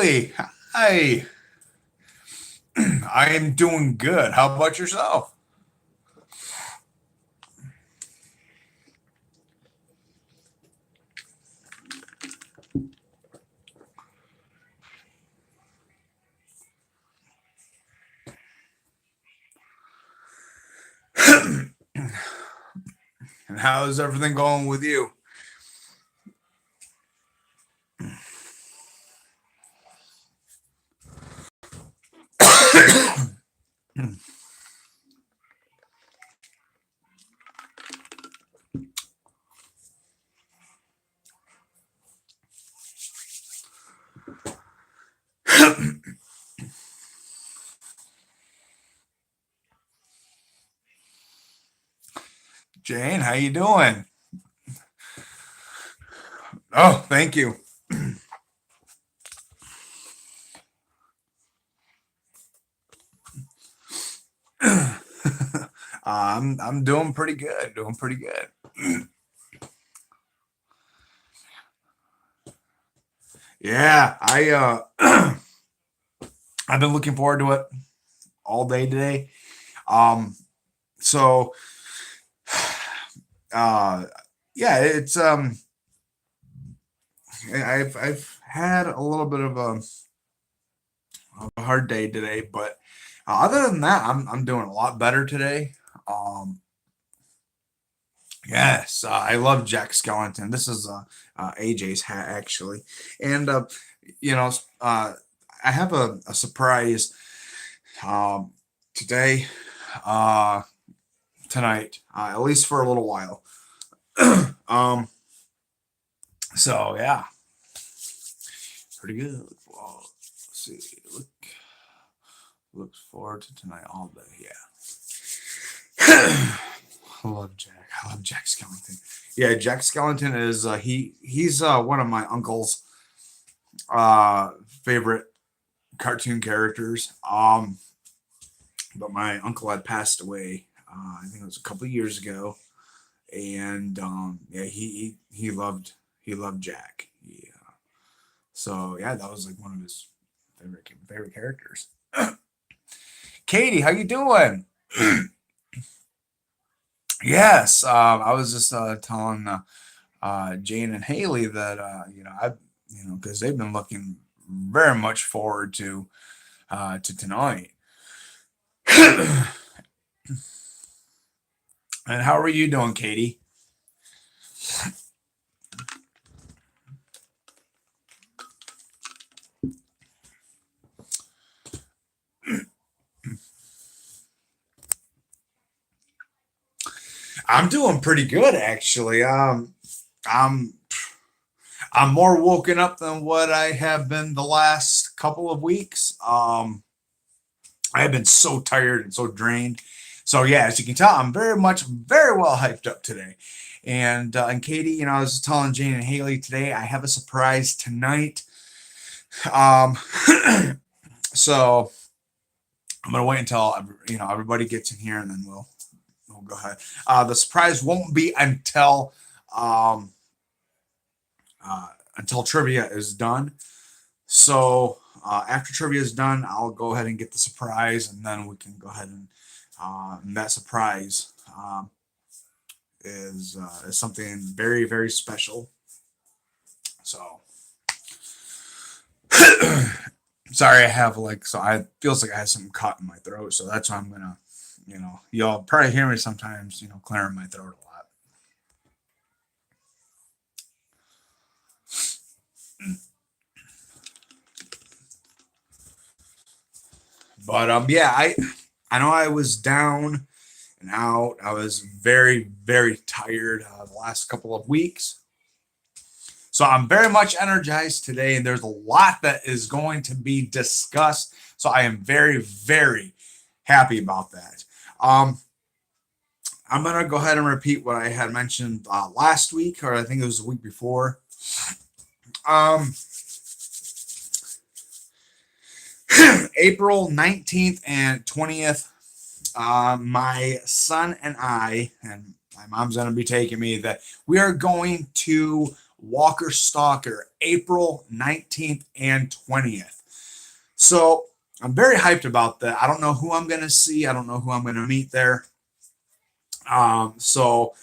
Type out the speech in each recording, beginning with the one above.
Hey, hi. I am doing good. How about yourself? And how's everything going with you? Jane, how you doing? Oh, thank you. I'm doing pretty good. Doing pretty good. Yeah, I've been looking forward to it all day today. Um, so uh, yeah, I've had a little bit of a hard day today, but other than that, I'm doing a lot better today. Um, yes, I love Jack Skellington. This is AJ's hat actually, and you know, I have a surprise um, today, uh, tonight, at least for a little while. um, so yeah, pretty good. Well, let's see. Looks forward to tonight all day. Yeah. I love Jack. I love Jack Skellington. Yeah, Jack Skellington is he's one of my uncle's favorite cartoon characters. But my uncle had passed away. I think it was a couple of years ago, and yeah, he loved Jack. Yeah. So yeah, that was like one of his favorite characters. Katie, how you doing? Yes, I was just telling Jane and Haley that because they've been looking very much forward to tonight. And how are you doing, Katie? I'm doing pretty good actually. I'm I'm more woken up than what I have been the last couple of weeks. I have been so tired and so drained. So yeah, as you can tell, I'm very well hyped up today. And Katie, I was telling Jane and Haley today, I have a surprise tonight. Um, so I'm gonna wait until everybody gets in here, and then we'll go ahead. The surprise won't be um, until trivia is done. So after trivia is done, I'll go ahead and get the surprise, and then we can go ahead and that surprise is something very special. So sorry, I have I feels like I have something caught in my throat, so that's why I'm gonna you'll probably hear me sometimes clearing my throat a lot. But yeah, I know I was down and out. I was very tired the last couple of weeks. So I'm very much energized today, and there's a lot that is going to be discussed. So I am very happy about that. Um, I'm gonna go ahead and repeat what I had mentioned last week, or I think it was the week before. Um, April 19th and 20th, my son and I, and my mom's going to be taking me, that we are going to Walker Stalker, April 19th and 20th. So I'm very hyped about that. I don't know who I'm going to see. I don't know who I'm going to meet there. So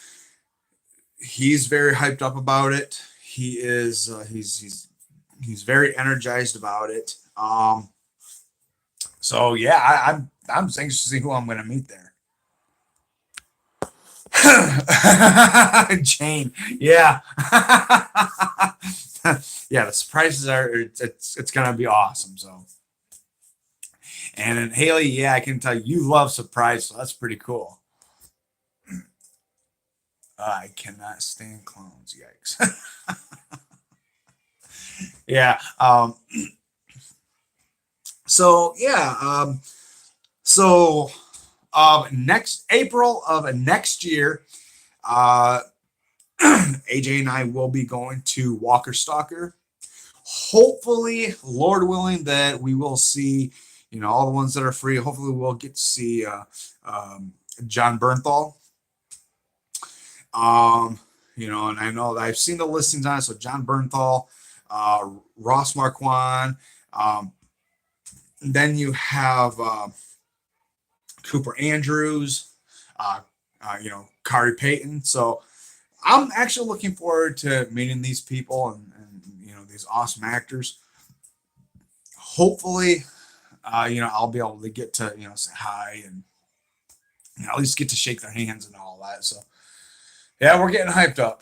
he's very hyped up about it. He is. He's very energized about it. So yeah, I'm anxious to see who I'm going to meet there. Jane, yeah, yeah. The surprises are it's gonna be awesome. So, and then Haley, yeah, I can tell you love surprise, so that's pretty cool. I cannot stand clones. Yikes. Yeah. So yeah. So next April of next year, uh, AJ and I will be going to Walker Stalker. Hopefully, Lord willing, that we will see, all the ones that are free. Hopefully, we'll get to see John Bernthal. And I know that I've seen the listings on it. So John Bernthal, Ross Marquand. Then you have Cooper Andrews, uh, Kari Payton. So I'm actually looking forward to meeting these people and these awesome actors. Hopefully, I'll be able to get to say hi and at least get to shake their hands and all that. So yeah, we're getting hyped up.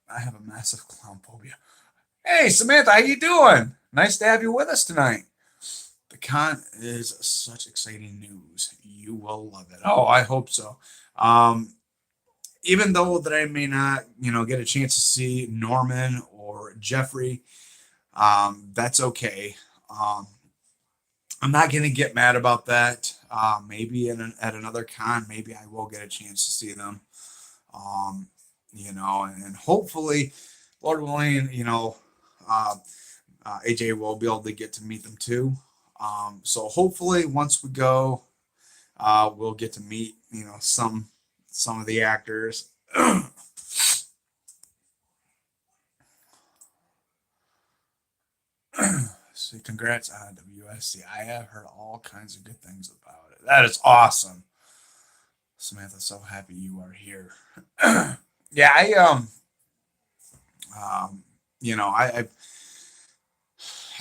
I have a massive clown phobia. Hey Samantha, how you doing? Nice to have you with us tonight. The con is such exciting news. You will love it. Oh, I hope so. Even though that I may not, get a chance to see Norman or Jeffrey, that's okay. I'm not going to get mad about that. Maybe at another con, maybe I will get a chance to see them. And hopefully, Lord willing, AJ will be able to get to meet them too. So hopefully, once we go, we'll get to meet, some of the actors. So congrats on WSC. I have heard all kinds of good things about it. That is awesome. Samantha, so happy you are here. Yeah, I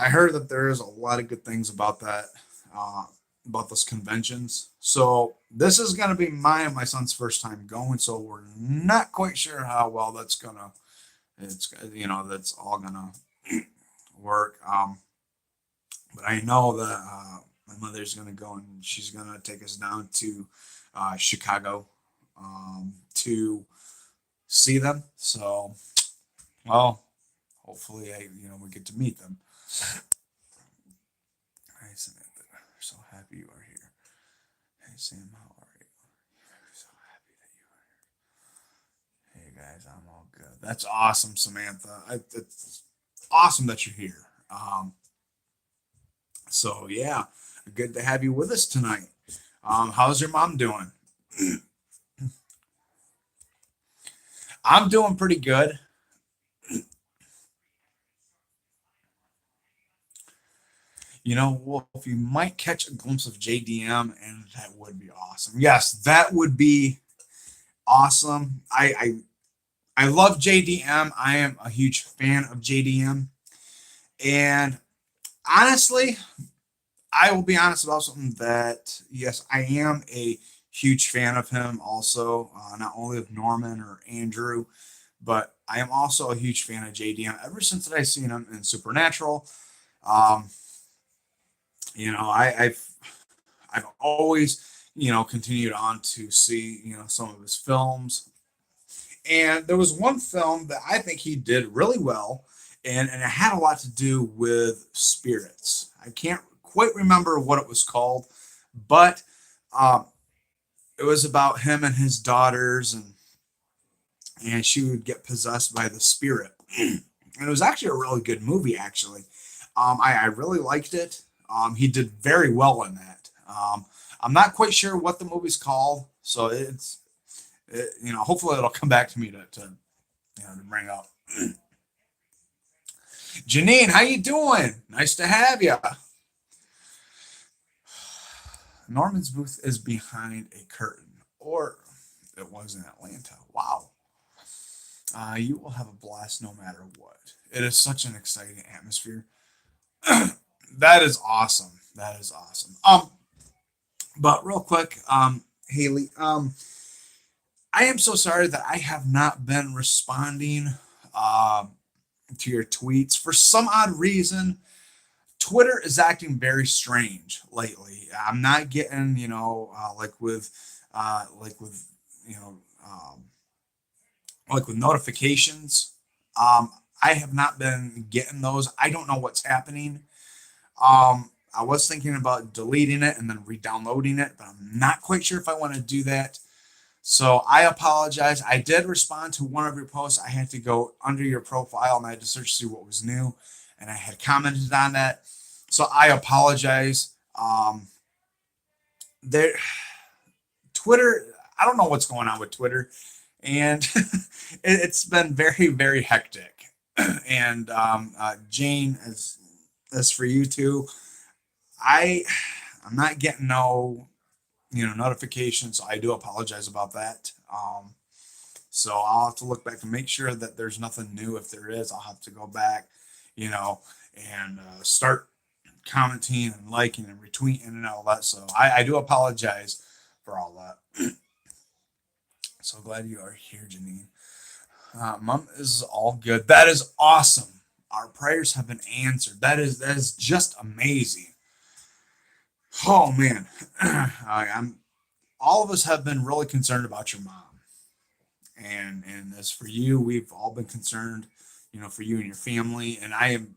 heard that there's a lot of good things about that, about those conventions. So this is going to be my and my son's first time going. So we're not quite sure how well that's all gonna work. But I know that my mother's gonna go and she's gonna take us down to Chicago to see them. So, well, hopefully, we get to meet them. Hey, Samantha, we're so happy you are here. Hey, Sam, how are you? We're so happy that you are here. Hey, guys, I'm all good. That's awesome, Samantha. It's awesome that you're here. So, yeah, good to have you with us tonight. How's your mom doing? I'm doing pretty good. Wolf, you might catch a glimpse of JDM, and that would be awesome. Yes, that would be awesome. I love JDM. I am a huge fan of JDM, and honestly, I will be honest about something that yes, I am a huge fan of him. Also, not only of Norman or Andrew, but I am also a huge fan of JDM. Ever since that I seen him in Supernatural. Um, I've always, continued on to see, some of his films. And there was one film that I think he did really well, and it had a lot to do with spirits. I can't quite remember what it was called, but um, it was about him and his daughters, and she would get possessed by the spirit. And it was actually a really good movie, actually. I really liked it. He did very well in that. I'm not quite sure what the movie's called, so hopefully it'll come back to me to bring up. Janine, how you doing? Nice to have you. Norman's booth is behind a curtain, or it was in Atlanta. Wow. You will have a blast no matter what. It is such an exciting atmosphere. That is awesome. That is awesome. But real quick, Haley, I am so sorry that I have not been responding um to your tweets for some odd reason. Twitter is acting very strange lately. I'm not getting, like with, you know, um, like with notifications. Um, I have not been getting those. I don't know what's happening. I was thinking about deleting it and then re-downloading it, but I'm not quite sure if I want to do that. So I apologize. I did respond to one of your posts. I had to go under your profile and I had to search to see what was new, and I had commented on that. So I apologize. There, Twitter. I don't know what's going on with Twitter, and it's been very, very hectic. And Jane, as for you too, I I'm not getting no notifications. So I do apologize about that. So I'll have to look back and make sure that there's nothing new. If there is, I'll have to go back, you know, and start commenting and liking and retweeting and all that. So I do apologize for all that. So glad you are here, Janine. Mom is all good. That is awesome. Our prayers have been answered. That is just amazing. Oh man, I'm. All of us have been really concerned about your mom, and as for you, we've all been concerned, for you and your family. And I am.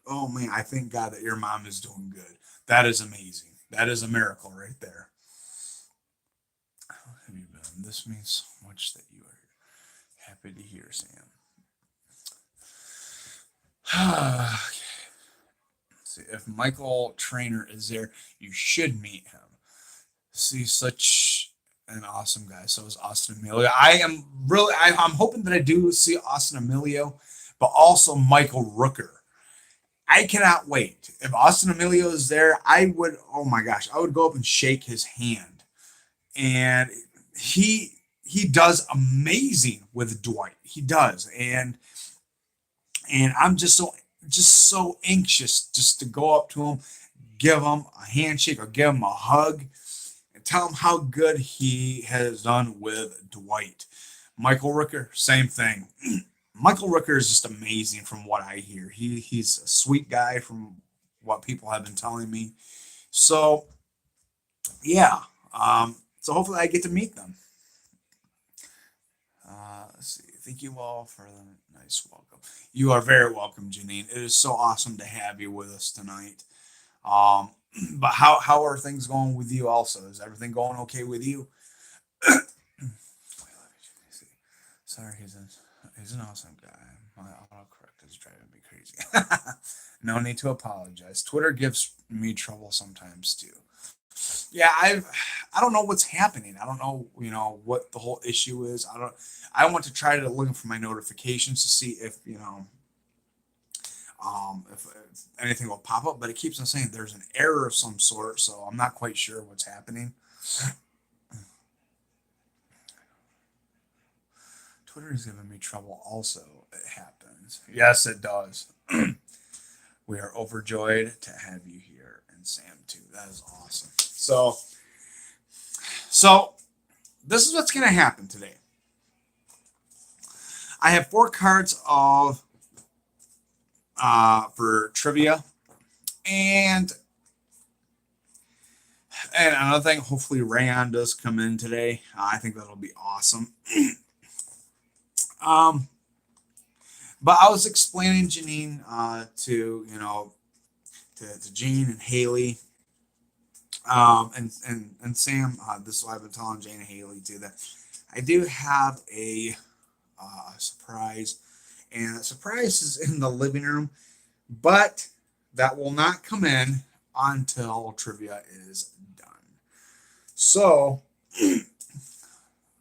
Oh man, I thank God that your mom is doing good. That is amazing. That is a miracle right there. How have you been? This means so much that you are happy to hear, Sam. See, if Michael Trainer is there, you should meet him. See, such an awesome guy. So is Austin Emilio. I'm hoping that I do see Austin Emilio, but also Michael Rooker. I cannot wait. If Austin Emilio is there, oh my gosh, I would go up and shake his hand. And he does amazing with Dwight. He does. And I'm just so anxious just to go up to him, give him a handshake or give him a hug, and tell him how good he has done with Dwight. Michael Rooker, same thing. Michael Rooker is just amazing from what I hear. He's a sweet guy from what people have been telling me. So yeah, so hopefully I get to meet them. Let's see. Thank you all for the nice welcome. You are very welcome, Janine. It is so awesome to have you with us tonight. Um, but how are things going with you? Also, is everything going okay with you? Sorry, he's an awesome guy. My autocorrect is driving me crazy. No need to apologize. Twitter gives me trouble sometimes too. Yeah, I don't know what's happening. I don't know, what the whole issue is. I want to try to look for my notifications to see if anything will pop up, but it keeps on saying there's an error of some sort, so I'm not quite sure what's happening. Twitter is giving me trouble also. It happens. Yes, it does. We are overjoyed to have you here, and Sam too. That is awesome. So this is what's going to happen today. I have 4 cards of for trivia, and another thing. Hopefully, Rayon does come in today. I think that'll be awesome. um, but I was explaining Janine to Jean and Haley. And Sam, this is what I've been telling Jane and Haley too, that I do have a surprise, and the surprise is in the living room, but that will not come in until trivia is done. So,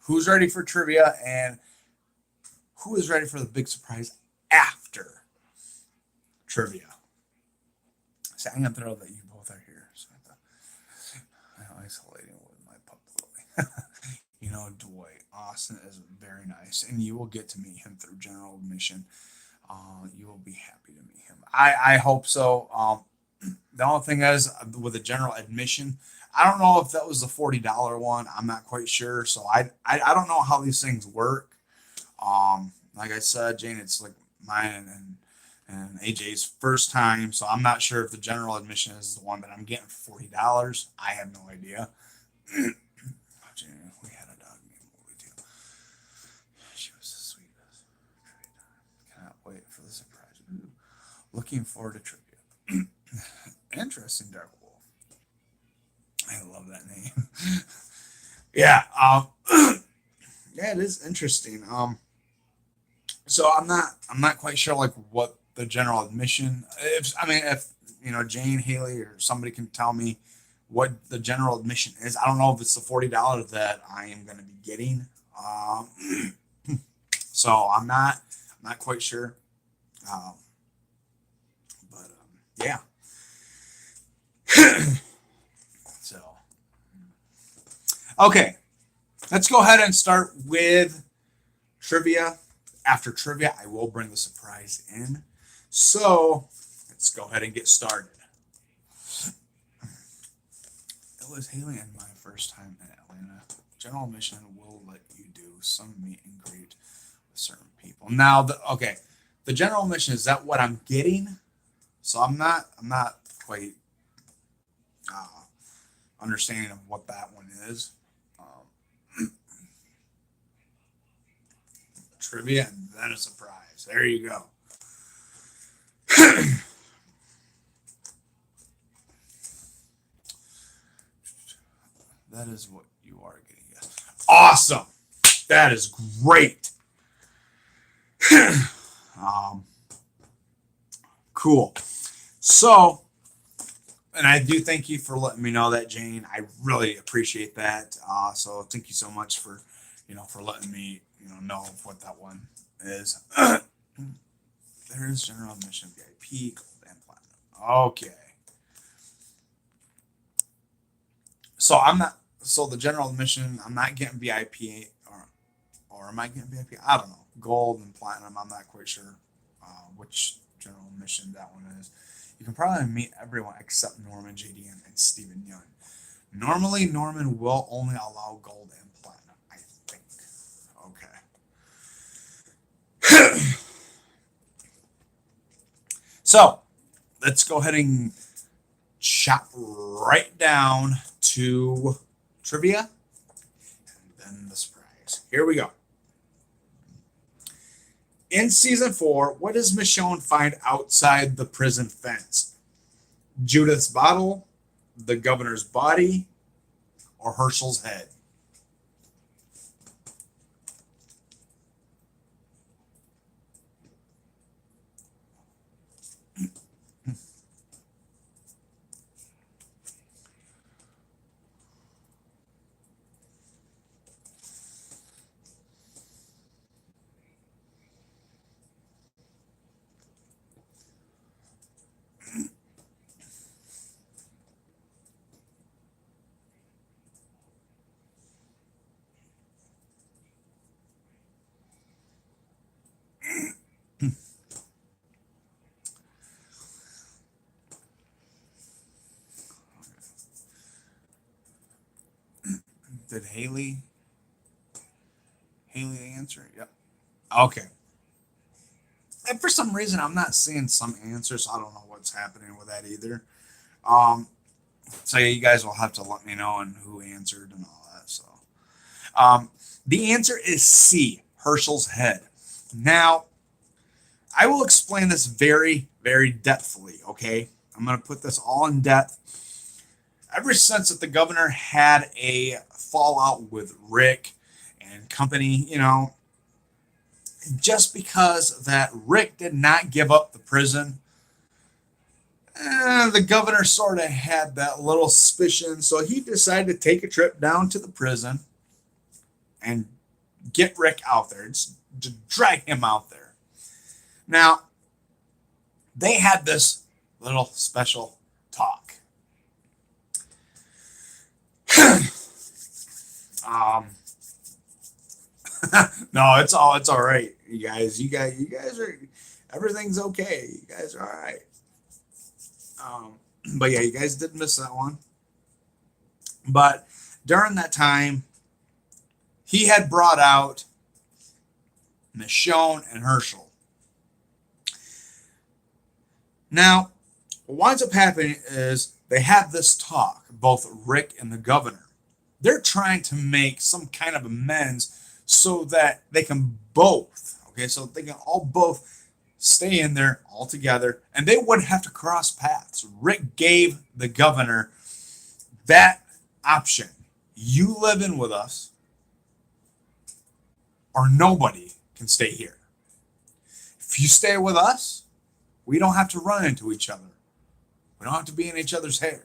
who's ready for trivia, and who is ready for the big surprise after trivia. See, I'm gonna throw that you both are here. So I'm isolating with my puppy. You know, Dwight Austin is very nice, and you will get to meet him through general admission. You will be happy to meet him. I hope so. The only thing is with the general admission, I don't know if that was the $40 one. I'm not quite sure. So I don't know how these things work. Like I said, Jane, it's like mine and AJ's first time. So I'm not sure if the general admission is the one that I'm getting for $40. I have no idea. We had a dog named Woolly too. She was the sweetest. Cannot wait for the surprise. Ooh. Looking forward to trivia. Interesting, Dark Wolf. I love that name. Yeah. Yeah, it is interesting. So I'm not quite sure like what the general admission. If Jane Haley or somebody can tell me what the general admission is. I don't know if it's the $40 that I am going to be getting. So I'm not quite sure. But yeah. So okay, let's go ahead and start with trivia. After trivia, I will bring the surprise in. So let's go ahead and get started. It was Haley and my first time in Atlanta. General admission will let you do some meet and greet with certain people. Now, the general admission, is that what I'm getting? So I'm not quite understanding of what that one is. Trivia and then a surprise. There you go. That is what you are getting. Yes. Awesome. That is great. Cool. So, and I do thank you for letting me know that, Jane. I really appreciate that. So thank you so much for letting me, know what that one is. There is general admission, VIP, gold, and platinum. Okay. So so the general admission, I'm not getting VIP, or am I getting VIP? I don't know. Gold and platinum, I'm not quite sure which general admission that one is. You can probably meet everyone except Norman, JD, and Stephen Young. Normally, Norman will only allow gold and platinum, I think. Okay. So, let's go ahead and chop right down to trivia and then the surprise. Here we go. In season 4, what does Michonne find outside the prison fence? Judith's bottle, the governor's body, or Herschel's head? Did Haley answer? Yep. Okay. And for some reason, I'm not seeing some answers. So I don't know what's happening with that either. So yeah, you guys will have to let me know and who answered and all that. So, the answer is C, Herschel's head. Now, I will explain this very, very depthfully. Okay, I'm going to put this all in depth. Ever since that the governor had a fallout with Rick and company, just because that Rick did not give up the prison, the governor sort of had that little suspicion. So he decided to take a trip down to the prison and get Rick out there, just to drag him out there. Now, They had this little special talk. um, no, it's all right, you guys are everything's okay. You guys are all right. Um, but yeah, you guys did miss that one. But during that time, he had brought out Michonne and Herschel. Now, what winds up happening is they have this talk, both Rick and the governor. They're trying to make some kind of amends so that they can both, okay, so they can all both stay in there all together and they wouldn't have to cross paths. Rick gave the governor that option. You live in with us or nobody can stay here. If you stay with us, we don't have to run into each other. We don't have to be in each other's hair.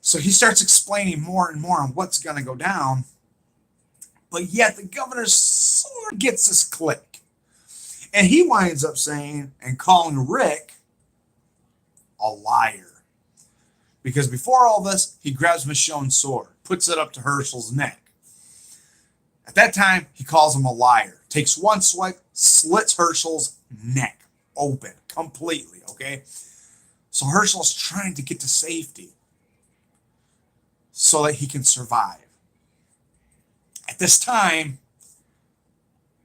So he starts explaining more and more on what's going to go down. But yet the governor sort of gets this click. And he winds up saying and calling Rick a liar. Because before all this, he grabs Michonne's sword, puts it up to Herschel's neck. At that time, he calls him a liar. Takes one swipe, slits Herschel's neck open completely, okay? So Herschel's trying to get to safety so that he can survive. At this time,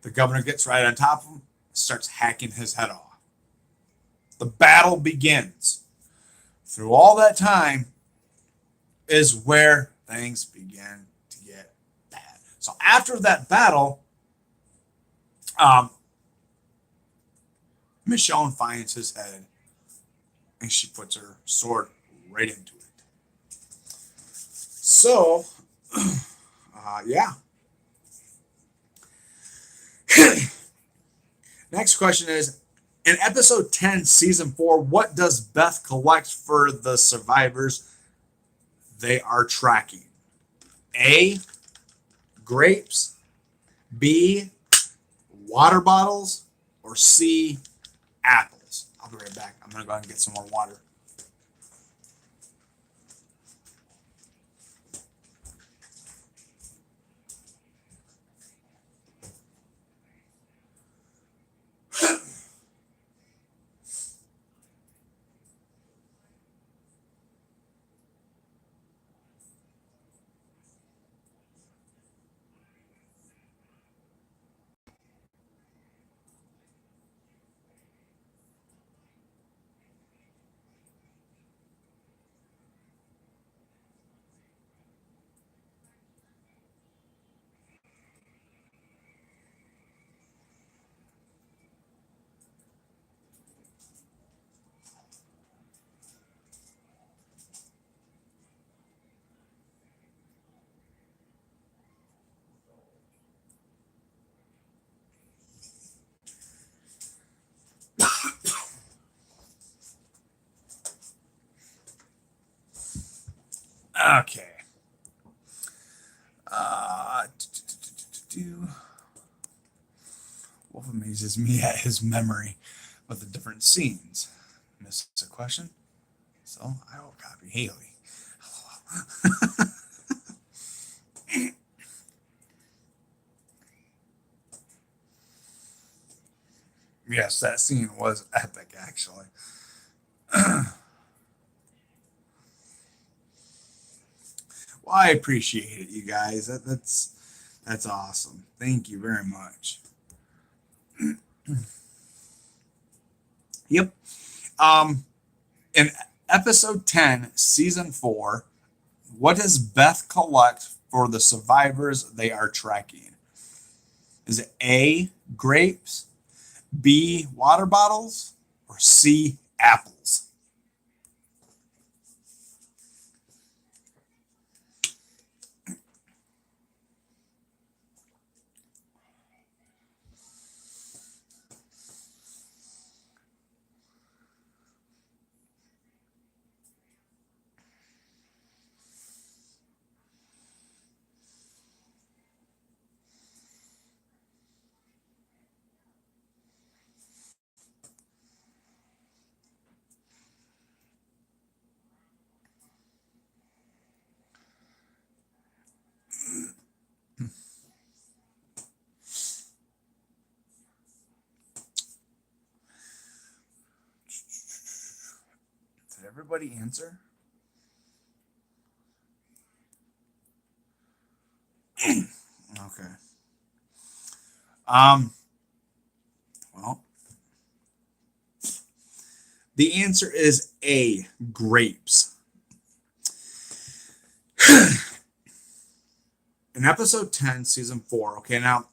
the governor gets right on top of him, starts hacking his head off. The battle begins. Through all that time is where things begin to get bad. So after that battle, Michonne finds his head and she puts her sword right into it. So, yeah. Next question is, in episode 10, season 4, what does Beth collect for the survivors they are tracking? A, grapes, B, water bottles, or C, apples? I'll be right back. I'm going to go ahead and get some more water. Okay. Wolf amazes me at his memory of the different scenes. Missed a question? So I will copy Haley. Yes, that scene was epic, actually. Well, I appreciate it, you guys. That's awesome. Thank you very much. Yep. In episode 10, season 4, what does Beth collect for the survivors they are tracking? Is it A, grapes, B, water bottles, or C, apples? everybody answer? Okay. Um, well, the answer is A, grapes. In episode 10, season 4, okay, now,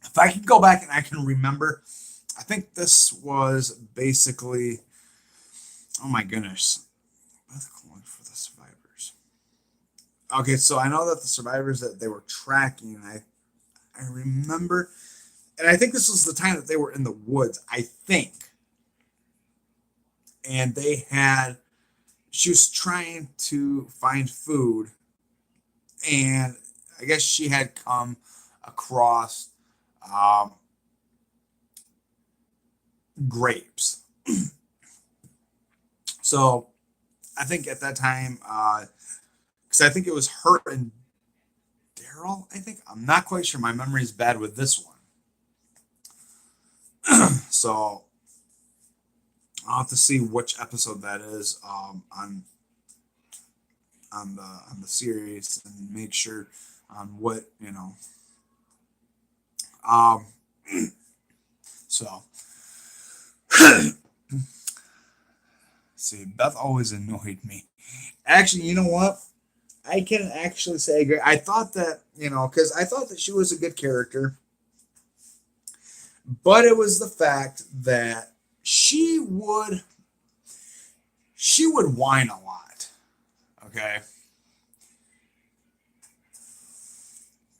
if I can go back and I can remember, I think this was basically, oh my goodness, for the survivors. Okay, so I know that the survivors that they were tracking, I remember, and I think this was the time that they were in the woods, I think. And she was trying to find food, and I guess she had come across um, grapes. So I think at that time, because I think it was her and Daryl, I think. I'm not quite sure. My memory is bad with this one. So I'll have to see which episode that is on the series and make sure on what Um, so see, Beth always annoyed me. Actually, you know what? I can actually say I agree. I thought that because I thought that she was a good character, but it was the fact that she would whine a lot. Okay,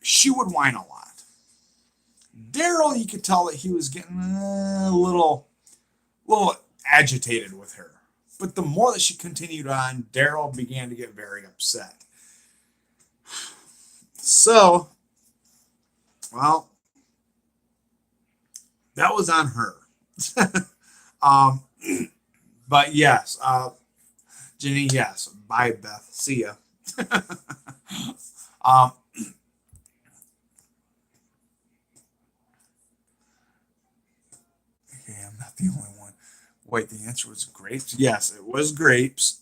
she would whine a lot. Daryl, you could tell that he was getting a little agitated with her. But the more that she continued on, Daryl began to get very upset. So, well, that was on her. um, but yes, Jenny, yes. Bye, Beth. See ya. um, okay, I'm not the only one. Wait, the answer was grapes? Yes, it was grapes.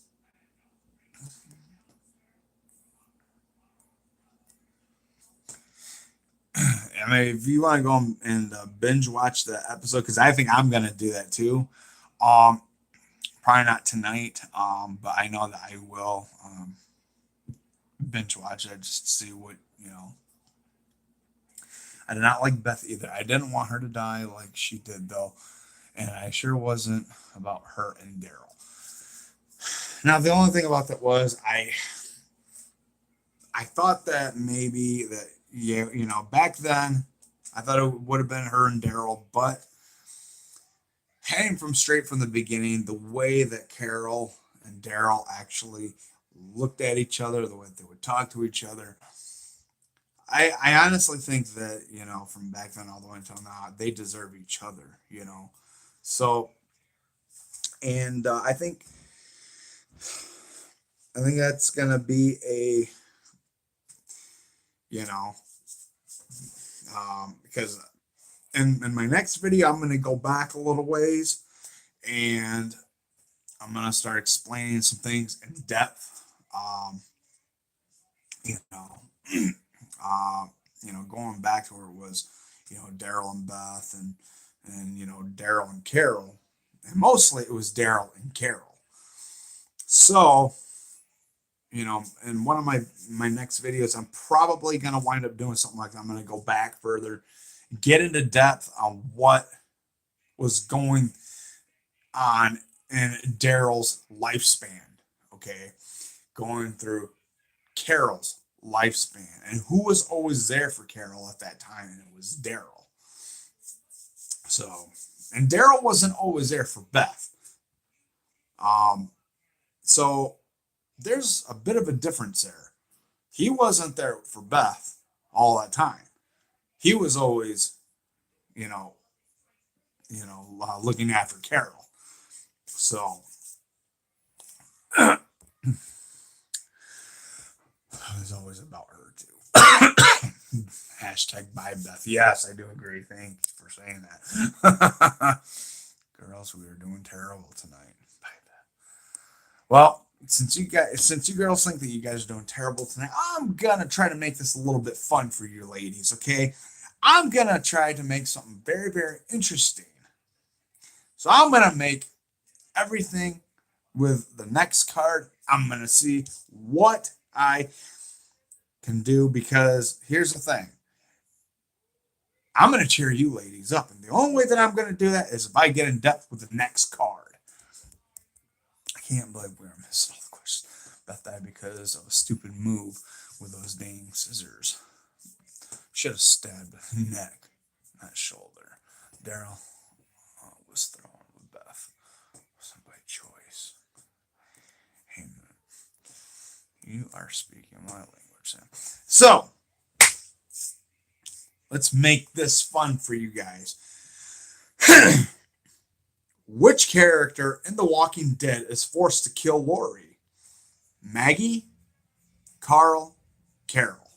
I mean, if you want to go and binge watch the episode, because I think I'm gonna do that too. Um, Probably not tonight, but I know that I will binge watch it just to see what. I did not like Beth either. I didn't want her to die like she did though, and I sure wasn't about her and Daryl. Now the only thing about that was I thought that maybe that back then I thought it would have been her and Daryl, but heading from straight from the beginning, the way that Carol and Daryl actually looked at each other, the way they would talk to each other, I honestly think that from back then all the way until now they deserve each other. So and I think that's gonna be a you know because in my next video I'm gonna go back a little ways and I'm gonna start explaining some things in depth. You know, uh, going back to where it was, Daryl and Beth and Daryl and Carol, and mostly it was Daryl and Carol. So, in one of my next videos, I'm probably gonna wind up doing something like that. I'm gonna go back further, get into depth on what was going on in Daryl's lifespan. Okay, going through Carol's lifespan and who was always there for Carol at that time, and it was Daryl. So, and Daryl wasn't always there for Beth. Um, so there's a bit of a difference there. He wasn't there for Beth all that time. He was always, you know, looking after Carol. So it was always about her too. Hashtag bye Beth. Yes, I do agree. Thank you for saying that. Girls, we are doing terrible tonight. Bye Beth. Well, since you girls think that you guys are doing terrible tonight, I'm gonna try to make this a little bit fun for you ladies, okay? I'm gonna try to make something very, very interesting. So I'm gonna make everything with the next card. I'm gonna see what I can do because here's the thing. I'm gonna cheer you ladies up, and the only way that I'm gonna do that is if I get in depth with the next card. I can't believe we're missing all the questions. Bet that because of a stupid move with those dang scissors. Should have stabbed the neck, not shoulder. Daryl was thrown with Beth. Wasn't by choice. Hey, you are speaking my language, Sam. So, let's make this fun for you guys. Which character in The Walking Dead is forced to kill Lori? Maggie, Carl, Carol.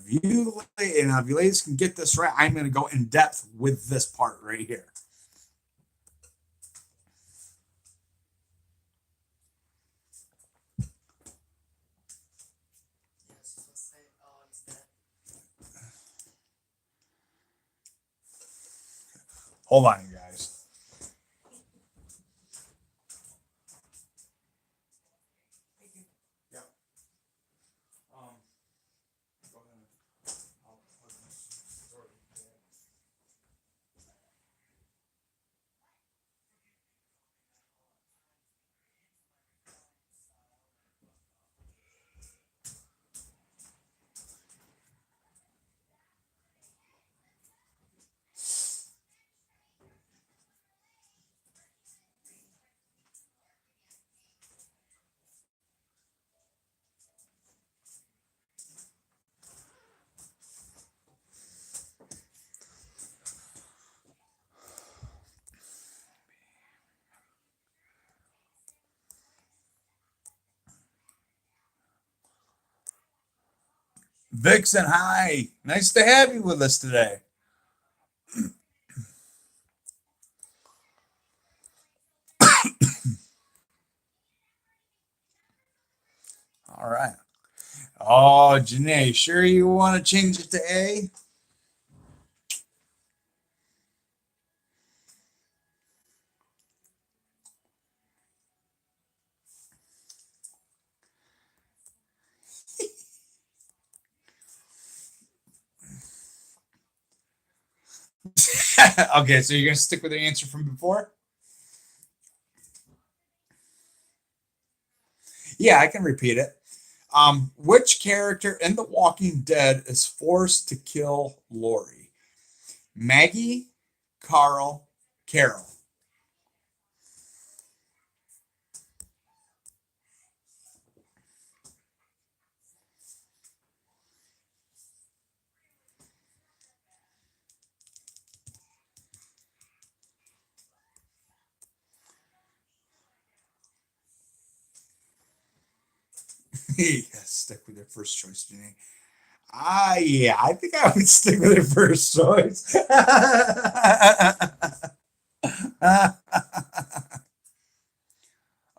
If you ladies can get this right, I'm going to go in depth with this part right here. Hold on, you guys. Yep. Go ahead. Vixen, hi. Nice to have you with us today. All right. Oh, Janae, sure you want to change it to A? Okay, so you're going to stick with the answer from before? Yeah, I can repeat it. Which character in The Walking Dead is forced to kill Lori? Maggie, Carl, Carol. Yeah, stick with your first choice, Janae. Yeah, I think I would stick with your first choice.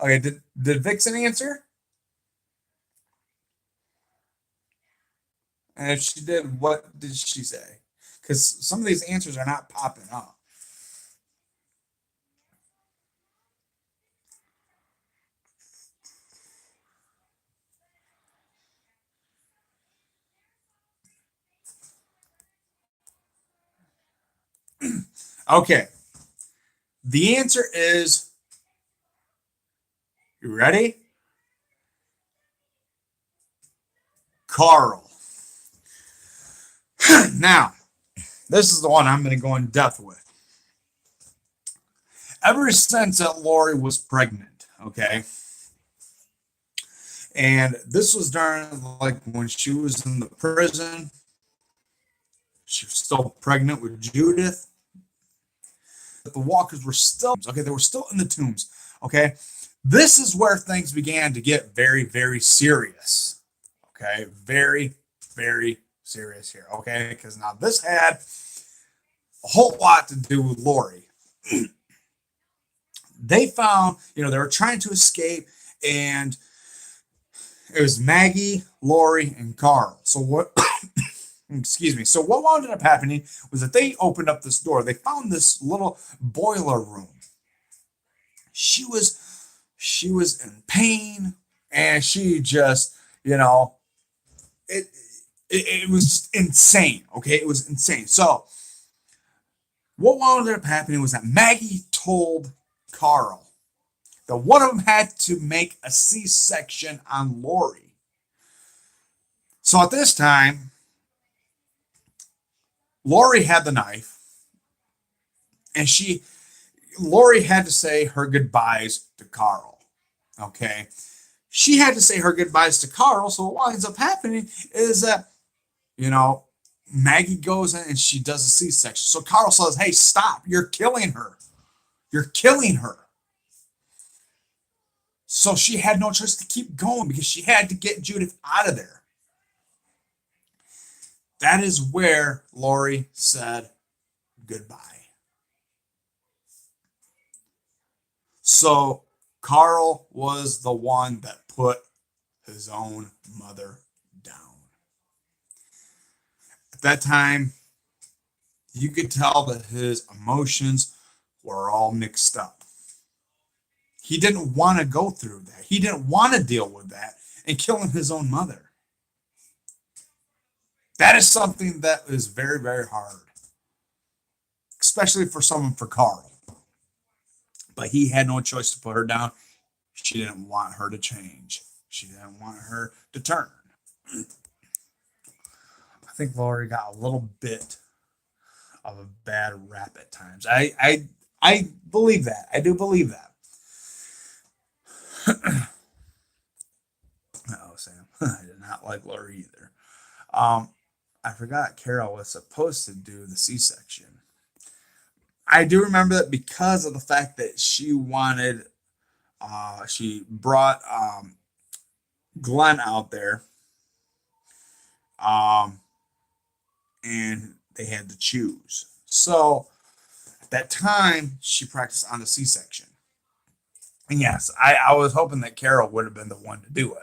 Okay, did Vixen answer? And if she did, what did she say? Because some of these answers are not popping up. Okay, the answer is, you ready? Carl. Now, this is the one I'm going to go in depth with. Ever since that Lori was pregnant, okay, and this was during like when she was in the prison, she was still pregnant with Judith. The walkers were still okay, they were still in the tombs. Okay, this is where things began to get very, very serious. Okay, very, very serious here. Okay, because now this had a whole lot to do with Lori. They found, they were trying to escape, and it was Maggie, Lori, and Carl. So what? Excuse me. So what wound up happening was that they opened up this door. They found this little boiler room. She was she was in pain, and she just, you know, it it was just insane. Okay, it was insane. So what wound up happening was that Maggie told Carl that one of them had to make a C-section on Lori. So at this time, Lori had the knife, and Lori had to say her goodbyes to Carl. Okay, she had to say her goodbyes to Carl. So what winds up happening is that, you know Maggie goes in and she does a C-section. So Carl says, "Hey, stop! You're killing her. You're killing her." So she had no choice to keep going because she had to get Judith out of there. That is where Lori said goodbye. So Carl was the one that put his own mother down. At that time, you could tell that his emotions were all mixed up. He didn't want to go through that. He didn't want to deal with that and killing his own mother. That is something that is very, very hard, especially for someone for Carl. But he had no choice to put her down. She didn't want her to change. She didn't want her to turn. I think Laurie got a little bit of a bad rap at times. I believe that. I do believe that. Oh, Sam. I did not like Laurie either. Um, I forgot Carol was supposed to do the C-section. I do remember that because of the fact that she brought Glenn out there, um, and they had to choose. So at that time, she practiced on the C-section. And yes, I was hoping that Carol would have been the one to do it.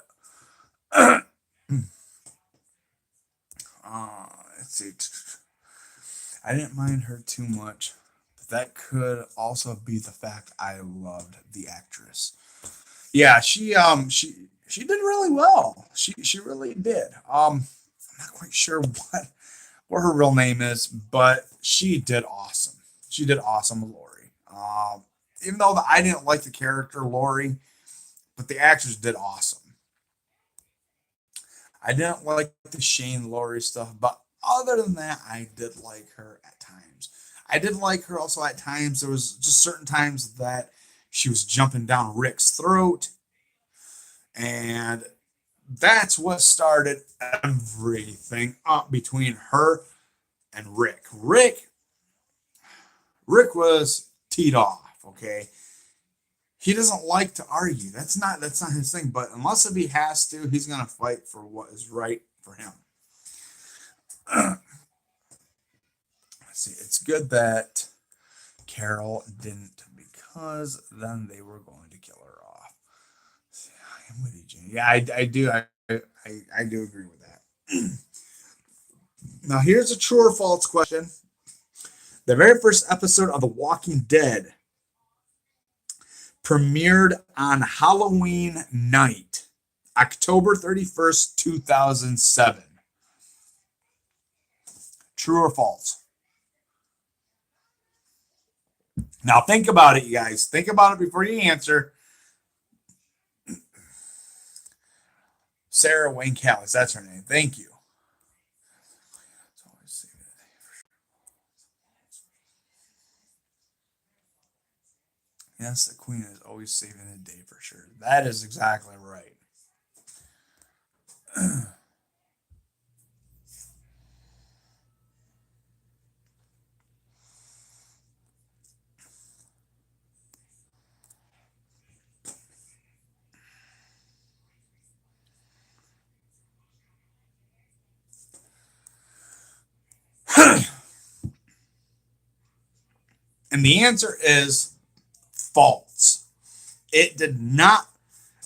Let's see. I didn't mind her too much, but that could also be the fact I loved the actress. Yeah, she did really well. She really did. I'm not quite sure what her real name is, but she did awesome. She did awesome, Lori. Even though I didn't like the character Lori, but the actress did awesome. I didn't like the Shane Laurie stuff, but other than that, I did like her at times. I did like her also at times. There was just certain times that she was jumping down Rick's throat, and that's what started everything up between her and Rick. Rick was teed off. Okay, he doesn't like to argue. That's not his thing. But unless if he has to, he's gonna fight for what is right for him. Let's see. It's good that Carol didn't, because then they were going to kill her off. I am with you, Jane. Yeah, I do. I do agree with that. Now, here's a true or false question. The very first episode of The Walking Dead premiered on Halloween night, October 31st, 2007. True or false? Now think about it, you guys. Think about it before you answer. Sarah Wayne Callis, that's her name. Thank you. Yes, the queen is always saving the day for sure. That is exactly right. And the answer is false. It did not.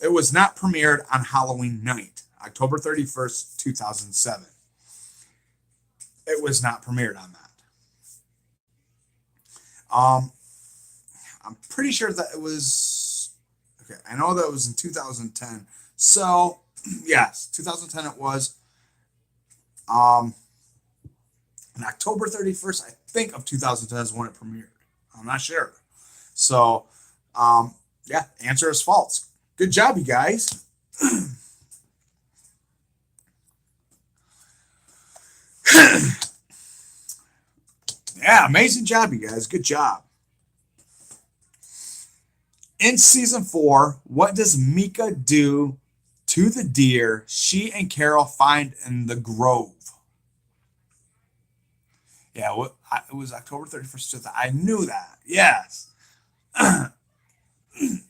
It was not premiered on Halloween night, October 31st, 2007. It was not premiered on that. Um, I'm pretty sure that it was. Okay, I know that it was in 2010. So, yes, 2010 it was. Um, on October 31st, I think, of 2010 is when it premiered. I'm not sure. So, yeah, answer is false. Good job, you guys. Yeah, amazing job, you guys. Good job. In season 4, what does Mika do to the deer she and Carol find in the grove? Yeah, it was October 31st. I knew that. Yes.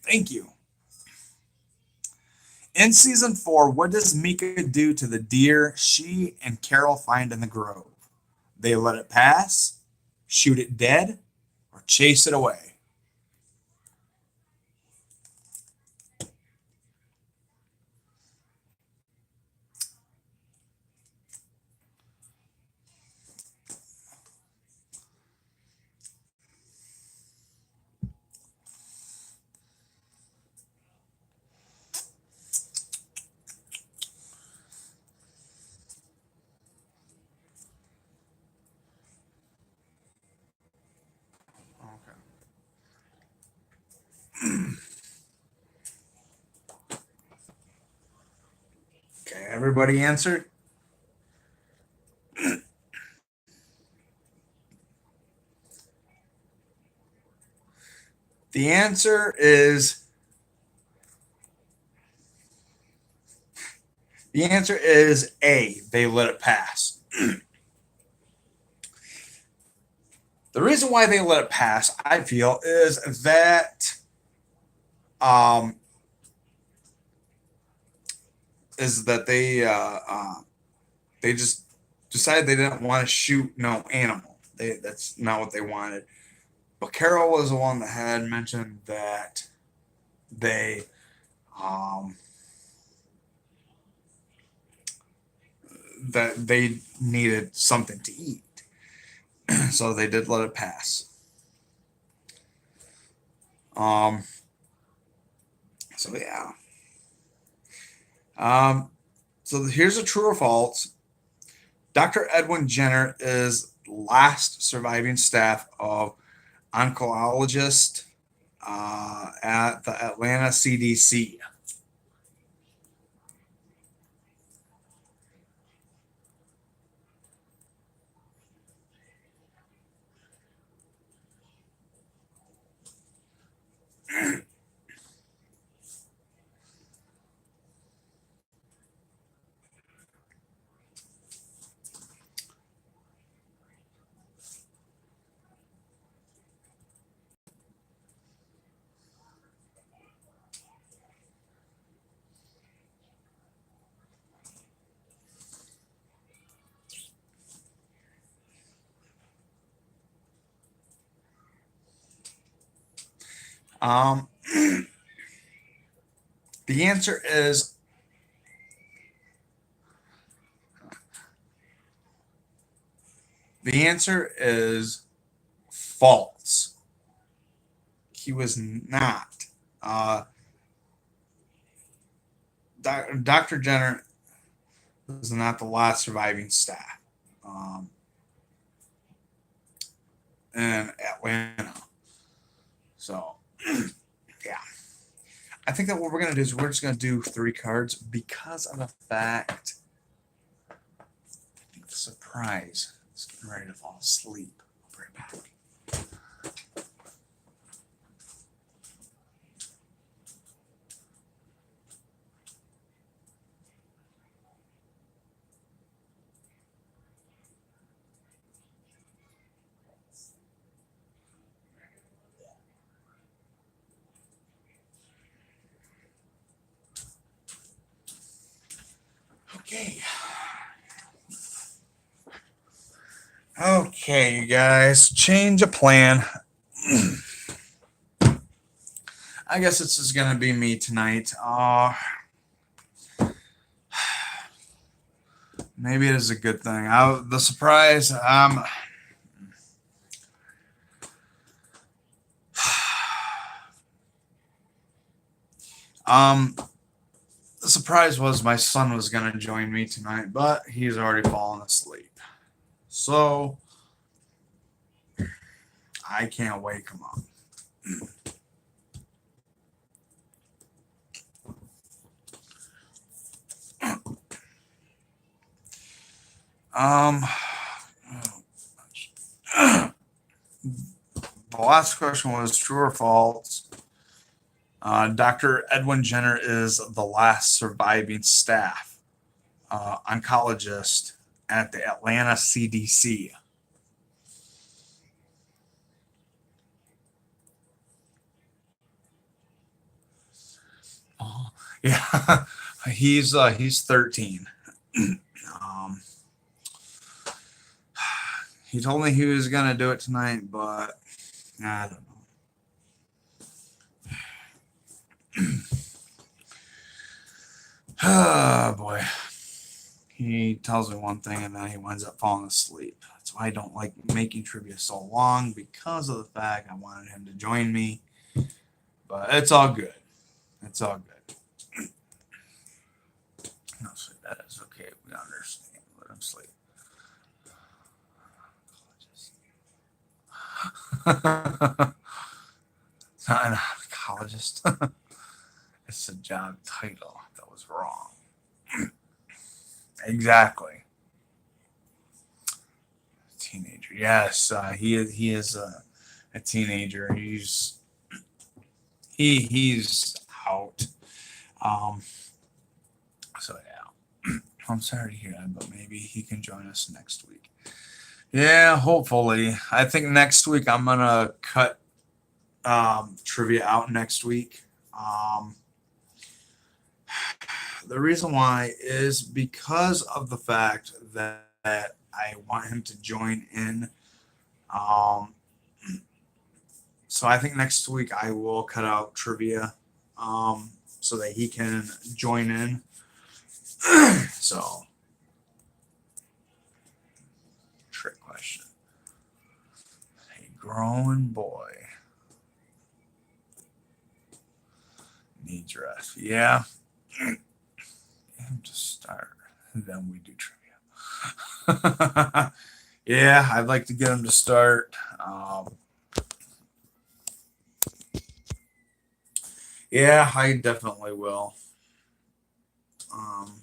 Thank you. In season 4, what does Mika do to the deer she and Carol find in the grove? They let it pass, shoot it dead, or chase it away. Okay. Okay, everybody answered? The answer is A. They let it pass. The reason why they let it pass, I feel, is that um, they just decided they didn't want to shoot no animal. That's not what they wanted. But Carol was the one that had mentioned that they um, that they needed something to eat, so they did let it pass. Um, so yeah. Um, so here's a true or false. Dr. Edwin Jenner is last surviving staff of oncologist at the Atlanta CDC. Um, the answer is the answer is false. He was not. Uh, Dr. Jenner was not the last surviving staff in Atlanta. So, yeah. I think that what we're going to do is we're just going to do 3 cards because of the fact I think the surprise is getting ready to fall asleep. I'll be right back. Okay. Okay, you guys, change of plan. I guess it's just gonna be me tonight. Maybe it is a good thing. The surprise. Um, the surprise was my son was gonna join me tonight, but he's already fallen asleep, so I can't wake him up. Um, the last question was true or false. Dr. Edwin Jenner is the last surviving staff oncologist at the Atlanta CDC. Oh, yeah, he's 13. um, he told me he was gonna do it tonight, but I don't know. Oh boy. He tells me one thing and then he winds up falling asleep. That's why I don't like making trivia so long, because of the fact I wanted him to join me. But it's all good. It's all good. No, so that is okay. We understand. Let him sleep. It's not an oncologist. It's a job title that was wrong. Exactly. Teenager. Yes, he is a teenager. He's out. Um, so yeah, I'm sorry to hear that, but maybe he can join us next week. Yeah, hopefully. I think next week I'm gonna cut trivia out next week. The reason why is because of the fact that I want him to join in. Um, so I think next week I will cut out trivia so that he can join in. So, trick question. A grown boy needs rest. Yeah. To start, then we do trivia. Yeah, I'd like to get him to start. Yeah, I definitely will. Um,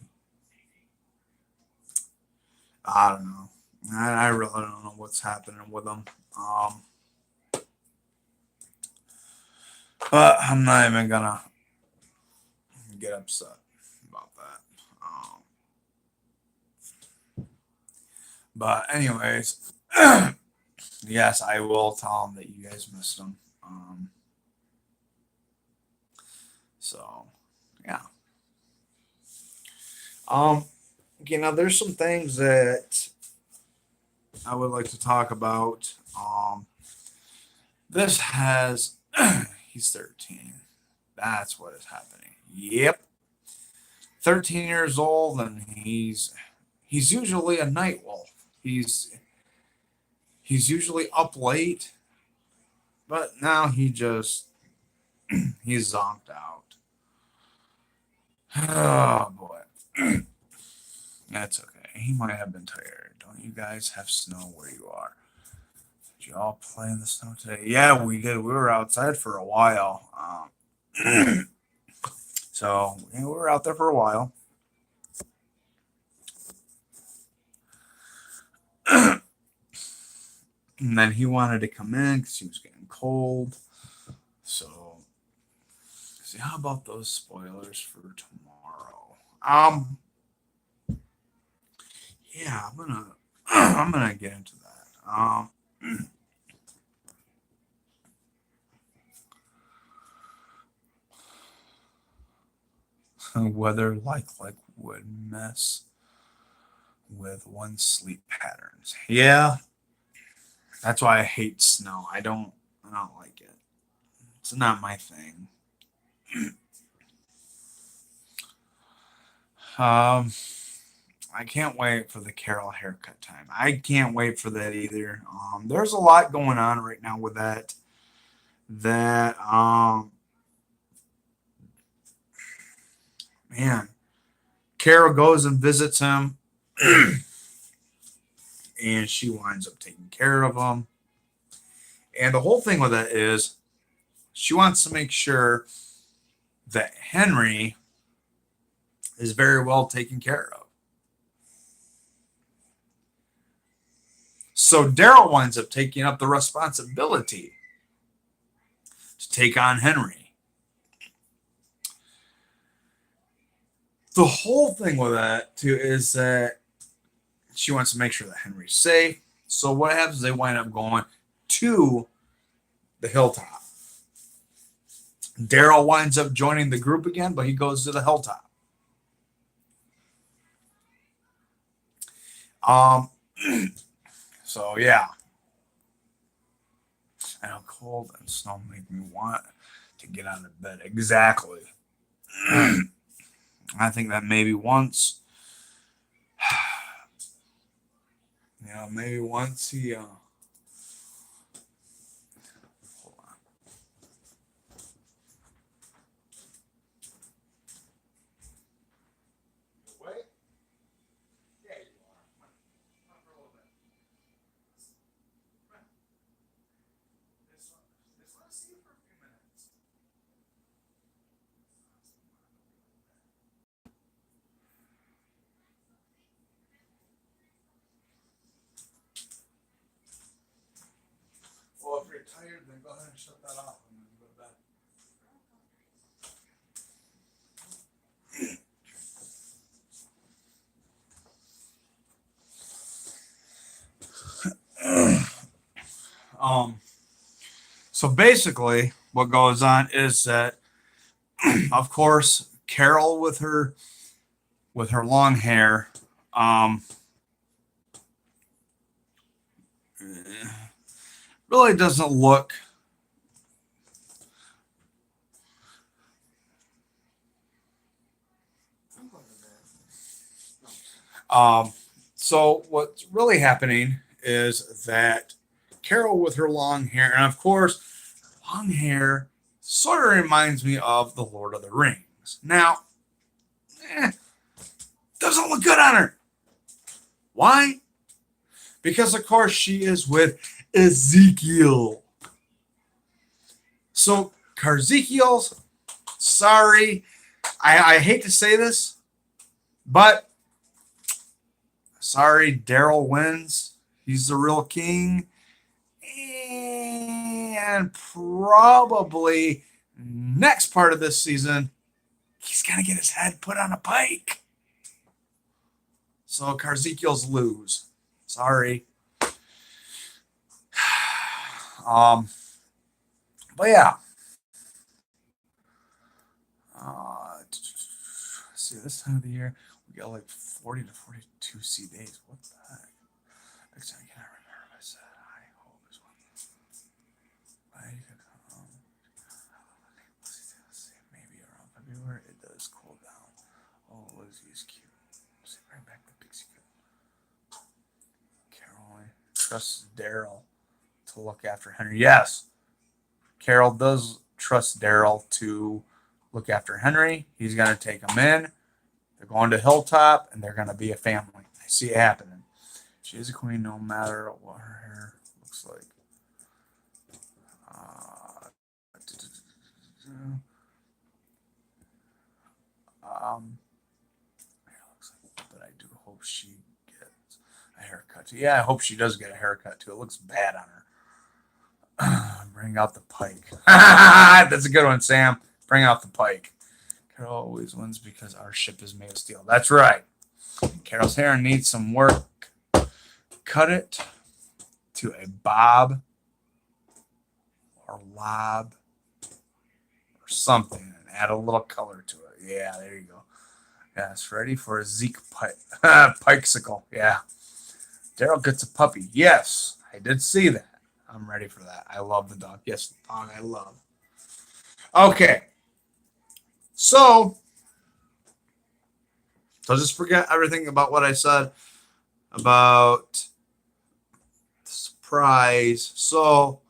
I don't know. I really don't know what's happening with him. But I'm not even gonna get upset about that. But anyways, yes, I will tell him that you guys missed him. So yeah. There's some things that I would like to talk about. This has he's 13. That's what is happening. Yep. 13 years old, and he's usually a night wolf. He's usually up late, but now he's zonked out. Oh boy. That's okay. He might have been tired. Don't you guys have snow where you are? Did you all play in the snow today? Yeah, we did. We were outside for a while. So yeah, we were out there for a while. And then he wanted to come in because he was getting cold. So, see, how about those spoilers for tomorrow? Yeah, I'm gonna get into that. Weather like would mess with one's sleep patterns. Yeah, that's why I hate snow. I don't like it. It's not my thing. Um, I can't wait for the Carol haircut time. I can't wait for that either. There's a lot going on right now with that. That man, Carol goes and visits him, and she winds up taking care of him. And the whole thing with that is she wants to make sure that Henry is very well taken care of. So Daryl winds up taking up the responsibility to take on Henry. The whole thing with that too is that she wants to make sure that Henry's safe. So what happens? They wind up going to the hilltop. Daryl winds up joining the group again, but he goes to the hilltop. So yeah. I know cold and snow make me want to get out of bed. Exactly. I think that maybe once, maybe once he, hold on. Wait. Yeah, you are. Not for a little bit. Just want to see you for a few minutes. Well, if you're tired, then go ahead and shut that off and then go to bed. So basically, what goes on is that, of course, Carol with her long hair, really doesn't look. So what's really happening is that Carol with her long hair, and of course, long hair sort of reminds me of the Lord of the Rings. Now, doesn't look good on her. Why? Because of course she is with Ezekiel. So Carzekiel's, sorry, I hate to say this, but sorry, Daryl wins. He's the real king. And probably next part of this season, he's going to get his head put on a pike. So Carzekiel's lose. Sorry. But yeah. See, this time of the year, we got like 40 to 42 C days. What the heck? Next time I cannot remember if I said I hope is one. Let's see, maybe around February it does cool down. Oh, Lizzie is cute. Let's see, bring back the pixie cut. Carol trusts Daryl to look after Henry. Yes, Carol does trust Daryl to look after Henry. He's going to take him in. They're going to Hilltop, and they're going to be a family. I see it happening. She is a queen no matter what her hair looks like. But I do hope she gets a haircut. Yeah, I hope she does get a haircut too. It looks bad on her. Bring out the pike. That's a good one, Sam. Bring out the pike. Carol always wins because our ship is made of steel. That's right. Carol's hair needs some work. Cut it to a bob or lob or something and add a little color to it. Yeah, there you go. Yeah, it's ready for a Zeke pikesicle. Yeah. Daryl gets a puppy. Yes, I did see that. I'm ready for that. I love the dog. Yes, the dog I love. Okay. So just forget everything about what I said about the surprise. So,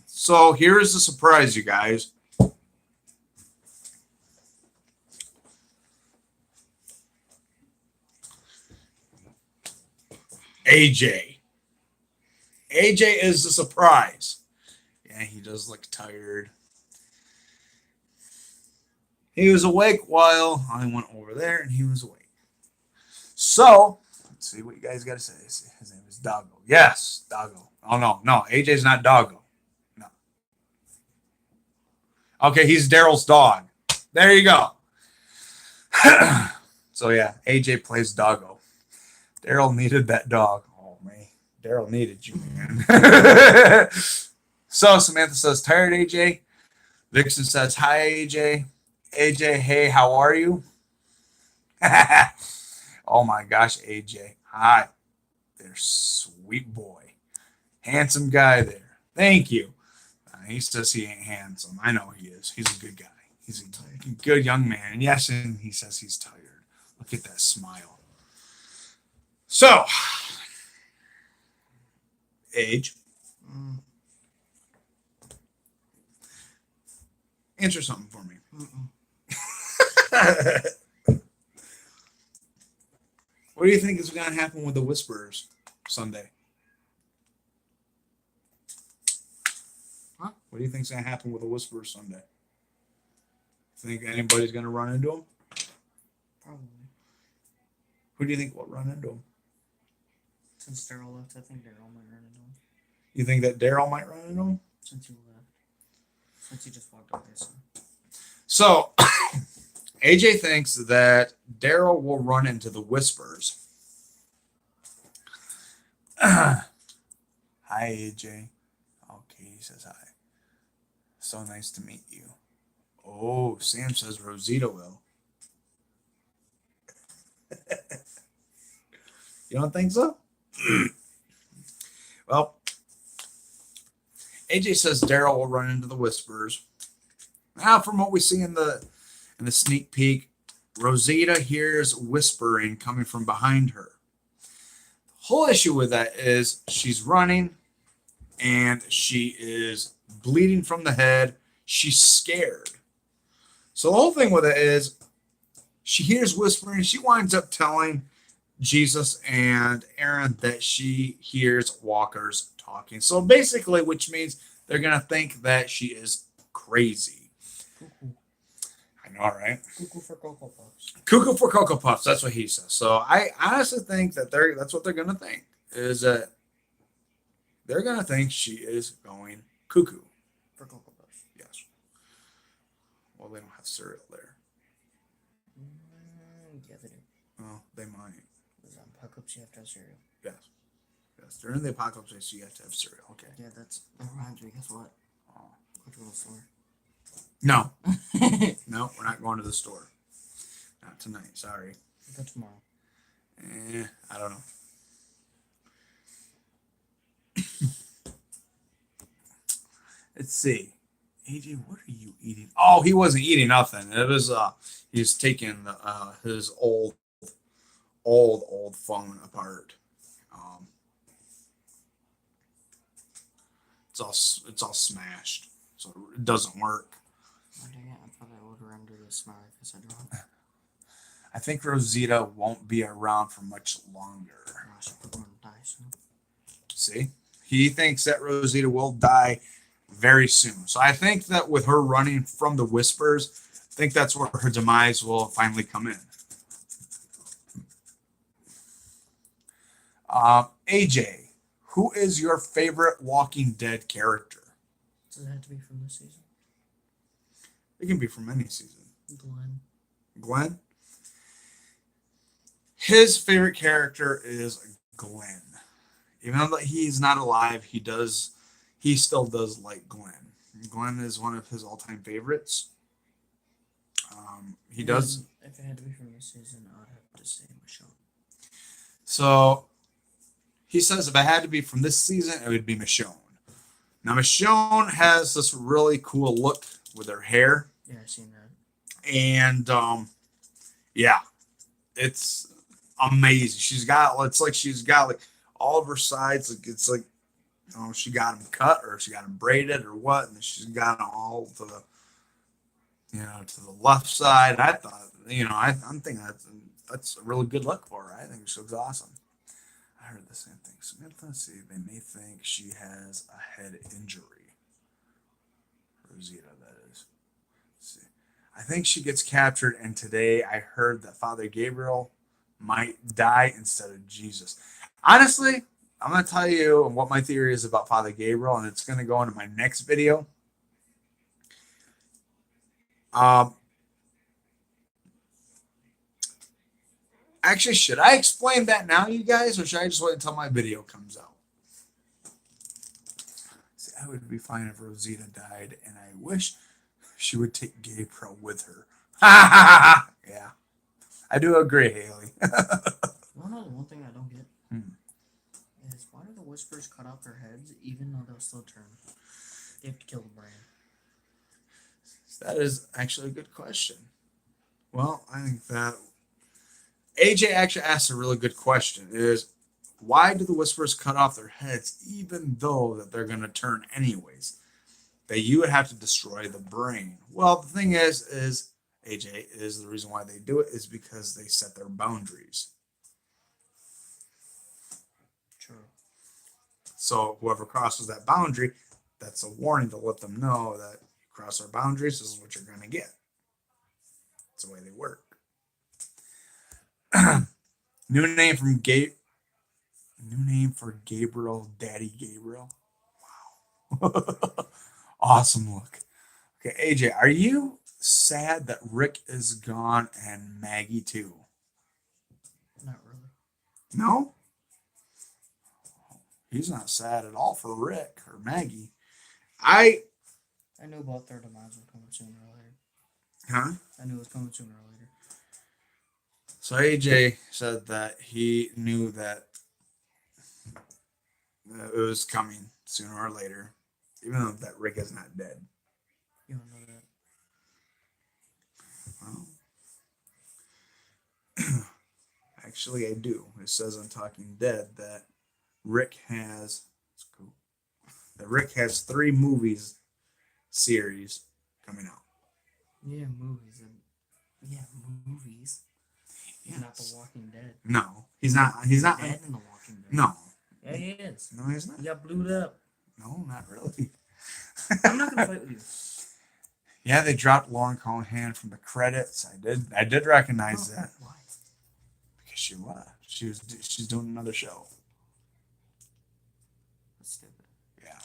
so here's the surprise, you guys. AJ. AJ is the surprise. Yeah, he does look tired. He was awake while I went over there, and he was awake. So, let's see what you guys got to say. His name is Doggo. Yes, Doggo. Oh, no. AJ's not Doggo. No. Okay, he's Daryl's dog. There you go. So, yeah, AJ plays Doggo. Daryl needed that dog. Oh, man. Daryl needed you, man. So, Samantha says, tired, AJ. Vixen says, hi, AJ. AJ, hey, how are you? Oh my gosh, AJ. Hi. There's sweet boy. Handsome guy there. Thank you. He says he ain't handsome. I know he is. He's a good guy. He's a good young man. And yes, and he says he's tired. Look at that smile. So, age. Answer something for me. What do you think is going to happen with the Whisperers Sunday? Huh? What do you think is going to happen with the Whisperers Sunday? Think anybody's going to run into them? Probably. Who do you think will run into them? Since Daryl left, I think Daryl might run into him. You think that Daryl might run into them? Since he left. Since he just walked away, So, AJ thinks that Daryl will run into the Whispers. Hi, AJ. Okay, he says hi. So nice to meet you. Oh, Sam says Rosita will. You don't think so? Well, AJ says Daryl will run into the Whispers. Now, from what we see in the sneak peek, Rosita hears whispering coming from behind her. The whole issue with that is she's running and she is bleeding from the head. She's scared. So the whole thing with it is she hears whispering. She winds up telling Jesus and Aaron that she hears walkers talking. So basically, which means they're going to think that she is crazy. Cuckoo. I know, right? Cuckoo for Cocoa Puffs. Cuckoo for Cocoa Puffs. That's what he says. So I honestly think that that's what they're going to think, is that they're going to think she is going cuckoo. For Cocoa Puffs. Yes. Well, they don't have cereal there. Yeah, they do. Well, they might. Because on Apocalypse, you have to have cereal. Yes. Yes. During the apocalypse, you have to have cereal. Okay. Yeah, that reminds me. Guess what? Oh. Go to the store. No. No, we're not going to the store. Not tonight. Sorry. Go tomorrow. I don't know. Let's see. AJ, what are you eating? Oh, he wasn't eating nothing. It was he was taking his old phone apart. It's all smashed, so it doesn't work. Oh, dang it. I thought I would render the smiley face I draw. I think Rosita won't be around for much longer. I should put one die soon. See? He thinks that Rosita will die very soon. So I think that with her running from the Whispers, I think that's where her demise will finally come in. AJ, who is your favorite Walking Dead character? Does it have to be from this season? It can be from any season. Glenn? His favorite character is Glenn. Even though he's not alive, he still does like Glenn. Glenn is one of his all-time favorites. He does. If it had to be from this season, I would have to say Michonne. So he says if it had to be from this season, it would be Michonne. Now Michonne has this really cool look with her hair. Yeah, I've seen that. And yeah, it's amazing. It's like she's got like all of her sides. Like it's like she got them cut or she got them braided or what, and then she's got them all to the to the left side. I thought I'm thinking that's a really good look for her. I think she looks awesome. I heard the same thing. Samantha, let's see, they may think she has a head injury. Rosita, that is. Let's see. I think she gets captured, and today I heard that Father Gabriel might die instead of Jesus. Honestly, I'm going to tell you what my theory is about Father Gabriel, and it's going to go into my next video. Um, Actually, should I explain that now, you guys, or should I just wait until my video comes out? See, I would be fine if Rosita died, and I wish she would take Gabriel with her. Yeah, I do agree, Haley. You know the one thing I don't get? Is why do the Whispers cut off their heads even though they'll still turn? They have to kill the brand. That is actually a good question. Well, I think that AJ actually asked a really good question. Is why do the Whisperers cut off their heads even though that they're going to turn anyways? That you would have to destroy the brain. Well, the thing is AJ is the reason why they do it is because they set their boundaries. True. So whoever crosses that boundary, that's a warning to let them know that you cross our boundaries, this is what you're going to get. That's the way they work. New name for Gabriel, Daddy Gabriel. Wow. Awesome look. Okay, AJ, are you sad that Rick is gone and Maggie too? Not really. No? He's not sad at all for Rick or Maggie. I knew both their demise were coming sooner or later. Huh? I knew it was coming sooner or later. So AJ said that he knew that it was coming sooner or later, even though that Rick is not dead. You don't know that. Well, actually, I do. It says on Talking Dead that Rick has. It's cool. That Rick has 3 movies series coming out. Yeah, movies. Movies. Yes. Not The Walking Dead. No, he's not. He's not dead in The Walking Dead. No. Yeah, he is. No, he's not. He got blued up. No, not really. I'm not gonna fight with you. Yeah, they dropped Lauren Cohan from the credits. I did recognize that. Why? Because she left. She's doing another show. That's stupid. Yeah.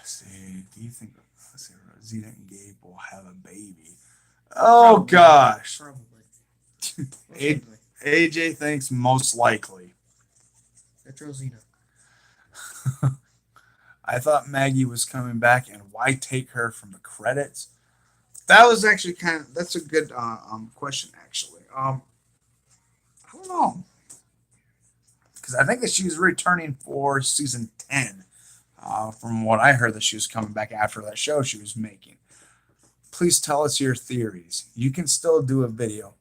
See, do you think Rosita and Gabe will have a baby? Oh gosh. Probably. AJ thinks most likely. That's Rosita. I thought Maggie was coming back, and why take her from the credits? That was actually that's a good question, actually. I don't know. Because I think that she's returning for season 10. From what I heard that she was coming back after that show she was making. Please tell us your theories. You can still do a video,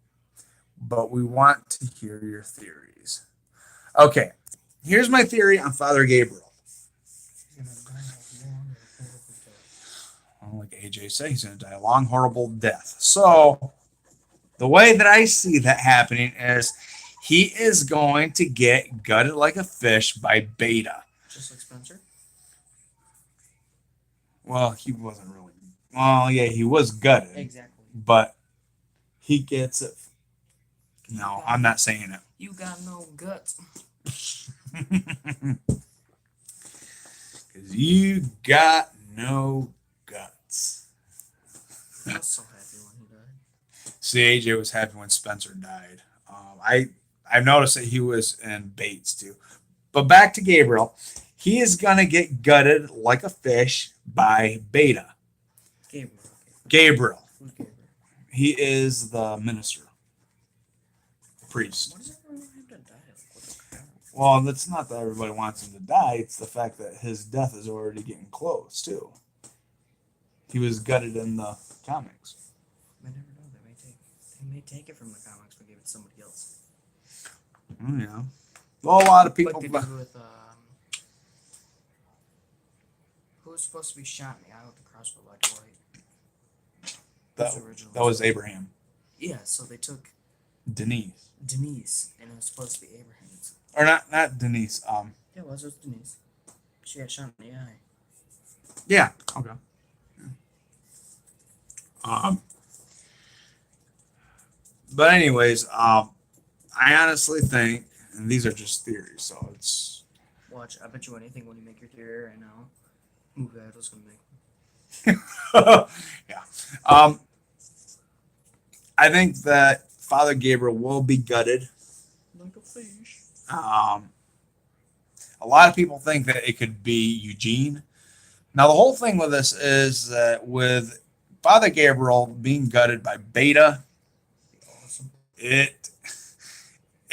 but we want to hear your theories. Okay, here's my theory on Father Gabriel. Like AJ said, he's going to die a long, horrible death. So, the way that I see that happening is he is going to get gutted like a fish by Beta. Just like Spencer? Well, he wasn't really. Well, yeah, he was gutted. Exactly. But he gets it. No, I'm not saying it. You got no guts. Because you got no guts. I was so happy when he died. See, AJ was happy when Spencer died. I've noticed that he was in Bates too. But back to Gabriel. He is going to get gutted like a fish by Beta. Gabriel. Who's Gabriel? He is the minister. Priest. Why does everyone want him to die? Well, it's not that everybody wants him to die. It's the fact that his death is already getting close, too. He was gutted in the comics. I never know. They may take it from the comics but give it to somebody else. Oh, yeah. Well, a lot of people. Like they did with who was supposed to be shot in the eye with the crossbow by Dwight? That was Abraham. Yeah, so they took Denise, and it was supposed to be Abraham's. or not Denise. Yeah, it was Denise. She got shot in the eye. Yeah. Okay. But anyways, I honestly think, and these are just theories, so it's. Watch, I bet you anything when you make your theory right now, movie idol's gonna make. Yeah. I think that Father Gabriel will be gutted. Like a fish. A lot of people think that it could be Eugene. Now, the whole thing with this is that with Father Gabriel being gutted by Beta, Awesome. it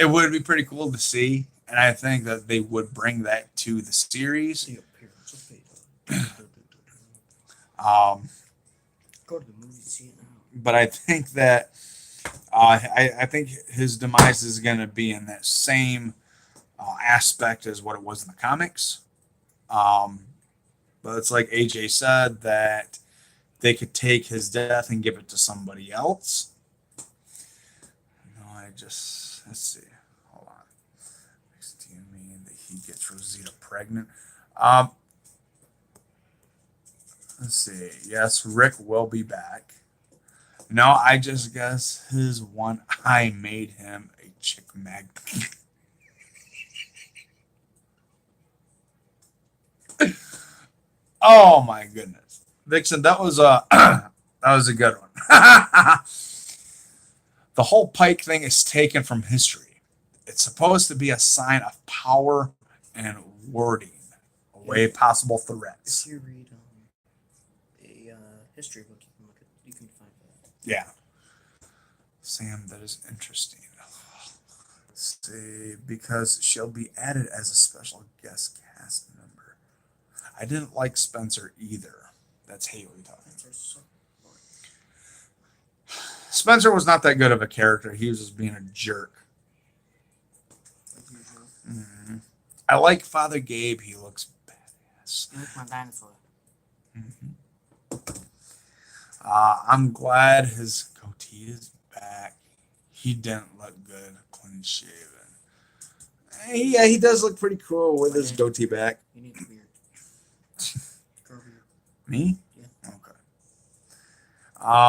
would be pretty cool to see, and I think that they would bring that to the series. The appearance of Beta. Go to the movie, see it now. But I think that I think his demise is going to be in that same aspect as what it was in the comics. But it's like AJ said, that they could take his death and give it to somebody else. No, let's see. Hold on. Do you mean that he gets Rosita pregnant? Let's see. Yes, Rick will be back. No, I just guess his one eye made him a chick magnet. Oh my goodness, Vixen, that was a that was a good one. The whole Pike thing is taken from history. It's supposed to be a sign of power and wording away possible threats. If you read a history book, you can find that. Yeah. Sam, that is interesting. Let's see, because she'll be added as a special guest cast member. I didn't like Spencer either. That's Haley talking. Spencer was not that good of a character. He was just being a jerk. Mm-hmm. I like Father Gabe. He looks badass. You like my dinosaur. Mm-hmm. I'm glad his goatee is back. He didn't look good, clean shaven. Yeah, he does look pretty cool with his goatee back. You need a beard. Grow beard. Me? Yeah.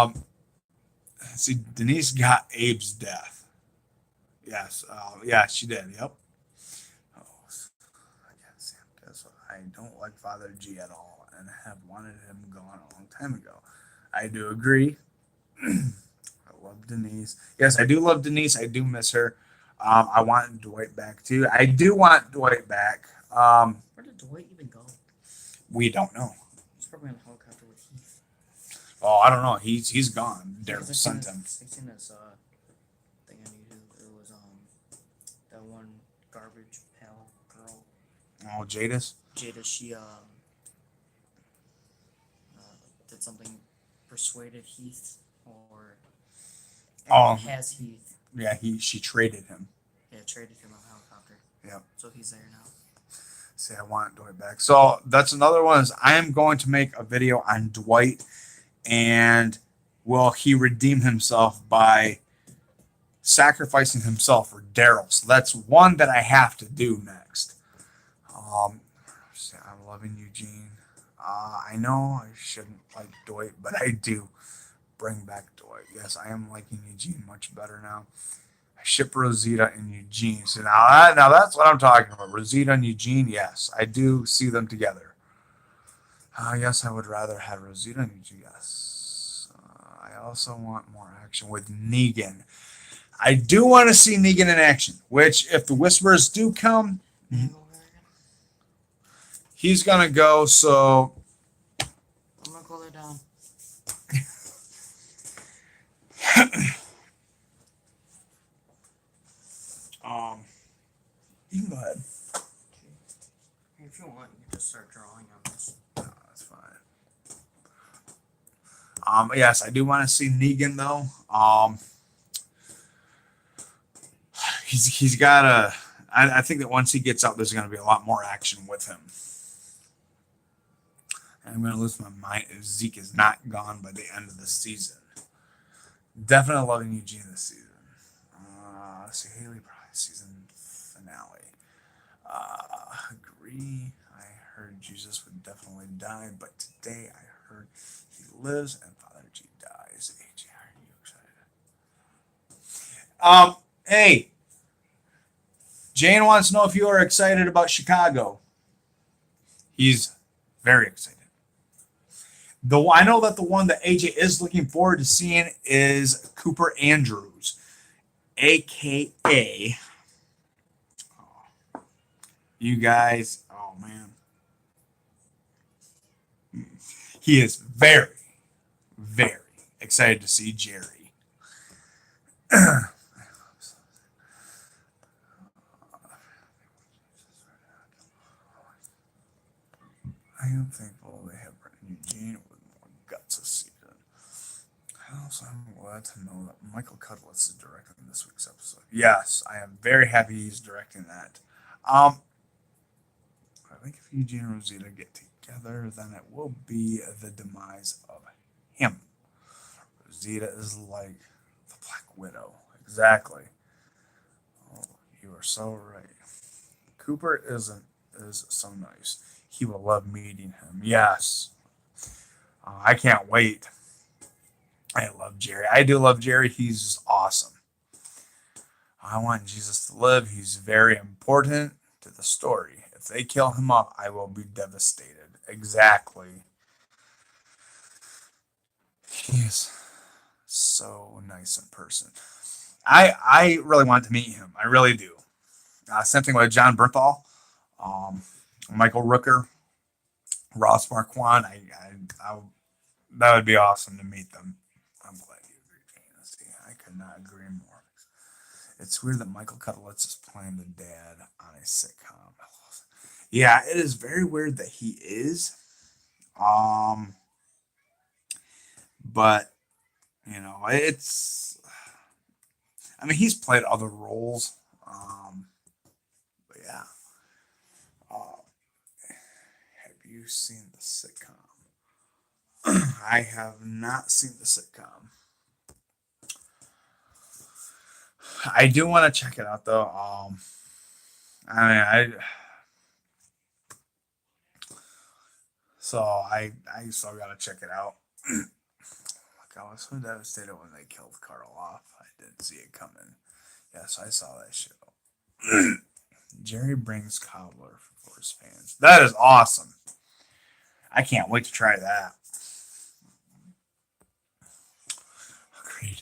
Okay. See, Denise got Abe's death. Yes. Yeah, she did. Yep. Oh, guess what? I don't like Father G at all, and have wanted him gone a long time ago. I do agree. I love Denise. Yes, I do love Denise. I do miss her. I want Dwight back too. I do want Dwight back. Where did Dwight even go? We don't know. He's probably on a helicopter with Heath. Oh, I don't know. He's gone. Daryl sent him. I seen this thing on YouTube. It was that one garbage pal girl. Oh, Jadis. She did something, persuaded Heath, or has Heath. Yeah, she traded him. Yeah, traded him on a helicopter. Yep. So he's there now. See, I want Dwight back. So that's another one. Is I am going to make a video on Dwight, and will he redeem himself by sacrificing himself for Daryl? So that's one that I have to do next. I'm loving Eugene. I know I shouldn't like Dwight, but I do. Bring back Dwight. Yes, I am liking Eugene much better now. I ship Rosita and Eugene. So now that's what I'm talking about. Rosita and Eugene, yes. I do see them together. Yes, I would rather have Rosita and Eugene. Yes. I also want more action with Negan. I do want to see Negan in action, which if the Whisperers do come, he's going to go, so... I'm going to call her down. You can go ahead. If you want, you can just start drawing on this. No, that's fine. Yes, I do want to see Negan though. He's got a. I think that once he gets out, there's going to be a lot more action with him. And I'm going to lose my mind if Zeke is not gone by the end of the season. Definitely loving Eugene this season. Let's see, Haley probably season finale. Agree. I heard Jesus would definitely die, but today I heard he lives and Father G dies. AJ, are you excited? Hey, Jane wants to know if you are excited about Chicago. He's very excited. Though I know that the one that AJ is looking forward to seeing is Cooper Andrews, aka you guys. Oh man, he is very, very excited to see Jerry. I am thankful they have Brendan Eugene with more guts this season. Also, I'm glad to know that Michael Cudlitz is directing this week's episode. Yes, I am very happy he's directing that. I think if Eugene and Rosita get together, then it will be the demise of him. Rosita is like the Black Widow. Exactly. Oh, you are so right. Cooper is so nice. He will love meeting him. Yes. I can't wait. I love Jerry. I do love Jerry. He's just awesome. I want Jesus to live. He's very important to the story. If they kill him off, I will be devastated. Exactly. He is so nice in person. I really want to meet him. I really do. Same thing with John Bernthal, Michael Rooker, Ross Marquand. That would be awesome to meet them. I'm glad you agree. See, I could not agree more. It's weird that Michael Cudlitz is playing the dad on a sitcom. Yeah, it is very weird that he is. But it's. I mean, he's played other roles. But yeah. Have you seen the sitcom? I have not seen the sitcom. I do want to check it out though. I still gotta check it out. Look, I was so devastated when they killed Carl off. I didn't see it coming. Yes, I saw that show. Jerry brings cobbler for his fans. That is awesome. I can't wait to try that. Agreed.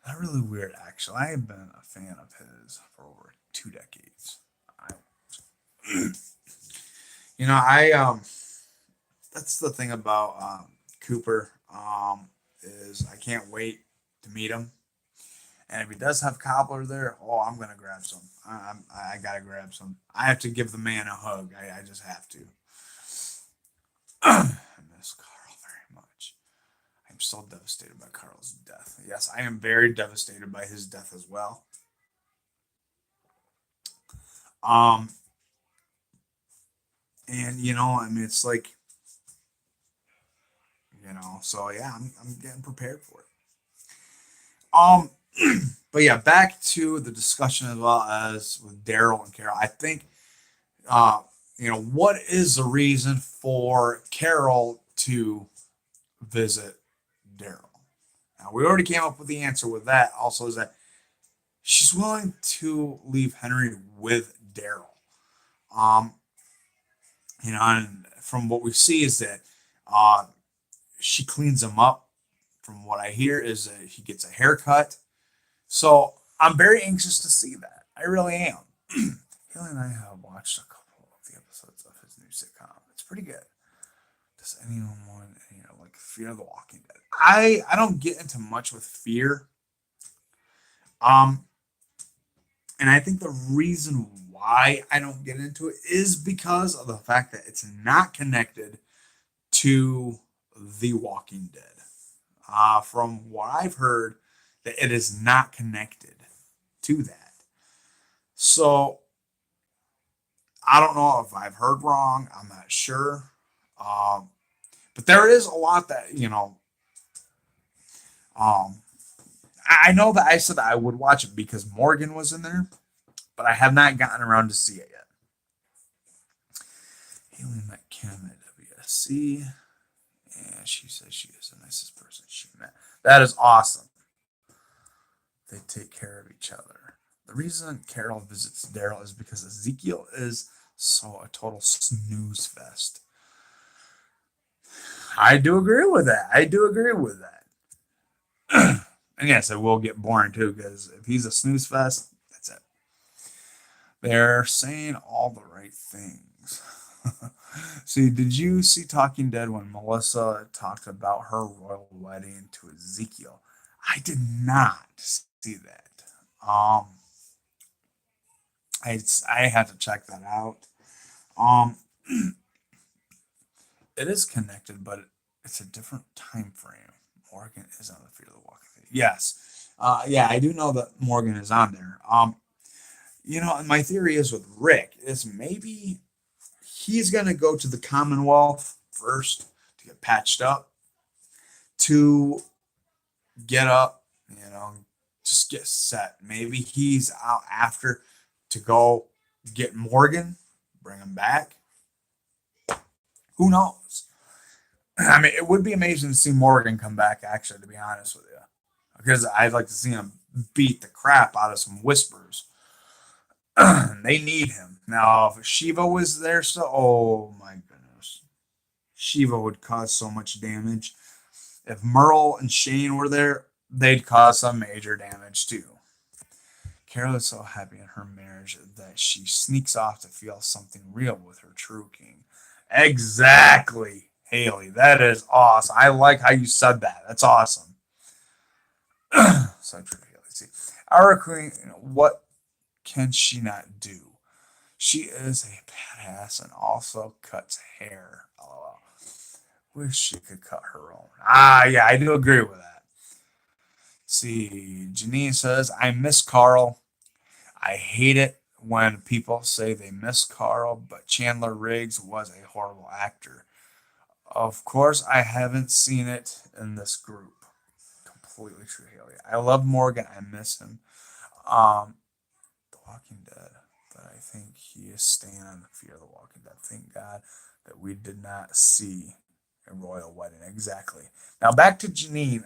Not really weird, actually. I have been a fan of his for over 2 decades. That's the thing about Cooper. Is I can't wait to meet him. And if he does have cobbler there, I'm gonna grab some. I gotta grab some. I have to give the man a hug. I just have to. I miss Carl very much. I'm so devastated by Carl's death. Yes, I am very devastated by his death as well. And it's like, so yeah, I'm getting prepared for it. But yeah, back to the discussion as well as with Daryl and Carol. I think, what is the reason for Carol to visit Daryl? Now, we already came up with the answer with that. Also, is that she's willing to leave Henry with Daryl. And from what we see is that she cleans him up. From what I hear is that he gets a haircut. So I'm very anxious to see that. I really am. Haley and I have watched a couple of the episodes of his new sitcom. It's pretty good. Does anyone want, like Fear the Walking Dead? I don't get into much with Fear. And I think the reason why I don't get into it is because of the fact that it's not connected to The Walking Dead. from what I've heard, that it is not connected to that. So I don't know if I've heard wrong. I'm not sure. Um, but there is a lot that, um, I know that I said that I would watch it because Morgan was in there, but I have not gotten around to see it yet. Haley met Kim at WSC, and she says she is the nicest person she met. That is awesome. They take care of each other. The reason Carol visits Daryl is because Ezekiel is so a total snooze fest. I do agree with that. I do agree with that. And yes, it will get boring too, because if he's a snooze fest, that's it. They're saying all the right things. See, did you see Talking Dead when Melissa talked about her royal wedding to Ezekiel? I did not see that. Um, I had to check that out. Um, it is connected, but it's a different time frame. Morgan is on the Fear of the Walking Dead. Yes. Yeah, I do know that Morgan is on there. My theory is with Rick is maybe he's gonna go to the Commonwealth first to get patched up, to get up, just get set. Maybe he's out after to go get Morgan, bring him back. Who knows? I mean, it would be amazing to see Morgan come back, actually, to be honest with you. Because I'd like to see him beat the crap out of some whispers. They need him. Now, if Shiva was there, so, oh my goodness. Shiva would cause so much damage. If Merle and Shane were there, they'd cause some major damage too. Carol is so happy in her marriage that she sneaks off to feel something real with her true king. Exactly, Haley. That is awesome. I like how you said that. That's awesome. So true, Haley. See, our queen, what can she not do? She is a badass and also cuts hair. LOL. Wish she could cut her own. Yeah, I do agree with that. See, Janine says, I miss Carl. I hate it when people say they miss Carl, but Chandler Riggs was a horrible actor. Of course, I haven't seen it in this group. Completely true, Haley. I love Morgan. I miss him. The Walking Dead, but I think he is staying on the Fear of the Walking Dead. Thank God that we did not see a royal wedding. Exactly. Now back to Janine.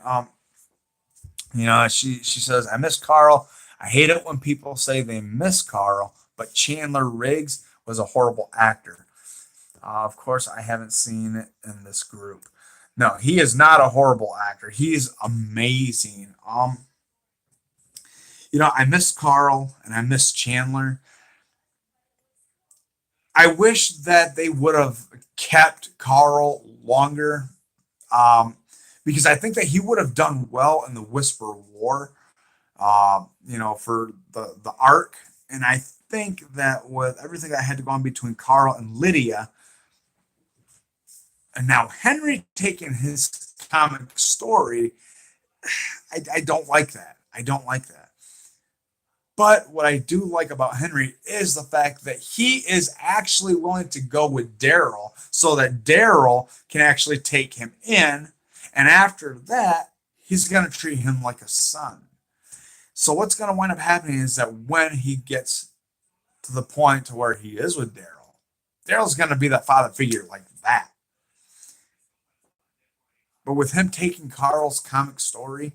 She says, I miss Carl. I hate it when people say they miss Carl, but Chandler Riggs was a horrible actor. Of course, I haven't seen it in this group. No, he is not a horrible actor. He is amazing. I miss Carl and I miss Chandler. I wish that they would have kept Carl longer, because I think that he would have done well in the Whisper War, for the arc. And I think that with everything that had to go on between Carl and Lydia, and now Henry taking his comic story, I don't like that. I don't like that. But what I do like about Henry is the fact that he is actually willing to go with Daryl so that Daryl can actually take him in. And after that, he's going to treat him like a son. So what's going to wind up happening is that when he gets to the point to where he is with Daryl, Daryl's going to be that father figure like that. But with him taking Carl's comic story,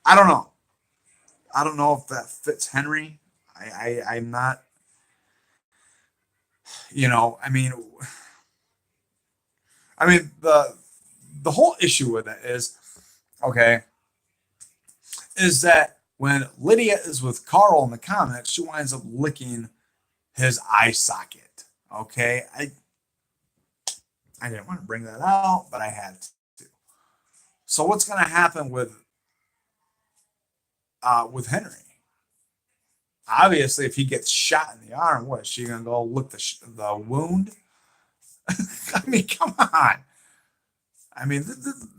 I don't know. I don't know if that fits Henry. I'm not, I mean, the whole issue with it is, okay, is that when Lydia is with Carl in the comics, she winds up licking his eye socket. Okay, I didn't want to bring that out, but I had to. So what's going to happen with Henry? Obviously, if he gets shot in the arm, what is she going to go lick the wound? I mean, come on. I mean,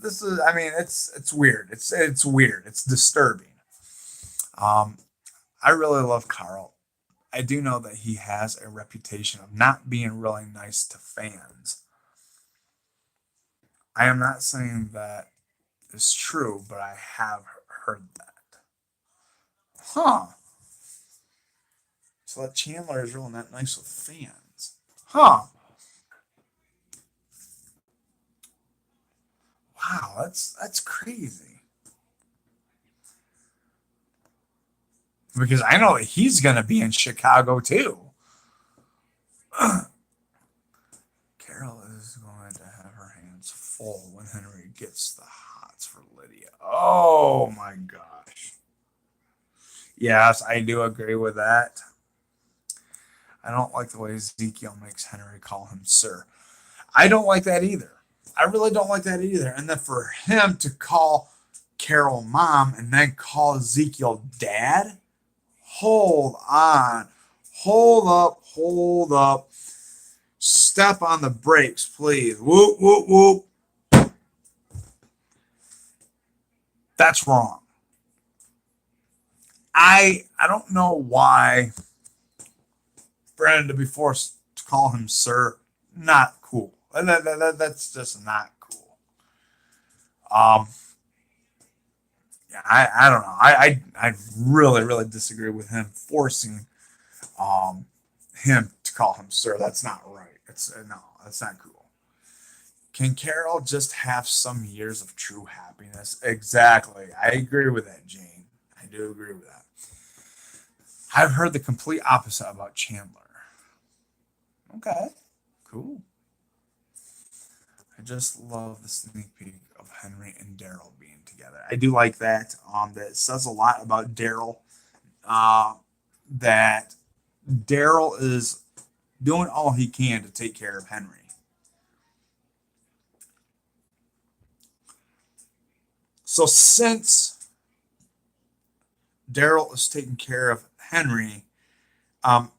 this is. I mean, it's weird. It's weird. It's disturbing. Um, I really love Carl. I do know that he has a reputation of not being really nice to fans. I am not saying that is true, but I have heard that. Huh. So that Chandler is really not nice with fans. Huh. Wow, that's crazy. Because I know that he's gonna be in Chicago too. Carol is going to have her hands full when Henry gets the hots for Lydia. Oh my gosh. Yes, I do agree with that. I don't like the way Ezekiel makes Henry call him sir. I don't like that either. I really don't like that either. And then for him to call Carol mom and then call Ezekiel dad, hold on. Hold up, hold up. Step on the brakes, please. Whoop, whoop, whoop. That's wrong. I don't know why Brandon to be forced to call him sir. Not cool. That's just not cool. Um, yeah, I don't know. I really really disagree with him forcing um him to call him sir. That's not right. It's no, that's not cool. Can Carol just have some years of true happiness? Exactly. I agree with that, Jane. I do agree with that. I've heard the complete opposite about Chandler. Okay, cool. I just love the sneak peek of Henry and Daryl being together. I do like that. That says a lot about Daryl. Uh, that Daryl is doing all he can to take care of Henry. So since Daryl is taking care of Henry, um,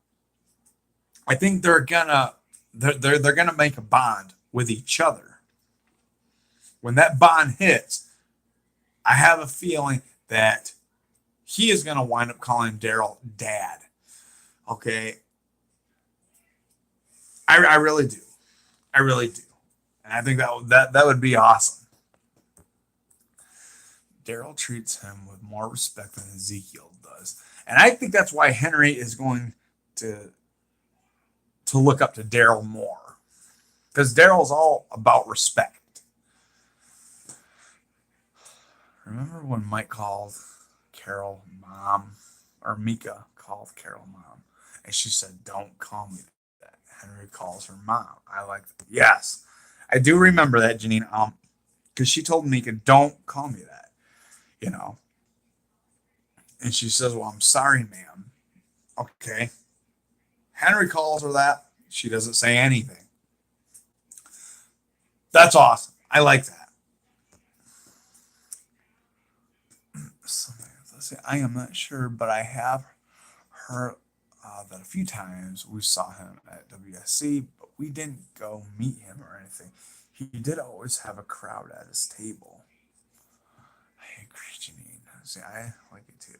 I think they're gonna make a bond with each other. When that bond hits, I have a feeling that he is gonna wind up calling Daryl dad. Okay, I really do. I really do, and I think that would be awesome. Daryl treats him with more respect than Ezekiel does, and I think that's why Henry is going to to look up to Daryl more because Daryl's all about respect. Remember when Mike called Carol mom, or Mika called Carol mom, and she said, "Don't call me that." Henry calls her mom. I like that. Yes, I do remember that, Janine. Because she told Mika, "Don't call me that," you know, and she says, "Well, I'm sorry, ma'am." Okay. Henry calls her that. She doesn't say anything. That's awesome. I like that. So, let's see. I am not sure, but I have heard that a few times we saw him at WSC, but we didn't go meet him or anything. He did always have a crowd at his table. I agree, Janine. See, I like it too.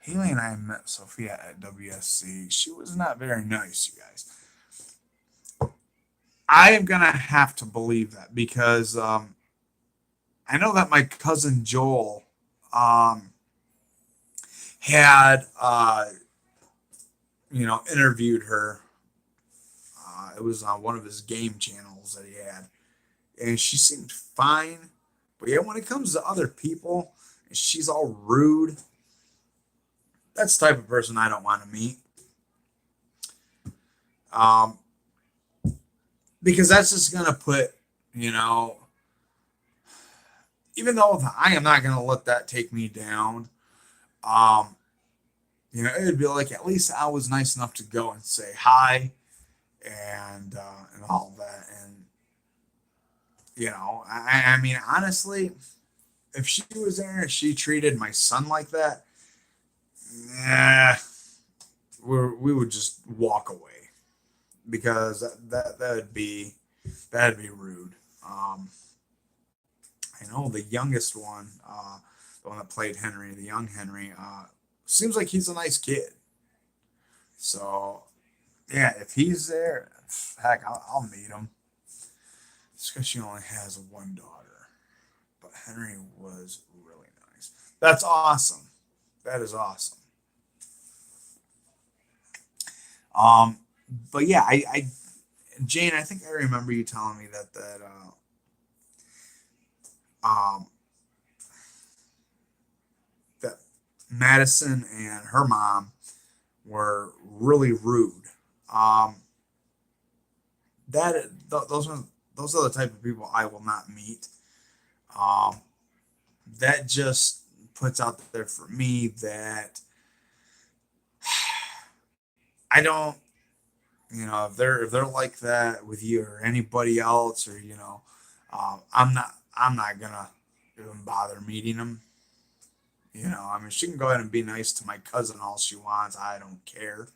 Haley and I met Sophia at WSC. She was not very nice, you guys. I am gonna have to believe that because I know that my cousin Joel um, had interviewed her. It was on one of his game channels that he had, and she seemed fine. But yeah, when it comes to other people, she's all rude. That's the type of person I don't want to meet. Um, because that's just gonna put, you know, even though I am not gonna let that take me down. Um, it would be like at least I was nice enough to go and say hi and all that. And I mean, honestly, if she was there and she treated my son like that, yeah, we would just walk away because that'd be rude. Um, I know the youngest one, the one that played Henry, the young Henry, seems like he's a nice kid. So yeah, if he's there, heck, I'll meet him. It's because she only has one daughter, but Henry was really nice. That's awesome. That is awesome. Um, but yeah, Jane, I think I remember you telling me um, that Madison and her mom were really rude. Um, that those are the type of people I will not meet. Um, that just puts out there for me that I don't, if they're like that with you or anybody else, or I'm not gonna even bother meeting them. I mean, she can go ahead and be nice to my cousin all she wants. I don't care,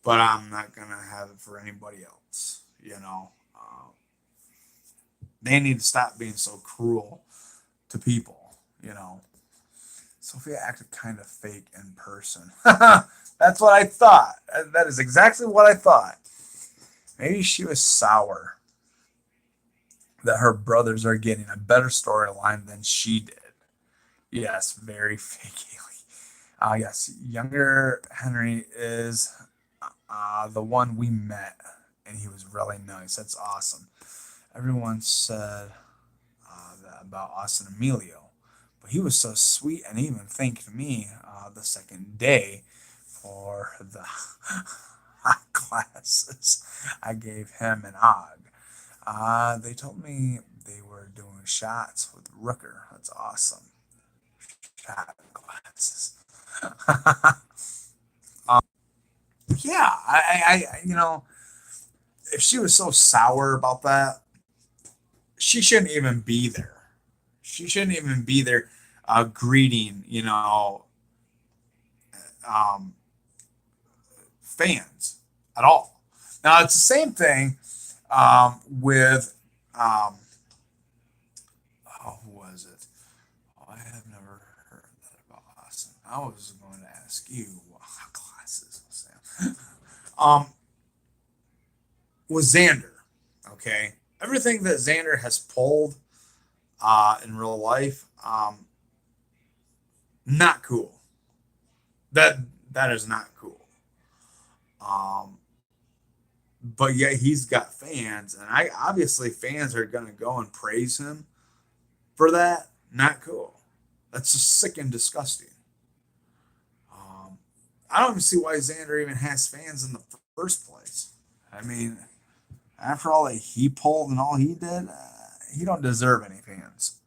but I'm not gonna have it for anybody else. They need to stop being so cruel to people. Sophia acted kind of fake in person. That's what I thought. That is exactly what I thought. Maybe she was sour that her brothers are getting a better storyline than she did. Yes, very fake Haley. Yes, younger Henry is the one we met, and he was really nice. That's awesome. Everyone said that about Austin Emilio, but he was so sweet and even thanked me the second day for the classes I gave him and Og. They told me they were doing shots with Rooker. That's awesome. Shot glasses. um, yeah, if she was so sour about that, she shouldn't even be there. She shouldn't even be there greeting, um, fans at all. Now, it's the same thing with, um, who was it? Oh, I have never heard that about Austin. I was going to ask you what classes, Sam. um, with Xander, okay? Everything that Xander has pulled in real life, not cool. That that is not cool. Um, but yet he's got fans, and I obviously fans are gonna go and praise him for that. Not cool. That's just sick and disgusting. Um, I don't even see why Xander even has fans in the first place. I mean, after all that he pulled and all he did, he don't deserve any fans.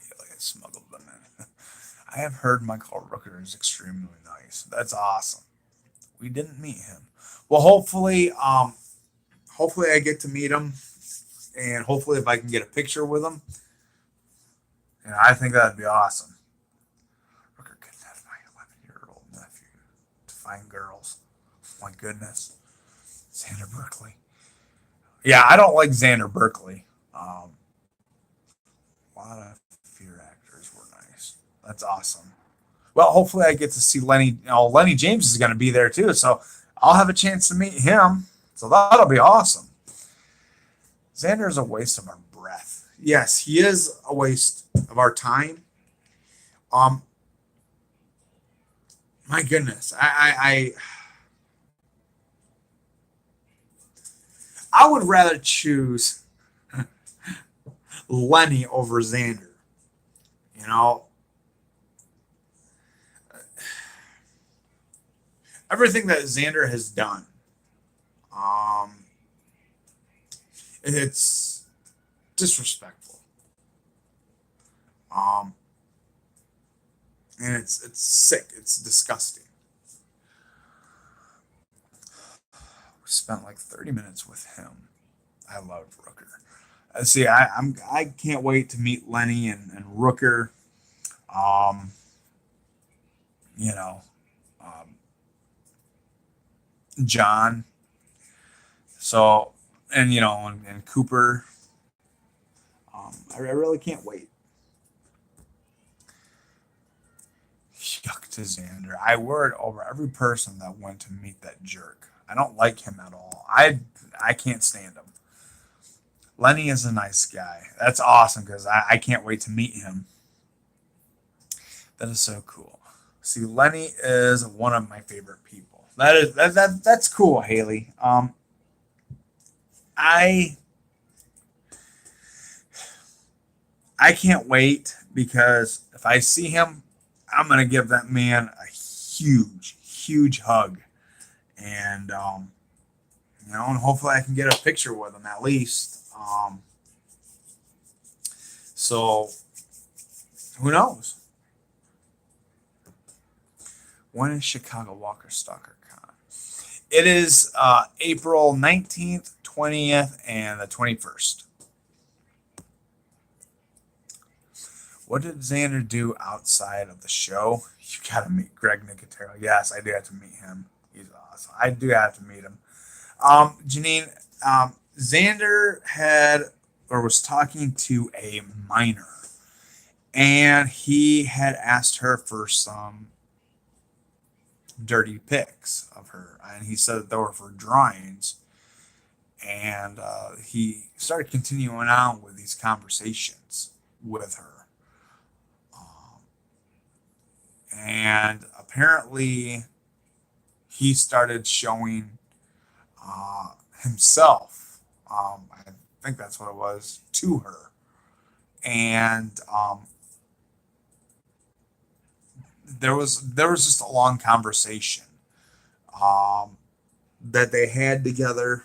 He like smuggled them in. I have heard Michael Rooker is extremely nice. That's awesome. We didn't meet him. Well, hopefully I get to meet him, and hopefully if I can get a picture with him, I think that'd be awesome. Rooker kidnapped my 11-year-old nephew to find girls. My goodness, Xander Berkeley. Yeah, I don't like Xander Berkeley. A lot of fear actors were nice. That's awesome. Well, hopefully I get to see Lenny. Lenny James is going to be there too, so I'll have a chance to meet him. So that'll be awesome. Xander is a waste of our breath. Yes, he is a waste of our time. Um, my goodness, I would rather choose Lenny over Xander. You know, everything that Xander has done, um, it's disrespectful. Um, and it's sick. It's disgusting. We spent like 30 minutes with him. I love Rooker. See, I can't wait to meet Lenny and Rooker. Um, you know, um, John. So and and Cooper. I really can't wait. Yuck to Xander. I worried over every person that went to meet that jerk. I don't like him at all. I can't stand him. Lenny is a nice guy. That's awesome because I can't wait to meet him. That is so cool. See, Lenny is one of my favorite people. That's cool, Haley. I I can't wait because if I see him, I'm gonna give that man a huge hug, and and hopefully I can get a picture with him at least. So who knows? When is Chicago Walker Stalker Con? It is April 19th, 20th, and the 21st. What did Xander do outside of the show? You gotta meet Greg Nicotero. Yes, I do have to meet him. He's awesome. I do have to meet him. Janine, Xander had or was talking to a minor, and he had asked her for some dirty pics of her, and he said that they were for drawings. And he started continuing on with these conversations with her. And apparently he started showing himself, I think that's what it was, to her. And there was just a long conversation that they had together.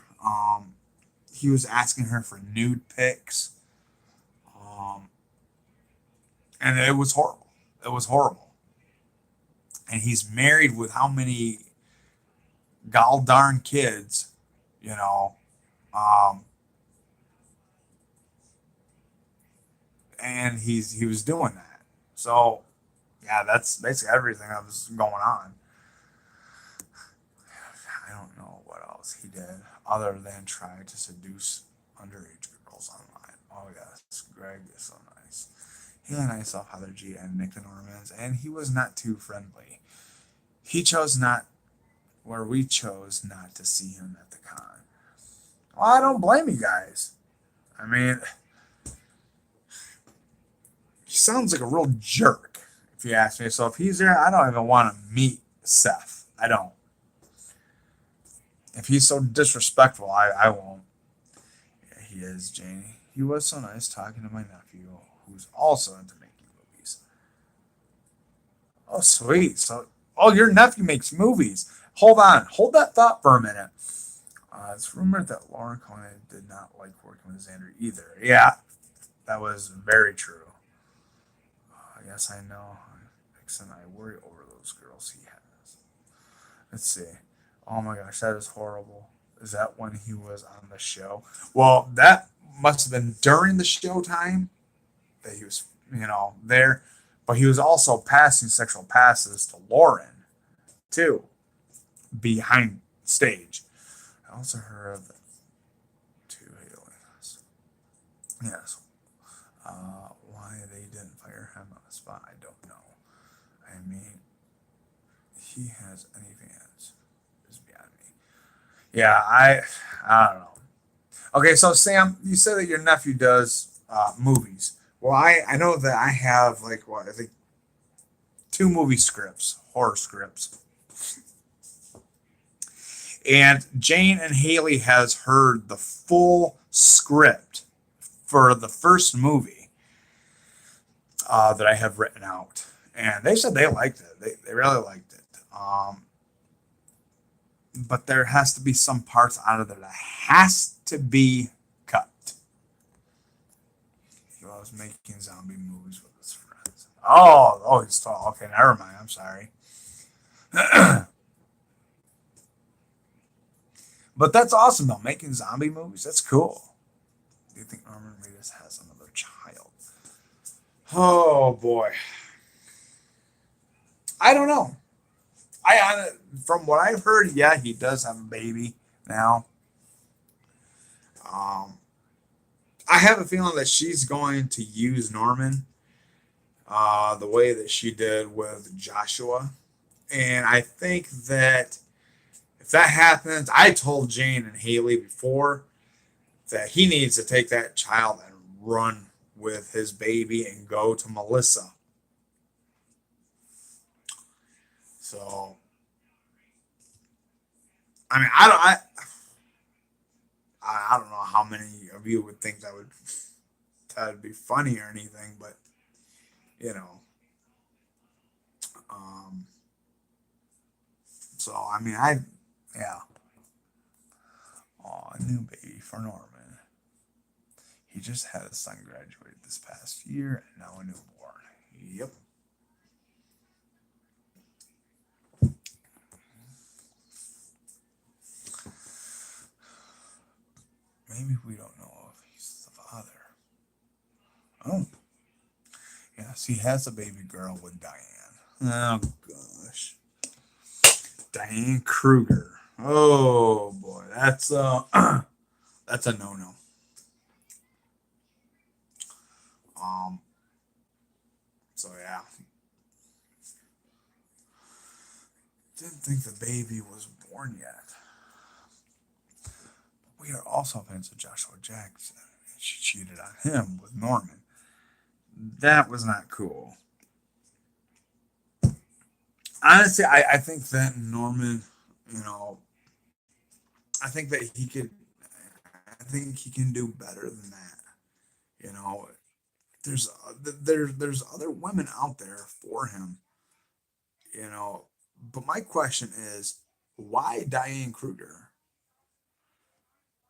He was asking her for nude pics, and it was horrible. It was horrible. And he's married with how many gall darn kids, you know, and he was doing that. So yeah, that's basically everything that was going on. I don't know what else he did other than try to seduce underage girls online. Oh yes, Greg is so nice. He and I saw Heather G and Nick the Normans, and he was not too friendly. He chose not, where we chose not to see him at the con. Well, I don't blame you guys. I mean, he sounds like a real jerk, if you ask me. So if he's there, I don't even want to meet Seth. I don't. If he's so disrespectful, I won't. Yeah, he is, Janie. He was so nice talking to my nephew, who's also into making movies. Oh, sweet. So, your nephew makes movies. Hold on. Hold that thought for a minute. It's rumored that Lauren Cohen did not like working with Xander either. Yeah, that was very true. Yes, I know. Vixen, I worry over those girls he has. Let's see. Oh my gosh, that is horrible. Is that when he was on the show? Well, that must have been during the show time that he was, there. But he was also passing sexual passes to Lauren, too, behind stage. I also heard of two aliens. Yes. Why they didn't fire him on the spot, I don't know. I mean, he has any fans is beyond me. Yeah, I don't know. Okay, so Sam, you said that your nephew does movies. Well, I know that I have I think 2 movie scripts, horror scripts. And Jane and Haley has heard the full script for the first movie that I have written out. And they said they liked it. They really liked it. But there has to be some parts out of there that has to be cut. He was making zombie movies with his friends. Oh, he's tall. Okay, never mind. I'm sorry. But that's awesome, though. Making zombie movies, that's cool. Do you think Norman Reedus has another child? Oh, boy. I don't know. From what I've heard, yeah, he does have a baby now. I have a feeling that she's going to use Norman the way that she did with Joshua. And I think that if that happens, I told Jane and Haley before that he needs to take that child and run with his baby and go to Melissa. So, I mean, I don't know how many of you would think that would be funny or anything, but you know, um, so I mean, yeah, oh, a new baby for Norman. He just had his son graduate this past year, and now a newborn. Yep. Maybe we don't know if he's the father. Oh, yes, he has a baby girl with Diane. Oh gosh, Diane Kruger. Oh boy, that's that's a no-no. Um, so yeah, didn't think the baby was born yet. We are also fans of Joshua Jackson. She cheated on him with Norman. That was not cool. Honestly, I think that Norman, you know, I think that he could, I think he can do better than that. You know, there's other women out there for him. You know, but my question is, why Diane Kruger?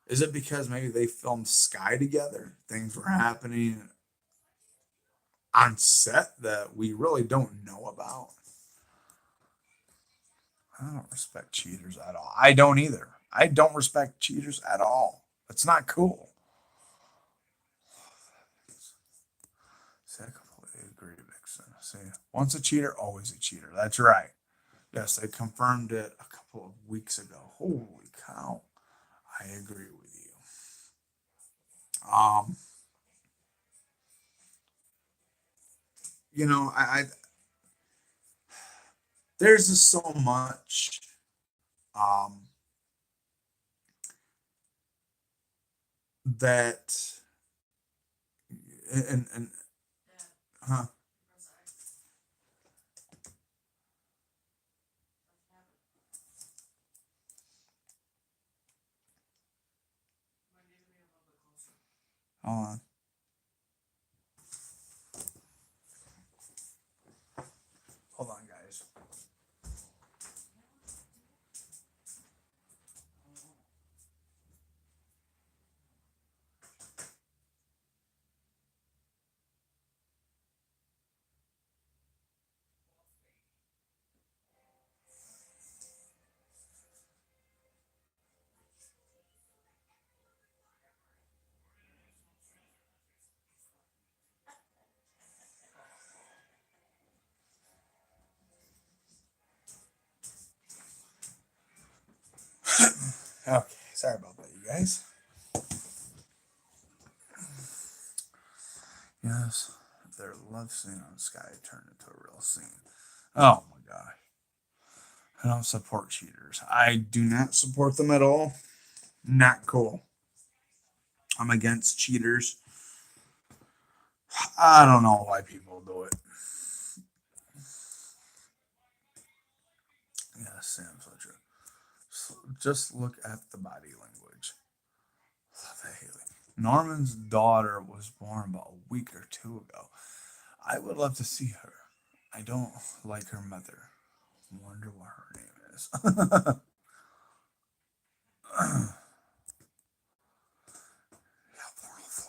Is it because maybe they filmed Sky together? Things were happening on set that we really don't know about. I don't respect cheaters at all. I don't either. I don't respect cheaters at all. It's not cool. See, I completely agree, Vixen. See, once a cheater, always a cheater. That's right. Yes, they confirmed it a couple of weeks ago. Holy cow. I agree with you. Um, I there's just so much um that and huh. Hold on. Hold on, guys. Okay, sorry about that, you guys. Yes, their love scene on Sky turned into a real scene. Oh my god. I don't support cheaters. I do not support them at all. Not cool. I'm against cheaters. I don't know why people do it. Yeah, Sam Fletcher. Just look at the body language. Love that Haley. Norman's daughter was born about a week or two ago. I would love to see her. I don't like her mother. Wonder what her name is.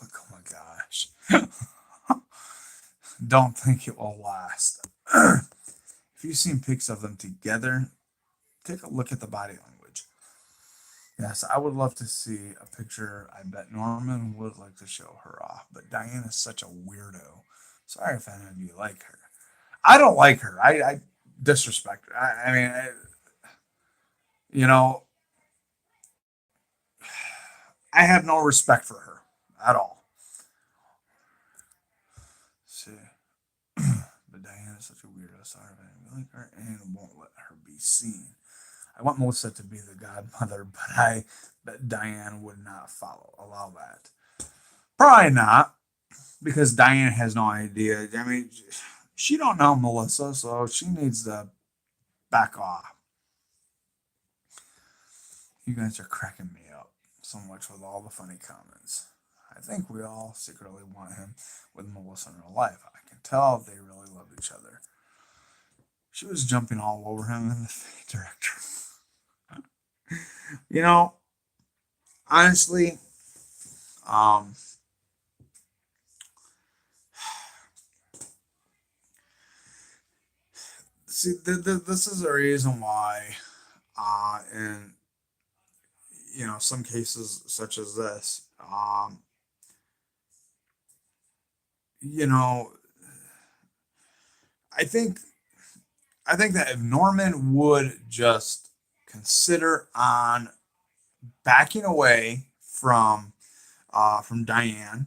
Oh my gosh. Don't think it will last. If you've seen pics of them together, take a look at the body language. Yes, I would love to see a picture. I bet Norman would like to show her off, but Diane is such a weirdo. Sorry if any of you like her. I don't like her. I disrespect her. I mean, you know, I have no respect for her at all. see. But Diane is such a weirdo. Sorry, I like her and won't let her be seen. I want Melissa to be the godmother, but I bet Diane would not allow that. Probably not, because Diane has no idea. I mean, she don't know Melissa, so she needs to back off. You guys are cracking me up so much with all the funny comments. I think we all secretly want him with Melissa in real life. I can tell they really love each other. She was jumping all over him in the fake director. You know, honestly, um, see, this is the reason why, in some cases such as this, you know, I think I think that if Norman would just consider on backing away from Diane,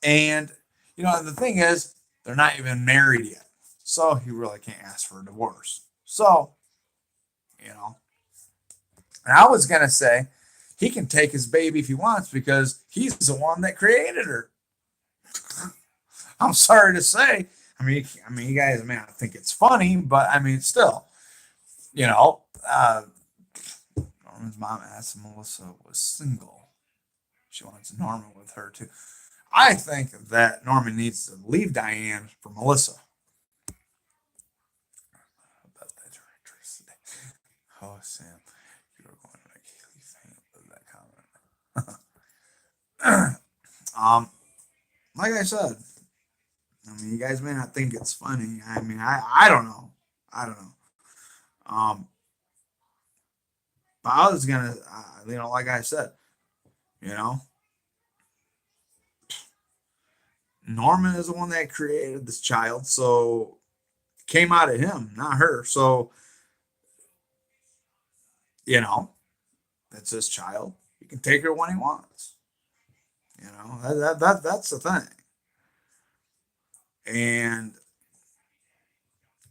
and the thing is, they're not even married yet, so he really can't ask for a divorce. So, you know, and I was gonna say he can take his baby if he wants because he's the one that created her. I'm sorry to say. I mean, you guys may not think it's funny, but I mean, still, you know, uh, Norman's mom asked if Melissa was single. She wants Norman with her too. I think that Norman needs to leave Diane for Melissa. About that directress today. Oh, Sam, you are going to make Haley faint with that comment. Like I said, I mean, you guys may not think it's funny. I mean, I don't know. I don't know. Um, but I was gonna, like I said, you know, Norman is the one that created this child, so it came out of him, not her. So you know, that's his child. He can take her when he wants. That's the thing, and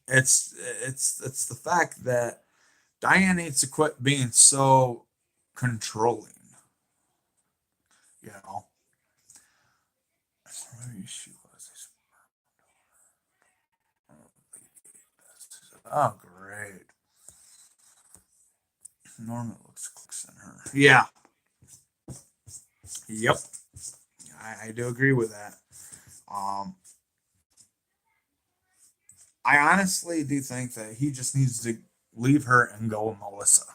it's the fact that Diane needs to quit being so controlling. You know, she was. Oh, great. Norman looks clicks in her. Yeah. Yep. I do agree with that. Um, I honestly do think that he just needs to leave her and go with Melissa.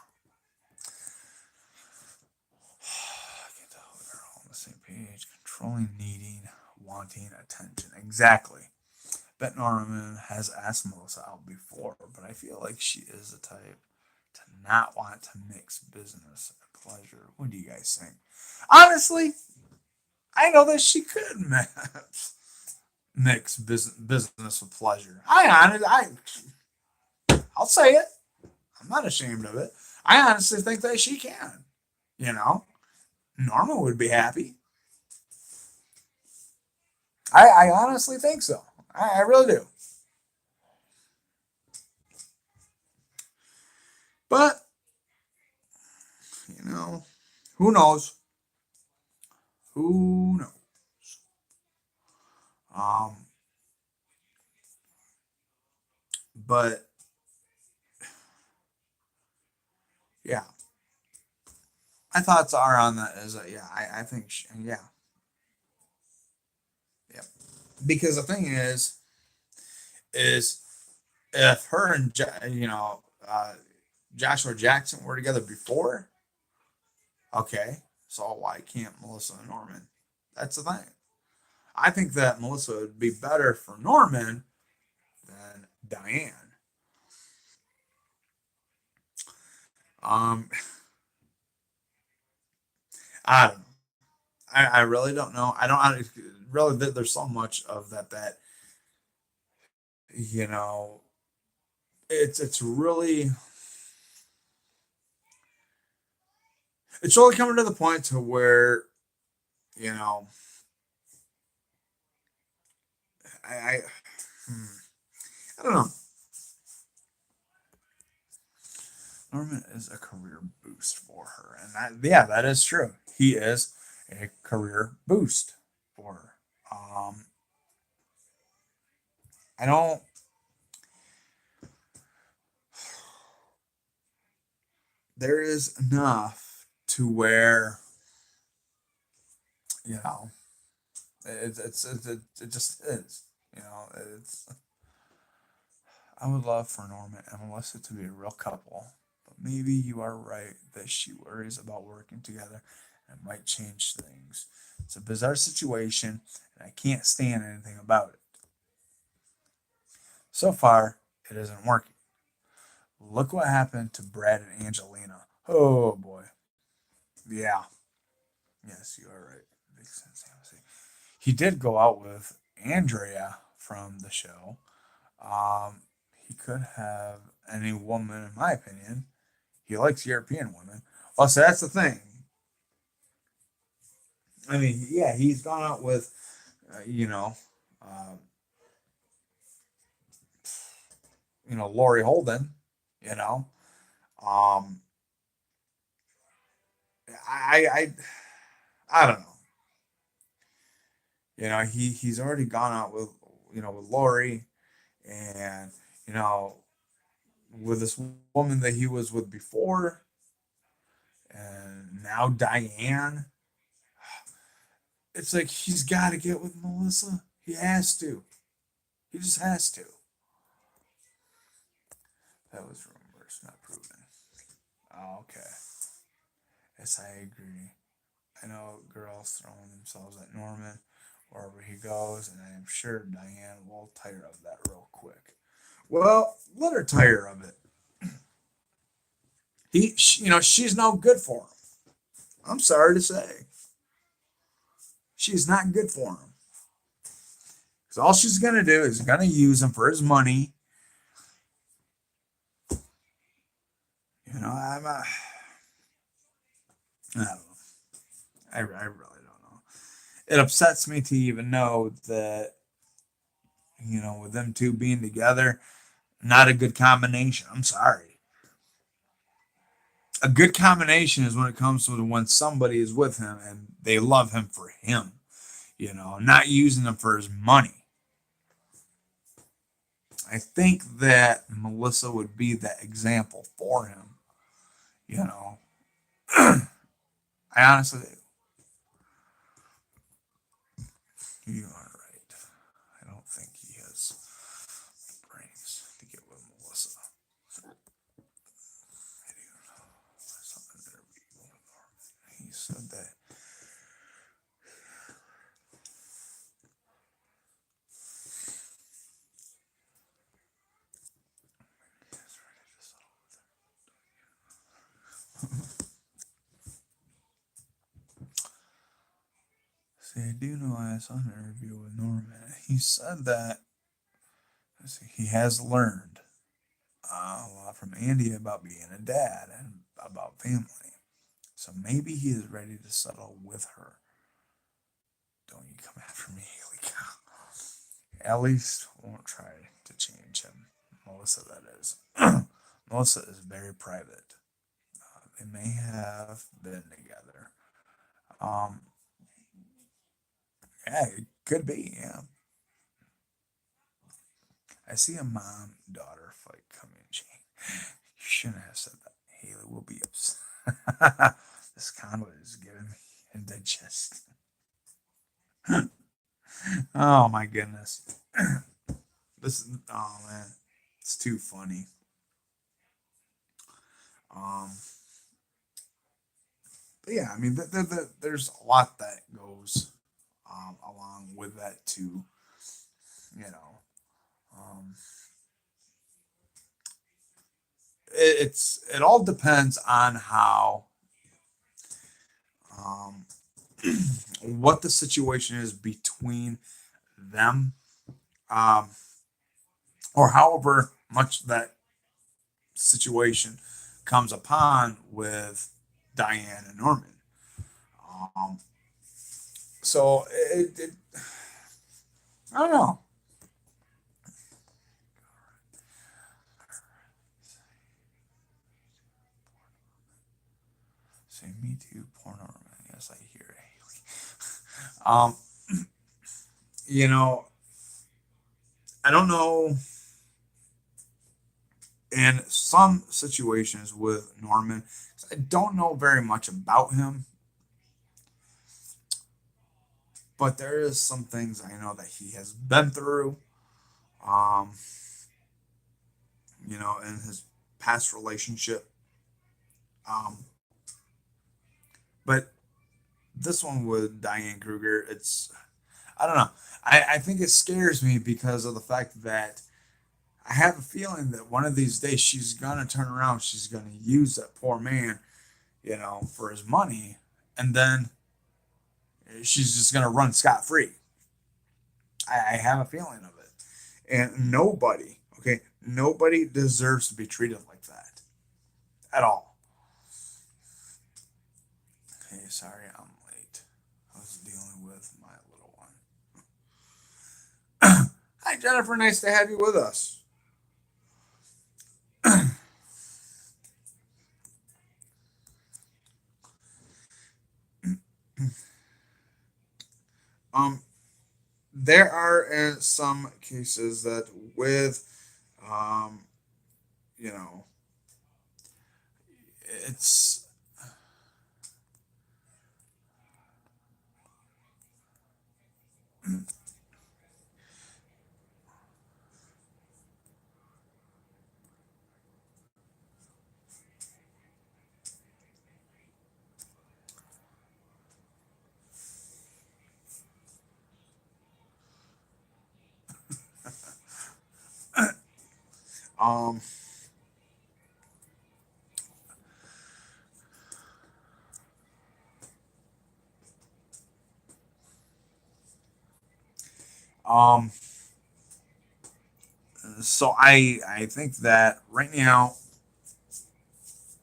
I can tell they're all on the same page. Controlling, needing, wanting attention. Exactly. Bet Norman has asked Melissa out before, but I feel like she is the type to not want to mix business and pleasure. What do you guys think? Honestly, I know that she could mix business with pleasure. I'll say it. I'm not ashamed of it. I honestly think that she can. You know, Norma would be happy. I honestly think so. I really do. But you know, who knows? Who knows? Um, but yeah, my thoughts are on that. Is that yeah, I think yeah, yeah. Because the thing is if her and Joshua Jackson were together before, okay, so why can't Melissa and Norman? That's the thing. I think that Melissa would be better for Norman than Diane. Um, I don't know. I really don't know. I really. There's so much of that you know. It's really coming to the point to where you know I hmm, I don't know. Norman is a career boost for her, and yeah, that is true. He is a career boost for her. I don't. There is enough to where you know it just is. You know, it's. I would love for Norman and Melissa to be a real couple, but maybe you are right that she worries about working together and it might change things. It's a bizarre situation, and I can't stand anything about it. So far, it isn't working. Look what happened to Brad and Angelina. Oh boy. Yeah. Yes, you are right. Makes sense. He did go out with Andrea from the show. Um, he could have any woman, in my opinion. He likes European women. Well, so that's the thing. I mean, yeah, he's gone out with, uh, you know, uh, Lori Holden. You know, um, I, I, I don't know. He's already gone out with, with Lori, and you know, with this woman that he was with before, and now Diane. It's like he's got to get with Melissa. He has to. He just has to. That was rumors, not proven. Oh, okay. Yes, I agree. I know girls throwing themselves at Norman wherever he goes, and I'm sure Diane will tire of that real quick. Well, let her tire of it. She's no good for him. I'm sorry to say, she's not good for him. Because all she's gonna do is gonna use him for his money. I don't know. I really don't know. It upsets me to even know that with them two being together, not a good combination. I'm sorry. A good combination is when it comes to when somebody is with him and they love him for him. Not using him for his money. I think that Melissa would be that example for him. You know, I honestly, you are right. I don't think he has the brains to get with Melissa. He said that See, I do know I saw an interview with Norman. He said that he has learned a lot from Andy about being a dad and about family. So maybe he is ready to settle with her. Don't you come after me, Haley. At least won't try to change him. Melissa, that is. Melissa is very private. They may have been together. Um, yeah, it could be. Yeah, I see a mom daughter fight coming, Jane. You shouldn't have said that. Haley will be upset. This convo is giving me indigestion. Oh my goodness. Oh man, it's too funny. Um, but yeah, I mean, there's a lot that goes along with that too. You know, um, it all depends on how um, what the situation is between them, um, or however much that situation comes upon with Diane and Norman. Um, so I don't know. Um, you know, I don't know in some situations with Norman, I don't know very much about him, but there is some things I know that he has been through. Um, in his past relationship. Um, but this one with Diane Kruger, I don't know. I think it scares me because of the fact that I have a feeling that one of these days she's gonna turn around, she's gonna use that poor man, for his money, and then she's just gonna run scot free. I have a feeling of it, and nobody deserves to be treated like that at all. Hey, sorry I'm late. I was dealing with my little one. Hi, Jennifer. Nice to have you with us. um, there are some cases that with, um, you know, it's um, um, so I think that right now,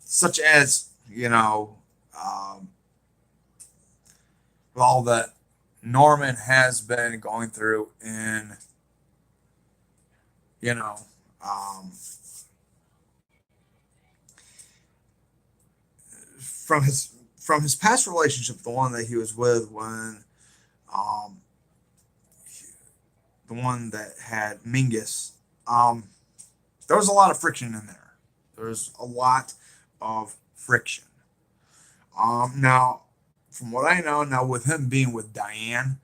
such as all that Norman has been going through in you know um, from his past relationship, the one that he was with when um, the one that had Mingus, um, there was a lot of friction in there. There's a lot of friction. Now, from what I know, now with him being with Diane,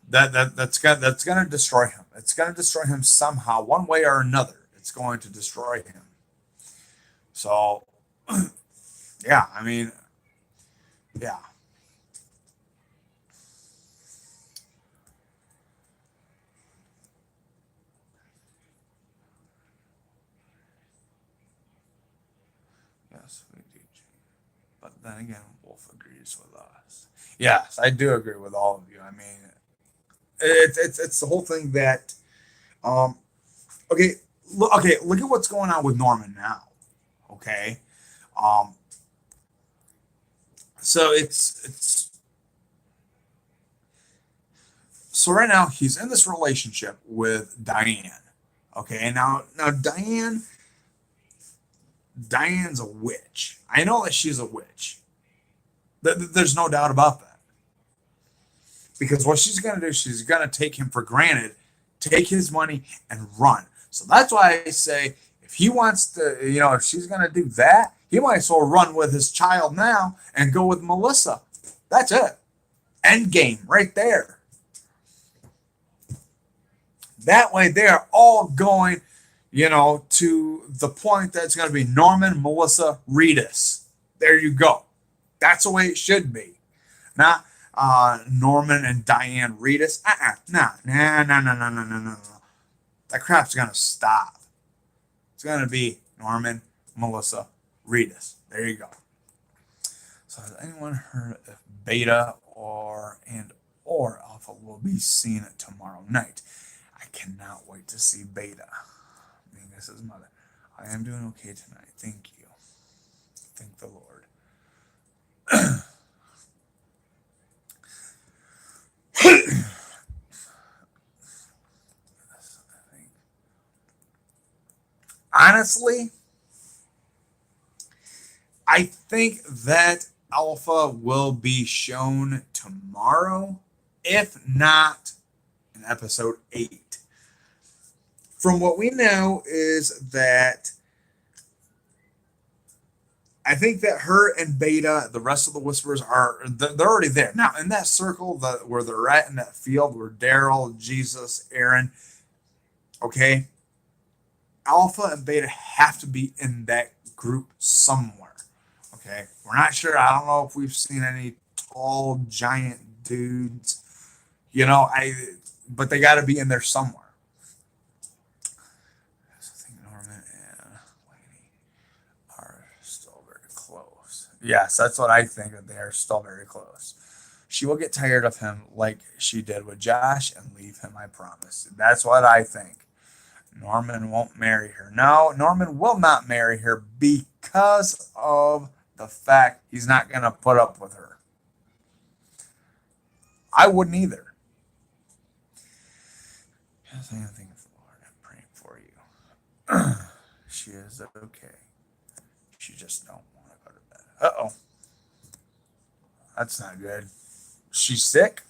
that's gonna destroy him. It's gonna destroy him somehow, one way or another. It's going to destroy him. So, yeah, I mean, yeah, yes, we do. But then again, Wolf agrees with us. Yes, I do agree with all of you. I mean, it's the whole thing that um look at what's going on with Norman now. Okay, um so so right now he's in this relationship with Diane. Okay, now Diane's a witch. I know that she's a witch. There's no doubt about that. Because what she's going to do, she's going to take him for granted, take his money, and run. So that's why I say if he wants to, if she's going to do that, he might as well run with his child now and go with Melissa. That's it. End game right there. That way they're all going, to the point that's going to be Norman, Melissa, Reedus. There you go. That's the way it should be. Not Norman and Diane Reedus. No. That crap's gonna stop. It's gonna be Norman, Melissa, Reedus. There you go. So has anyone heard if Beta or Alpha will be seen tomorrow night? I cannot wait to see Beta. Mingus' mother. I am doing okay tonight. Thank you. Thank the Lord. Honestly, I think that Alpha will be shown tomorrow, if not in episode 8. From what we know is that I think that her and Beta, the rest of the Whisperers they're already there now in that circle where they're at in that field where Daryl, Jesus, Aaron. Okay, Alpha and Beta have to be in that group somewhere. Okay, we're not sure. I don't know if we've seen any tall giant dudes. You know, but they got to be in there somewhere. I think Norman and Lady are still very close. Yes, that's what I think. That they are still very close. She will get tired of him like she did with Josh and leave him. I promise. That's what I think. Norman won't marry her. No, Norman will not marry her because of the fact he's not going to put up with her. I wouldn't either. Yes, I am thinking for the Lord. I'm praying for you. She is okay. She just don't want to go to bed. Uh-oh. That's not good. She's sick?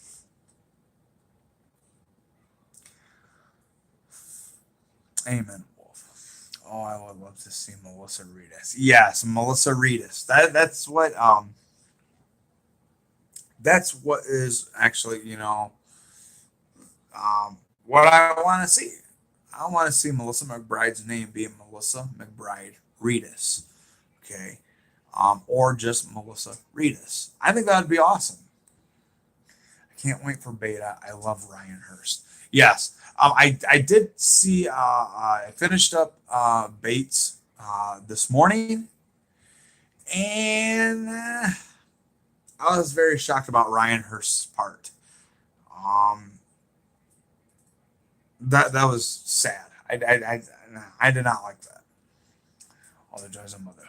Amen, Wolf. Oh, I would love to see Melissa Reedus. Yes, Melissa Reedus. That's what is actually, what I want to see. I want to see Melissa McBride's name be Melissa McBride Reedus. Okay. Or just Melissa Reedus. I think that would be awesome. I can't wait for Beta. I love Ryan Hurst. Yes. I did see, I finished up Bates this morning, and I was very shocked about Ryan Hurst's part. Um, that was sad. I did not like that. All the joys of motherhood.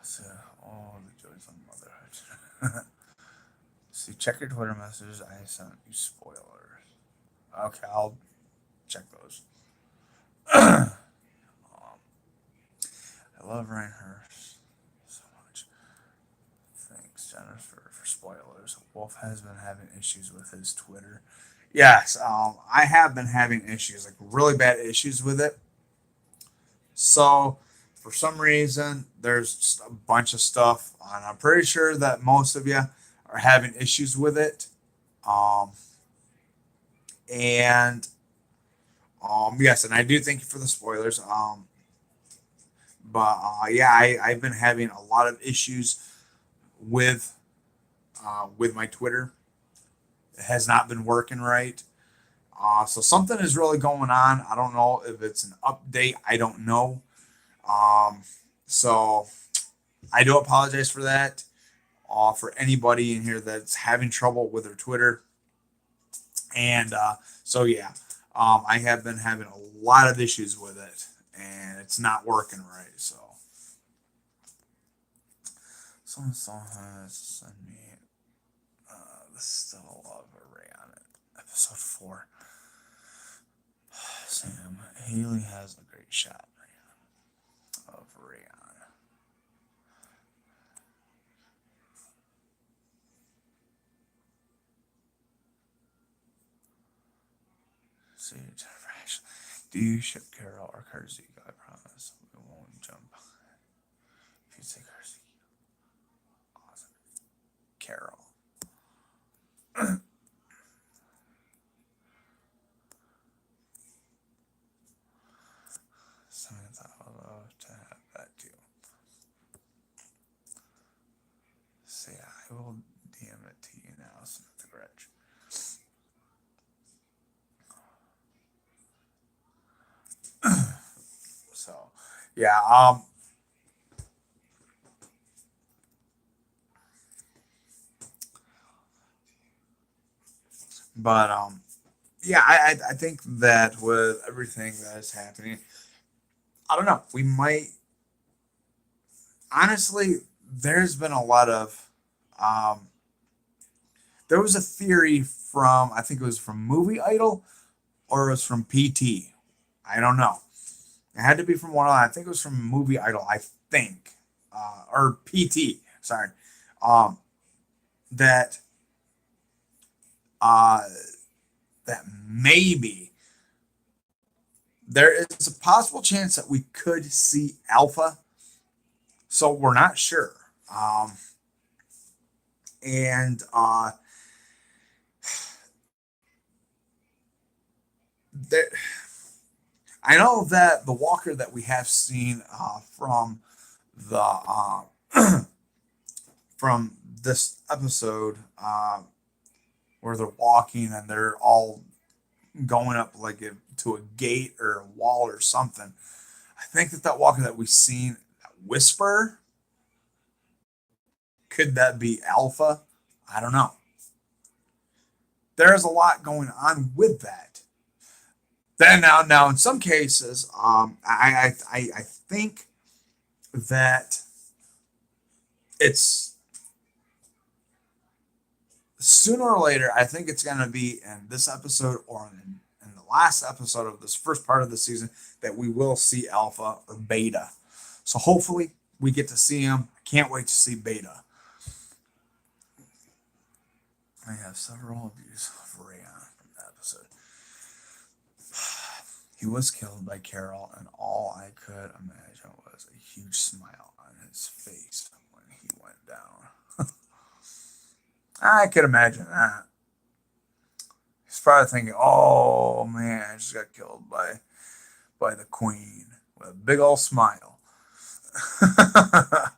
So, all the joys of motherhood. See, check your Twitter messages. I sent you spoilers. Okay, I'll check those. I love Ryan Hurst so much. Thanks, Jennifer, for spoilers. Wolf has been having issues with his Twitter. Yes, I have been having issues, like really bad issues with it. So, for some reason, there's just a bunch of stuff, and I'm pretty sure that most of you are having issues with it. Um, and yes, and I do thank you for the spoilers. But yeah, I've been having a lot of issues with my Twitter. It has not been working right. So something is really going on. I don't know if it's an update. I don't know. Um, so I do apologize for that. For anybody in here that's having trouble with their Twitter, and so yeah, I have been having a lot of issues with it, and it's not working right. So someone saw has send me the still of Ray on it. Episode 4. Sam Haley has a great shot of Rayon. See, Jennifer Ashley. Do you ship Carol or Kersey? I promise we won't jump. If you say Kersey, awesome. Carol. Samantha, I would love to have that too. So yeah, I will DM it to you now, Samantha Gretch. So yeah, but yeah, I think that with everything that is happening, I don't know. We might honestly. There's been a lot of. There was a theory from I think it was from Movie Idol or it was from PT. I don't know. It had to be from one of them. I think it was from Movie Idol. I think, or PT. Sorry, um, that uh, that maybe there is a possible chance that we could see Alpha. So we're not sure. And there, I know that the walker that we have seen from the from this episode, where they're walking and they're all going up like to a gate or a wall or something. I think that walker that we've seen, that Whisper, could that be Alpha? I don't know. There's a lot going on with that. Then now in some cases, I think that it's sooner or later. I think it's going to be in this episode or in the last episode of this first part of the season that we will see Alpha or Beta. So hopefully we get to see him. I can't wait to see Beta. I have several views of Rayon from the episode. He was killed by Carol, and all I could imagine was a huge smile on his face when he went down. I could imagine that. He's probably thinking, "Oh man, I just got killed by the Queen," with a big old smile. I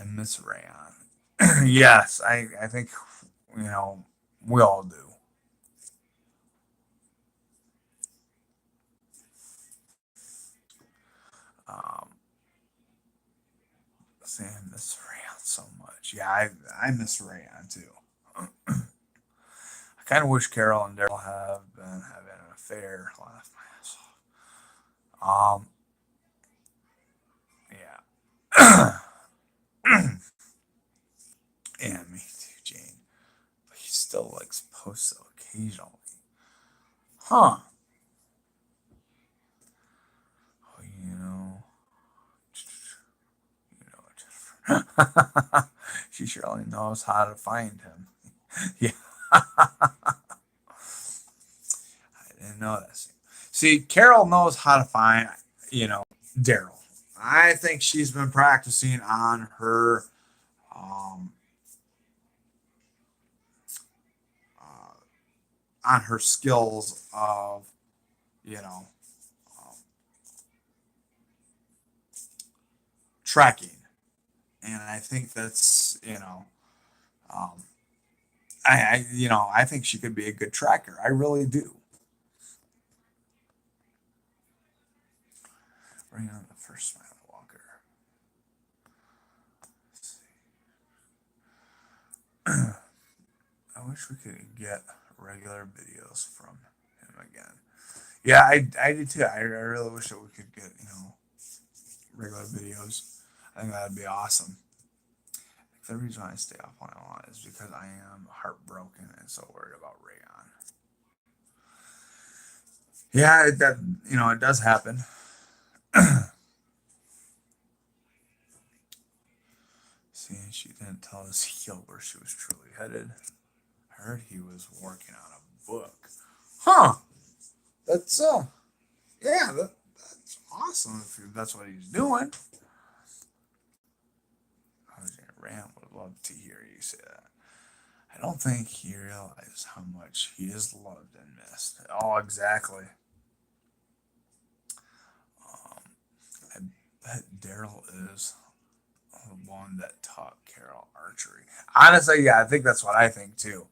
miss Rayon. Yes, I think we all do. Um, Saying I miss Rayon so much. Yeah, I miss Rayon too. I kind of wish Carol and Daryl have been having an affair. Laugh my ass off. Yeah. Yeah, me too, Jane. But he still likes posts so occasionally. Huh. Oh, Jennifer. She surely knows how to find him. Yeah. I didn't know that. See, Carol knows how to find, Daryl. I think she's been practicing um, uh, on her skills of, you know, um, tracking, and I think that's, um, I think she could be a good tracker. I really do. Bring on the first Smile Walker. I wish we could get regular videos from him again. Yeah, I do too. I really wish that we could get, regular videos. I think that'd be awesome. The reason I stay off on it a lot is because I am heartbroken and so worried about Rayon. Yeah, it does happen. See, she didn't tell Ezekiel where she was truly headed. I heard he was working on a book. Huh? That's yeah, that's awesome if that's what he's doing. Rand would love to hear you say that. I don't think he realizes how much he is loved and missed. Oh, exactly. Um, I bet Daryl is the one that taught Carol archery. Honestly, yeah, I think that's what I think too.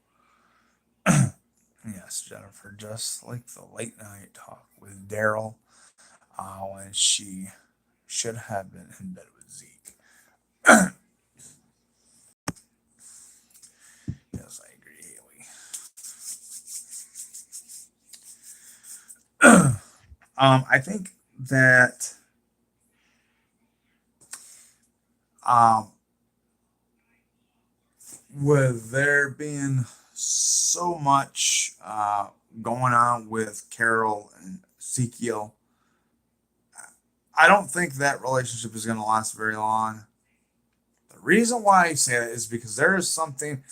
Yes, Jennifer, just like the late night talk with Daryl when she should have been in bed with Zeke. Yes, I agree, Haley. I think that um, with there being so much going on with Carol and Ezekiel. I don't think that relationship is going to last very long. The reason why I say that is because there is something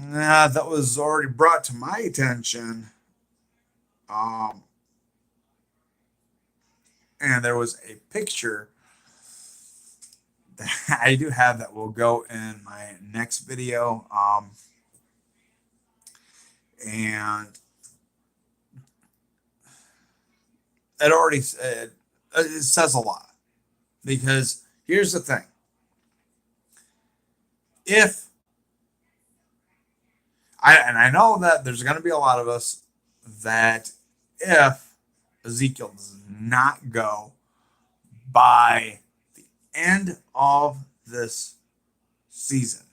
that was already brought to my attention. Um, and there was a picture that I do have that will go in my next video. And it says a lot because here's the thing. If I know that there's going to be a lot of us that if Ezekiel does not go by the end of this season,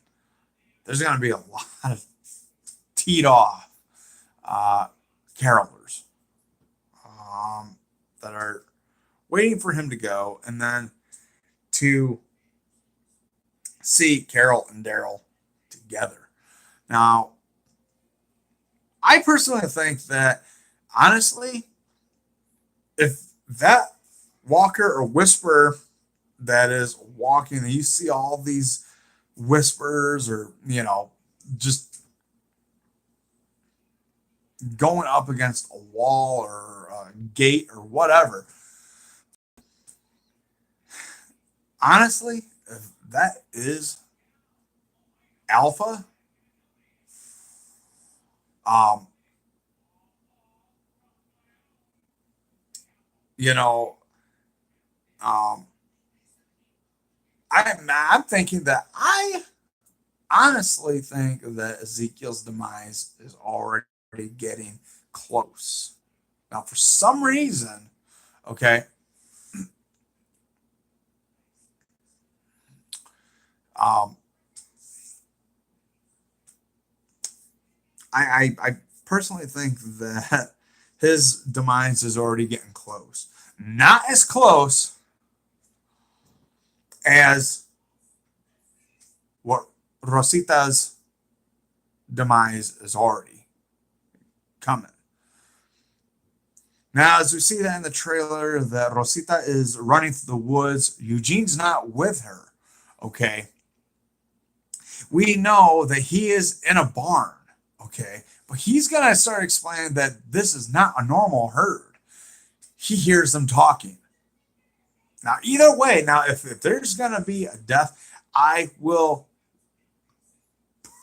there's going to be a lot of teed off carolers that are waiting for him to go and then to see Carol and Daryl together. Now, I personally think that, honestly, if that walker or whisperer that is walking, and you see all these whispers or, just going up against a wall or a gate or whatever, honestly, if that is Alpha, um, you know, um, I'm thinking that I honestly think that Ezekiel's demise is already getting close. Now, for some reason, okay, um, I personally think that his demise is already getting close. Not as close as what Rosita's demise is already coming. Now, as we see that in the trailer, that Rosita is running through the woods. Eugene's not with her. Okay. We know that he is in a barn. Okay. But he's going to start explaining that this is not a normal herd. He hears them talking. Now, either way, if there's going to be a death, I will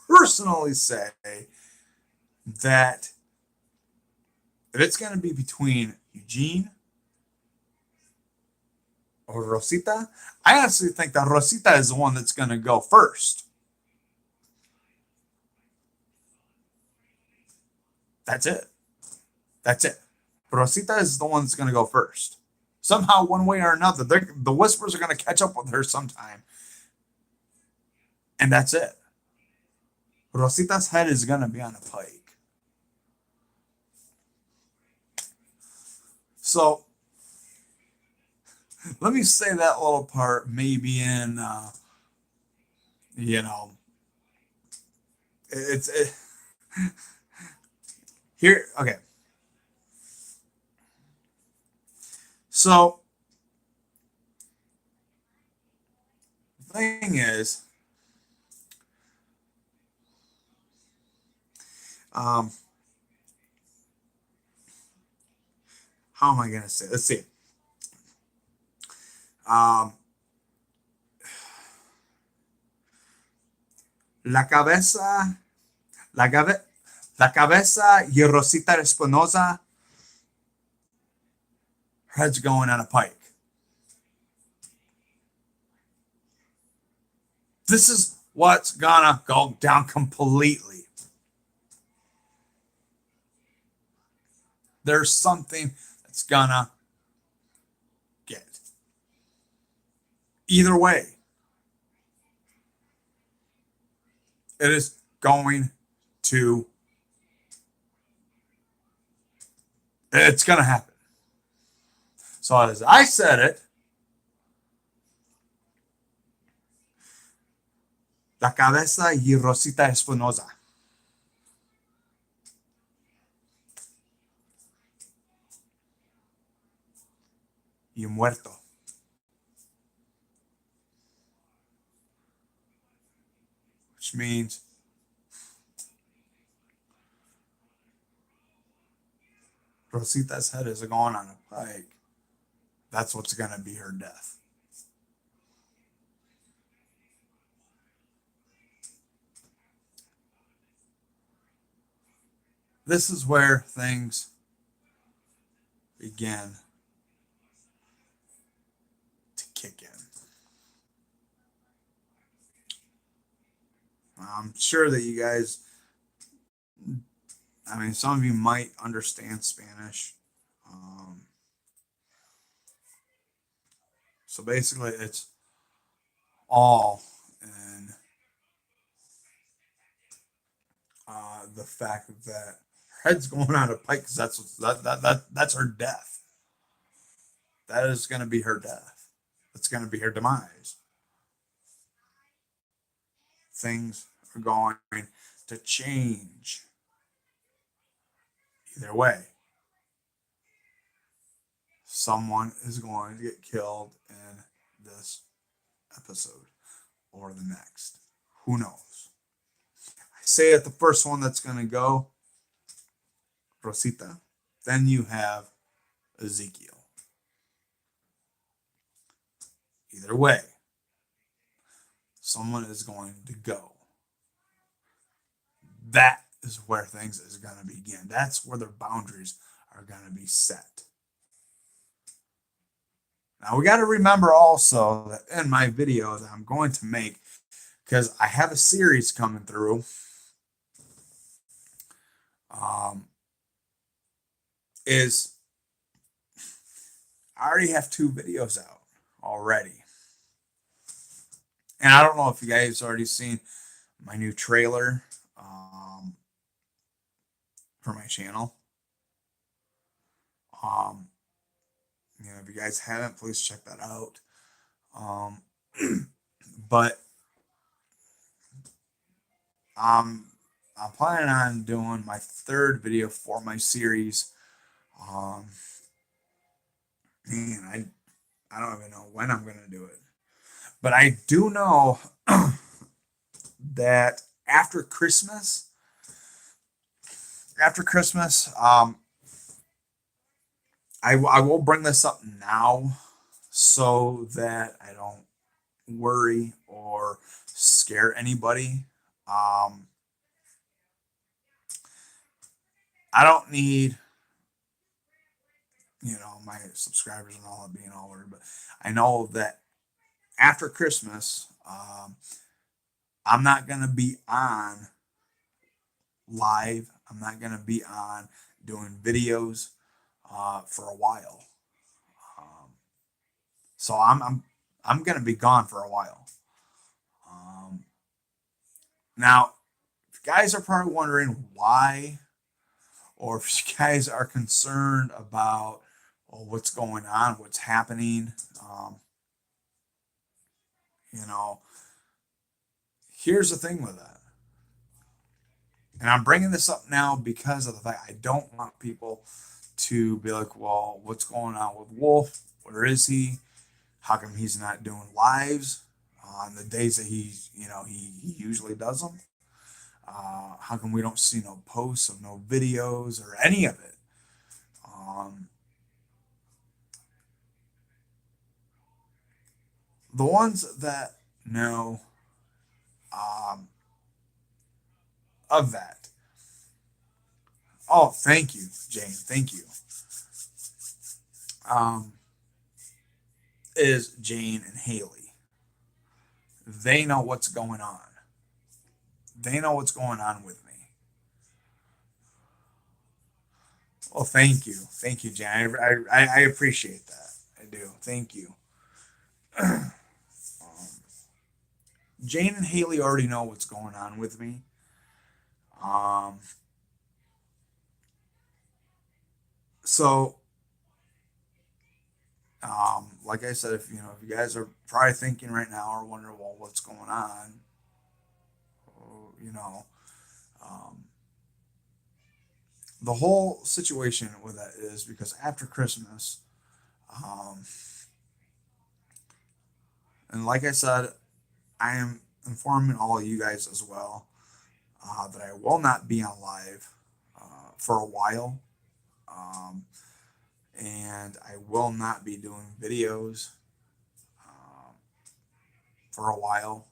personally say that if it's going to be between Eugene or Rosita, I honestly think that Rosita is the one that's going to go first. That's it. That's it. Rosita is the one that's going to go first. Somehow, one way or another, the whispers are going to catch up with her sometime. And that's it. Rosita's head is going to be on a pike. So, let me say that little part maybe in, it's here. Okay. So, the thing is, how am I going to say? Let's see. La cabeza, la, cabe, la cabeza y Rosita Espinosa, head's going on a pike. This is what's gonna go down completely. There's something that's gonna get. Either way, it is going to, it's gonna happen. So as I said it, la cabeza y Rosita Espinosa. y muerto. Which means Rosita's head is going on a pike. That's what's going to be her death. This is where things begin to kick in. I'm sure that you guys, I mean, some of you might understand Spanish. Um, so basically, it's all in the fact that her head's going on a pike because that's her death. That is going to be her death. That's going to be her demise. Things are going to change either way. Someone is going to get killed in this episode or the next. Who knows? I say it the first one that's going to go, Rosita. Then you have Ezekiel. Either way, someone is going to go. That is where things is going to begin. That's where their boundaries are going to be set. Now we got to remember also that in my video that I'm going to make, because I have a series coming through, is I already have 2 videos out already. And I don't know if you guys already seen my new trailer for my channel. If you guys haven't, please check that out. But I'm planning on doing my 3rd video for my series. I don't even know when I'm going to do it. But I do know that after Christmas, I will bring this up now so that I don't worry or scare anybody. I don't need, my subscribers and all that being all worried, but I know that after Christmas, I'm not going to be on live. I'm not going to be on doing videos for a while. So I'm going to be gone for a while. Now, if you guys are probably wondering why, or if you guys are concerned about what's going on, what's happening, here's the thing with that. And I'm bringing this up now because of the fact I don't want people to be like, well, what's going on with Wolf? Where is he? How come he's not doing lives on the days that he usually does them? How come we don't see no posts of no videos or any of it? The ones that know of that. Oh, thank you, Jane. Thank you. Is Jane and Haley. They know what's going on. They know what's going on with me. Well, thank you. Thank you, Jane. I appreciate that. I do. Thank you. Jane and Haley already know what's going on with me. So, like I said, if you guys are probably thinking right now or wondering, well, what's going on? You know, um, the whole situation with that is because after Christmas, Um, and like I said, I am informing all of you guys as well that I will not be on live for a while. Um, and I will not be doing videos um, for a while.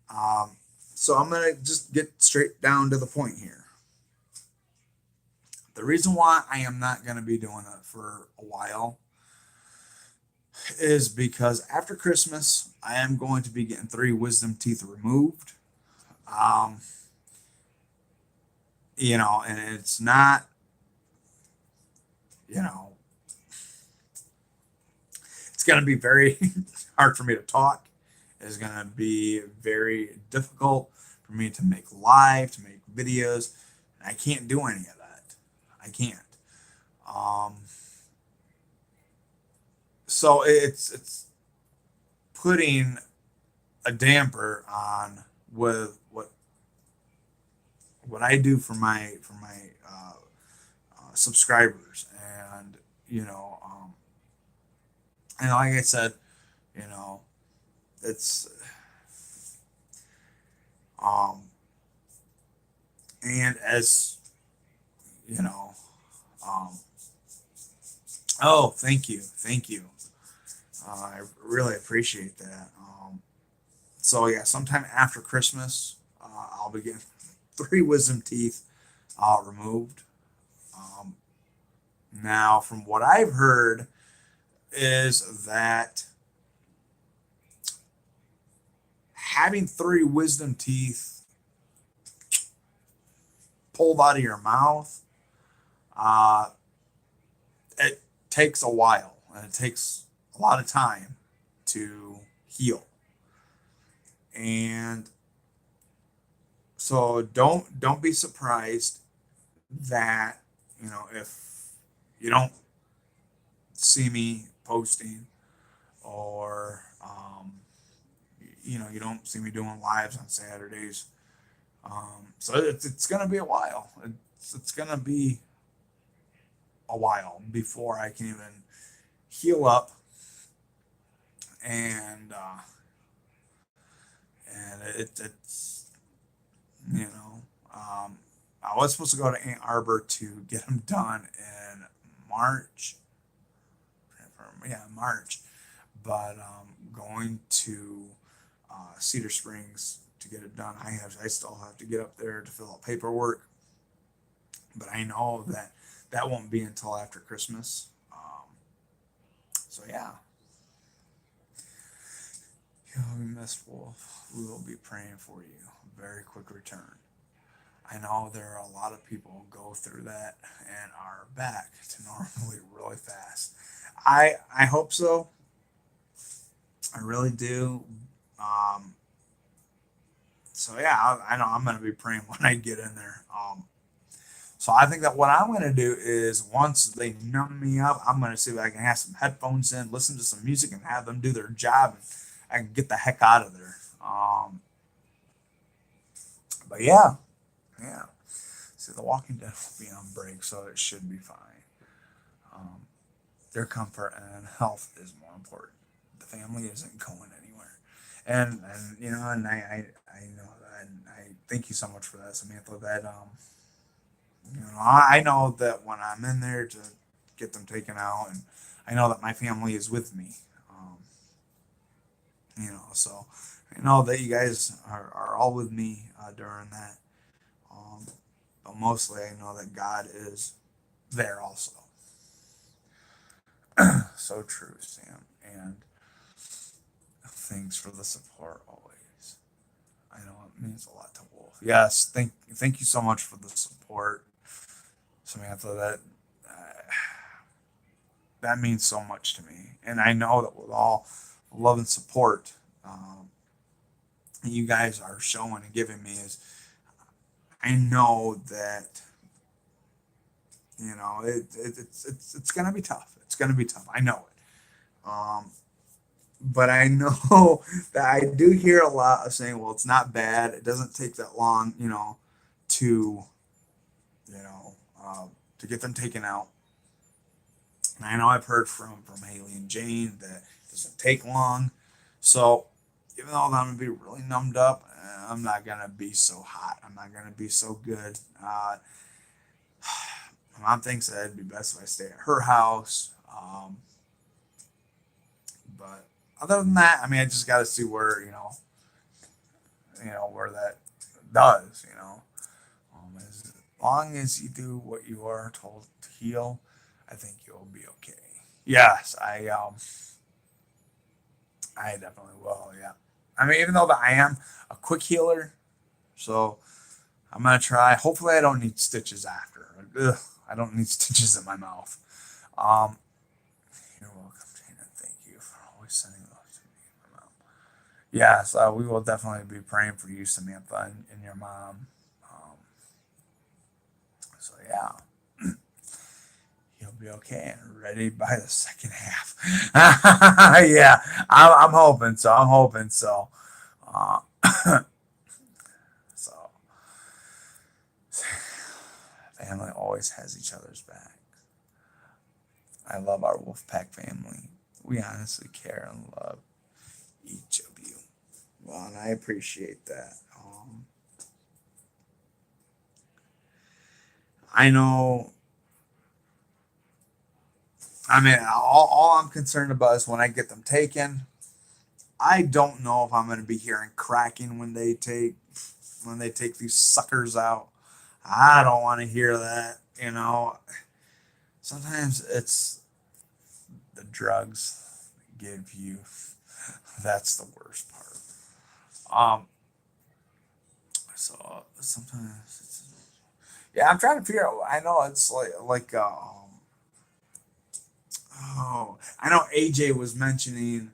Um, so I'm going to just get straight down to the point here. The reason why I am not going to be doing it for a while is because after Christmas, I am going to be getting 3 wisdom teeth removed. Um, and it's not, you know, it's going to be very hard for me to talk. It's going to be very difficult for me to make live, to make videos. I can't do any of that. I can't. Um, so it's putting a damper on with what I do for my subscribers, and and like I said, you know, it's um, and as you know, um, oh, thank you. I really appreciate that. So yeah, sometime after Christmas, I'll be getting 3 wisdom teeth removed. Um, Now, from what I've heard, is that having 3 wisdom teeth pulled out of your mouth, uh, it takes a while and it takes a lot of time to heal. And so don't be surprised that if you don't see me posting, or you don't see me doing lives on Saturdays. So it's gonna be a while. It's gonna be a while before I can even heal up and it's you know I was supposed to go to Ann Arbor to get them done in March. Yeah, March, but going to Cedar Springs to get it done. I still have to get up there to fill out paperwork, but I know that that won't be until after Christmas. So yeah, you'll be missed, Wolf. We will be praying for you. Very quick return. I know there are a lot of people who go through that and are back to normally really fast. I hope so. I really do. Um, so yeah, I know I'm going to be praying when I get in there. So I think that what I'm going to do is once they numb me up, I'm going to see if I can have some headphones in, listen to some music, and have them do their job, and I can get the heck out of there. But yeah, yeah. See, The Walking Dead will be on break, so it should be fine. Um, their comfort and health is more important. The family isn't going anywhere, and and I know that, and I thank you so much for that, Samantha. That I know that when I'm in there to get them taken out, and I know that my family is with me. Um, so I know that you guys are all with me during that. Um, but mostly, I know that God is there also. So true, Sam. And thanks for the support always. I know it means a lot to Wolf. Yes, thank you so much for the support, Samantha. That means so much to me, and I know that with all love and support you guys are showing and giving me, is I know that it's gonna be tough. It's gonna be tough. I know it. But I know that I do hear a lot of saying, "Well, it's not bad. It doesn't take that long, to you know to get them taken out." I know I've heard from Haley and Jane that it doesn't take long. So even though I'm gonna be really numbed up, I'm not gonna be so hot. I'm not gonna be so good. My mom thinks that it'd be best if I stay at her house. But other than that, I mean, I just got to see where where that does. As long as you do what you are told to heal, I think you'll be okay. Yes, I definitely will. Yeah, I mean, even though that I am a quick healer, so I'm gonna try. Hopefully, I don't need stitches after. Ugh, I don't need stitches in my mouth. Um, you're welcome, Tina. Thank you for always sending those to me and my mom. Yes, we will definitely be praying for you, Samantha, and your mom. Um, so yeah, you'll be okay and ready by the second half. Yeah, I'm hoping so. I'm hoping so. Uh, so family always has each other's back. I love our Wolfpack family. We honestly care and love each of you. Well, and I appreciate that. I know. I mean, all I'm concerned about is when I get them taken. I don't know if I'm going to be hearing cracking when they take these suckers out. I don't want to hear that. Sometimes it's the drugs that give you. That's the worst part. Um, so sometimes yeah, I'm trying to figure out. I know it's oh, I know AJ was mentioning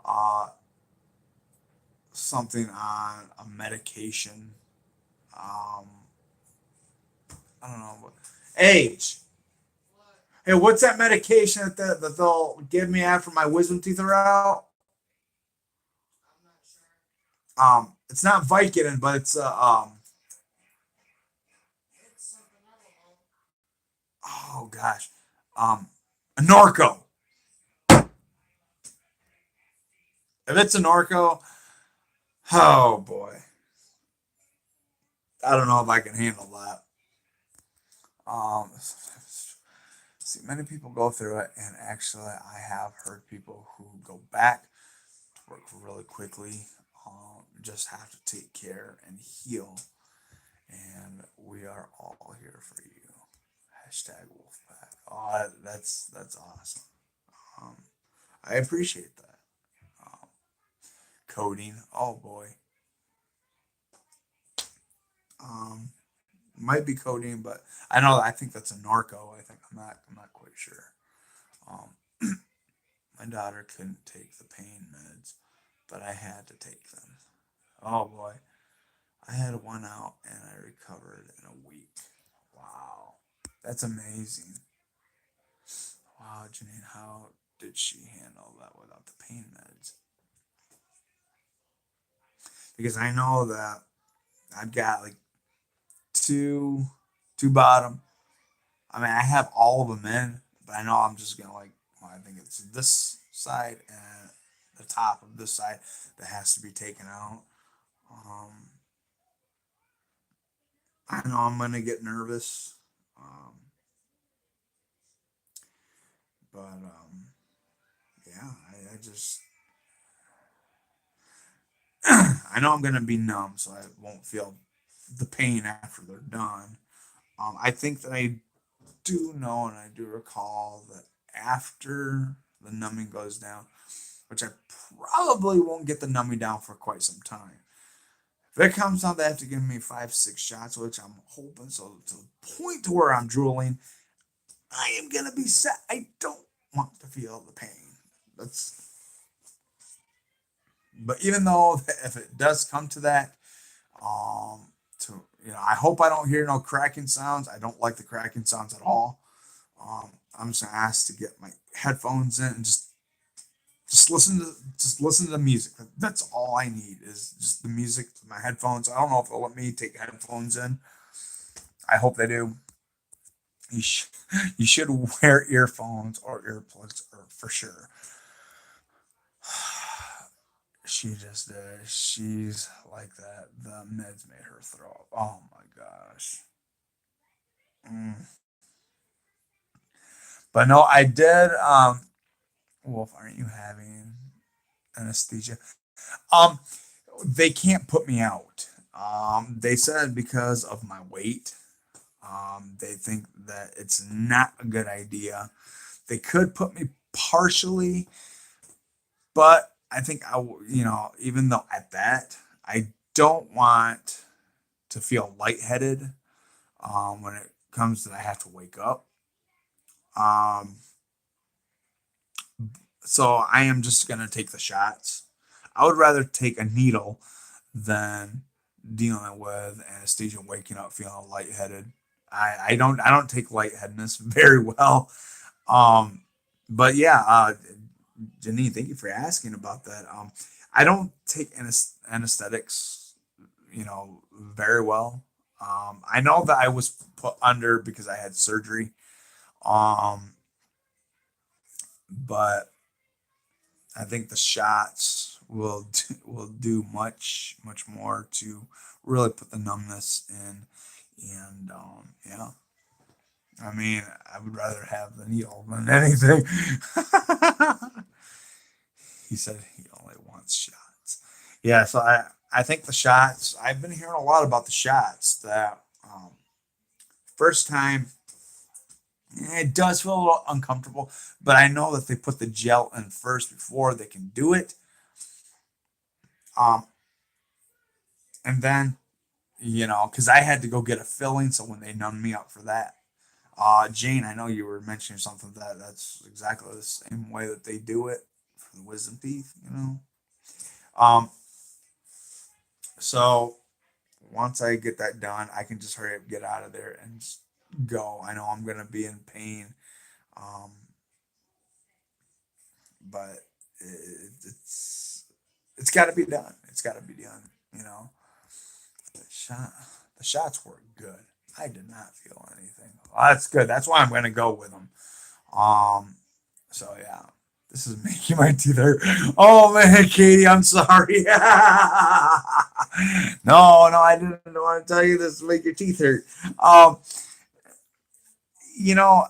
uh something on a medication. Um, I don't know. Age. Hey, what's that medication that they'll give me after my wisdom teeth are out? It's not Vicodin, but it's oh gosh, um, a Norco. If it's a Norco, oh boy, I don't know if I can handle that. Um, See, many people go through it, and actually, I have heard people who go back to work really quickly. Just have to take care and heal, and we are all here for you. Hashtag Wolfpack. Oh, that's awesome. Um, I appreciate that. Um, Coding. Oh boy. Um, might be codeine, but I know I think that's a narco. I'm not quite sure. Um, my daughter couldn't take the pain meds, but I had to take them. Oh boy, I had one out and I recovered in a week. Wow, that's amazing. Wow, Janine, how did she handle that without the pain meds? Because I know that I've got like two, two bottom. I mean, I have all of them in, but I know I'm just gonna well, I think it's this side and the top of this side that has to be taken out. Um, I know I'm gonna get nervous, but yeah, I just I know I'm gonna be numb, so I won't feel the pain after they're done. I think that I do know and I do recall that after the numbing goes down, which I probably won't get the numbing down for quite some time. If it comes down, they have to give me 5, 6 shots, which I'm hoping. So to the point to where I'm drooling, I am gonna be set. I don't want to feel the pain. That's But even though if it does come to that, I hope I don't hear no cracking sounds. I don't like the cracking sounds at all. I'm just gonna ask to get my headphones in and just listen to the music. That's all I need is just the music, my headphones. I don't know if they'll let me take headphones in. I hope they do. You sh- you should wear earphones or earplugs or for sure. She just did. She's like that. The meds made her throw up. Oh my gosh. Mm. But no, I did. Wolf, aren't you having anesthesia? Um, they can't put me out. They said because of my weight. They think that it's not a good idea. They could put me partially, but I think even though at that, I don't want to feel lightheaded when it comes to I have to wake up. Um, so I am just gonna take the shots. I would rather take a needle than dealing with anesthesia, waking up feeling lightheaded. I don't take lightheadedness very well. Um, but yeah, Janine, thank you for asking about that. I don't take anesthetics, very well. I know that I was put under because I had surgery. Um, but I think the shots will do much more to really put the numbness in, and yeah. I mean, I would rather have the needle than anything. He said he only wants shots. Yeah, so I think the shots. I've been hearing a lot about the shots. That first time, it does feel a little uncomfortable, but I know that they put the gel in first before they can do it. Um, and then because I had to go get a filling, so when they numbed me up for that, Jane, I know you were mentioning something that's exactly the same way that they do it for the wisdom teeth. Um, so once I get that done, I can just hurry up, get out of there, and just go. I know I'm gonna be in pain, um, but it's got to be done. It's got to be done. The shot, the shots were good. I did not feel anything. Well, that's good. That's why I'm gonna go with them. Um, so yeah, this is making my teeth hurt. Oh man, Katie, I'm sorry. No, I didn't want to tell you this to make your teeth hurt. Um, you know,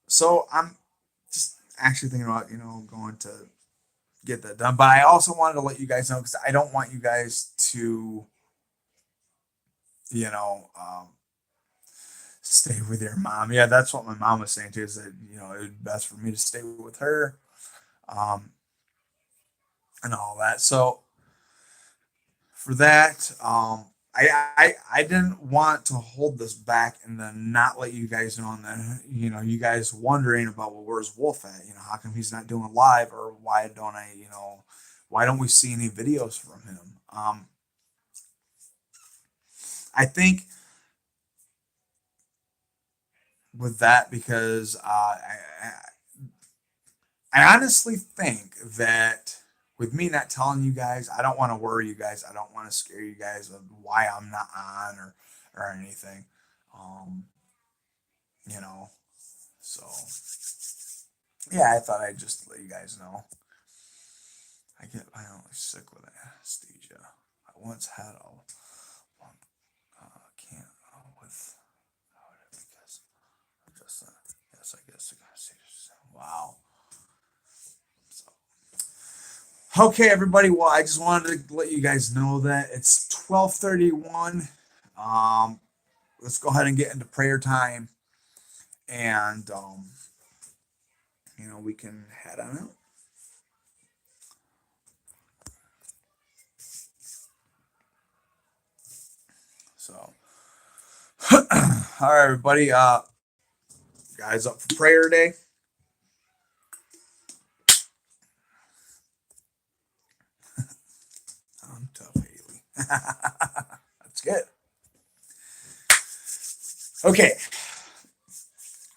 so I'm just actually thinking about going to get that done. But I also wanted to let you guys know because I don't want you guys to you know stay with your mom. Yeah, that's what my mom was saying too. Is that it would be best for me to stay with her, um, and all that. So for that, I didn't want to hold this back and then not let you guys know, and then you guys wondering about, well, where's Wolf at? How come he's not doing live, or why don't we see any videos from him? I think with that because I honestly think that with me not telling you guys, I don't want to worry you guys. I don't want to scare you guys of why I'm not on or anything. Um, you know, so yeah, I thought I'd just let you guys know. I get violently sick with anesthesia. I once had a lump, can't with because just yes, I guess the anesthesia. Wow. So okay, everybody. Well, I just wanted to let you guys know that it's 12:31. Um, let's go ahead and get into prayer time, and we can head on out. So, all right, everybody. Guys, up for prayer day. I'm tough, Haley. That's good. Okay,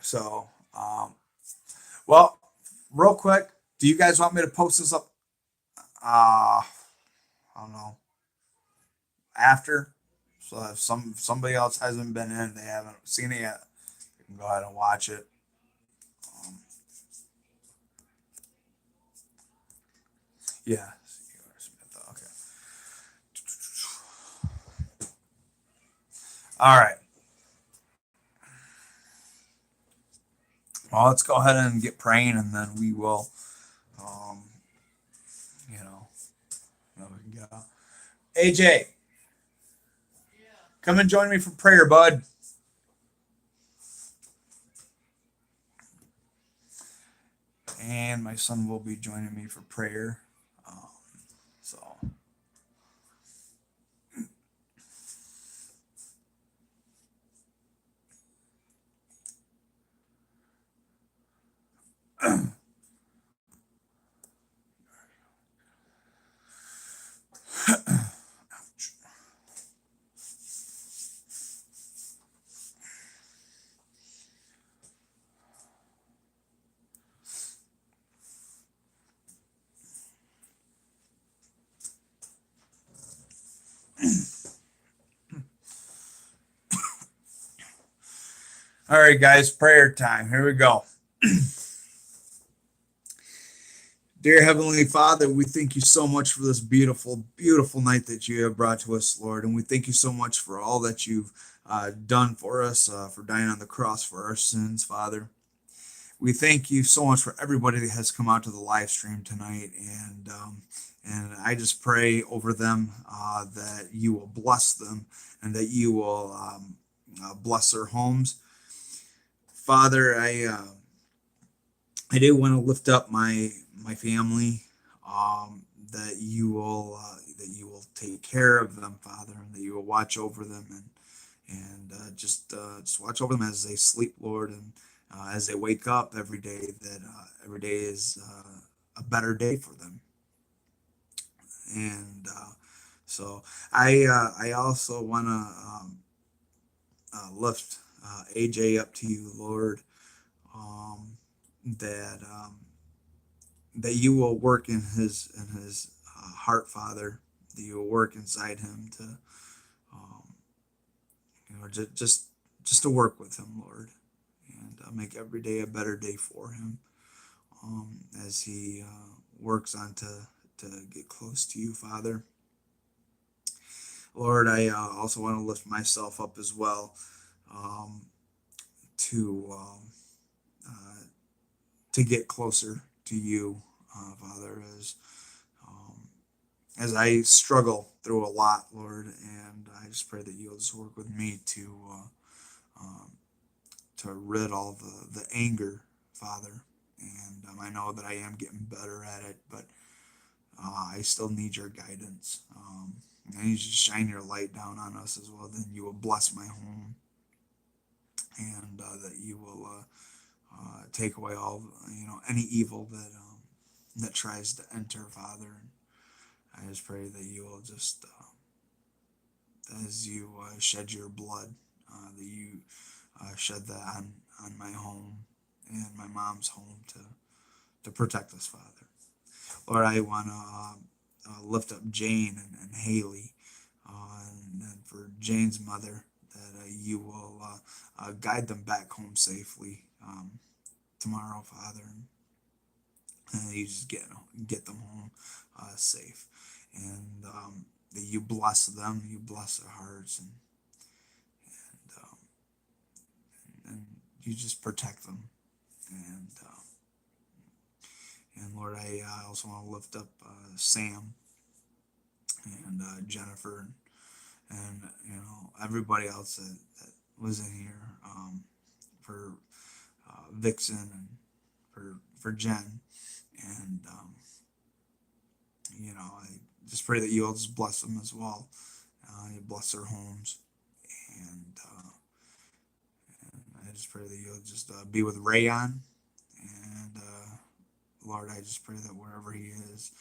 so well, real quick, do you guys want me to post this up? I don't know after. So if somebody else hasn't been in, they haven't seen it yet, you can go ahead and watch it. Um, yeah. Okay. All right. Well, let's go ahead and get praying, and then we will, um, you know, we can get out. AJ, come and join me for prayer, bud. And my son will be joining me for prayer. Um, so. All right, guys, prayer time. Here we go. Dear Heavenly Father, we thank you so much for this beautiful, beautiful night that you have brought to us, Lord. And we thank you so much for all that you've done for us, for dying on the cross for our sins, Father. We thank you so much for everybody that has come out to the live stream tonight. And I just pray over them that you will bless them and that you will bless their homes. Father, I do want to lift up my family, that you will take care of them, Father, and that you will watch over them and just watch over them as they sleep, Lord, and as they wake up every day. That every day is a better day for them, and so I also want to lift AJ up to you, Lord, um, that. That you will work in his heart, Father. That you will work inside him to, um, just to work with him, Lord, and make every day a better day for him, as he works on to get close to you, Father. Lord, I also want to lift myself up as well, um, to uh, to get closer to you, Father, um, as I struggle through a lot, Lord, and I just pray that you'll just work with me um, to rid all the anger, Father. And I know that I am getting better at it, but I still need your guidance. I need you to shine your light down on us as well. Then you will bless my home, and that you will take away all any evil that tries to enter, Father. And I just pray that you will just as you shed your blood, that you shed that on my home and my mom's home to protect us, Father. Lord, I want to lift up Jane and Haley, and for Jane's mother, that you will guide them back home safely tomorrow, Father, and you just get them home safe, and that you bless them, you bless their hearts, and you just protect them, and Lord, I also want to lift up Sam and Jennifer and everybody else that was in here, for Vixen and for Jen, and I just pray that you'll just bless them as well. You bless their homes, and I just pray that you'll just be with Rayon, and Lord, I just pray that wherever he is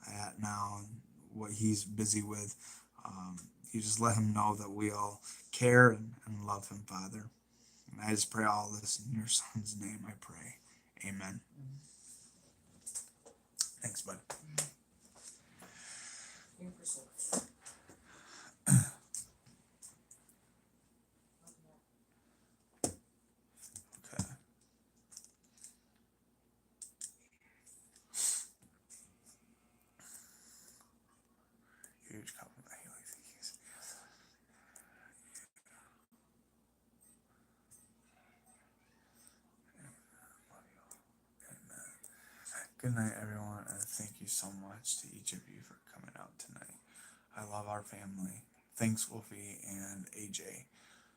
at now and what he's busy with, you just let him know that we all care and love him, Father. And I just pray all this in your son's name, I pray. Amen. Thanks, bud. huge compliment. Good night, everyone, and thank you so much to each of you for coming out tonight. I love our family. Thanks, Wolfie and AJ.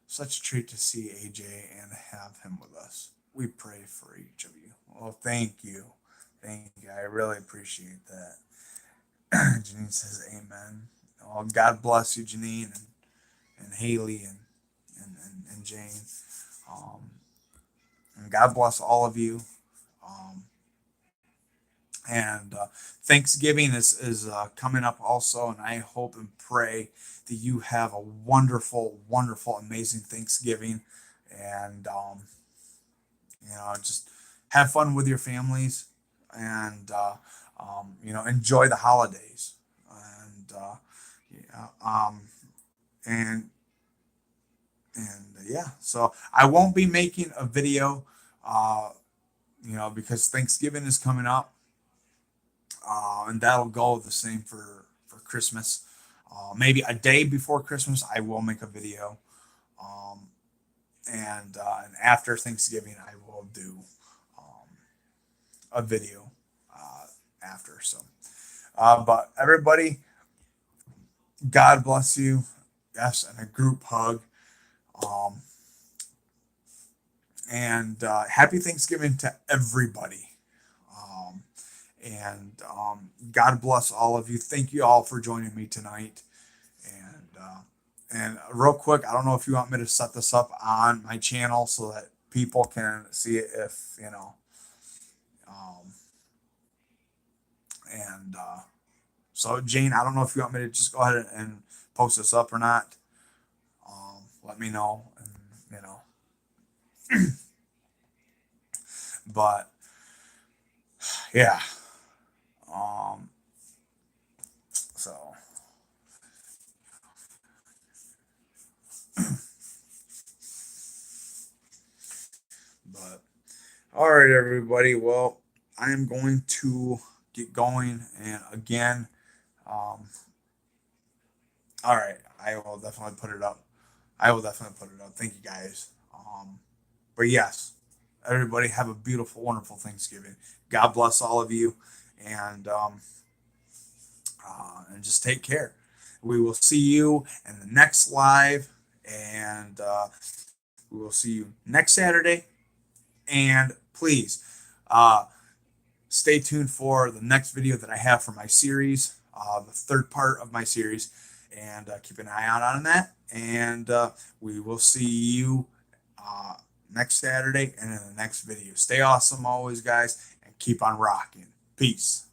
Such a treat to see AJ and have him with us. We pray for each of you. Well, thank you. Thank you. I really appreciate that. Janine says amen. Oh, God bless you, Janine and Haley and Jane. Um, and God bless all of you. Um, and Thanksgiving is coming up also, and I hope and pray that you have a wonderful, wonderful, amazing Thanksgiving, and just have fun with your families, and enjoy the holidays, and yeah, and yeah. So I won't be making a video, uh, because Thanksgiving is coming up, and that'll go the same for Christmas. Maybe a day before Christmas, I will make a video, um, and after Thanksgiving, I will do um, a video after. So, but everybody, God bless you. Yes, and a group hug. Um, and Happy Thanksgiving to everybody. Um, and God bless all of you. Thank you all for joining me tonight. And real quick, I don't know if you want me to set this up on my channel so that people can see it if um, and so Jane, I don't know if you want me to just go ahead and post this up or not. Let me know, and but yeah, um, so but all right, everybody. Well, I am going to get going, and again, um, all right, I will definitely put it up. I will definitely put it up. Thank you guys. But yes, everybody have a beautiful, wonderful Thanksgiving. God bless all of you, and and just take care. We will see you in the next live, and we will see you next Saturday. And please stay tuned for the next video that I have for my series, the third part of my series, and keep an eye out on that. And we will see you uh, next Saturday and in the next video. Stay awesome always, guys, and keep on rocking. Peace.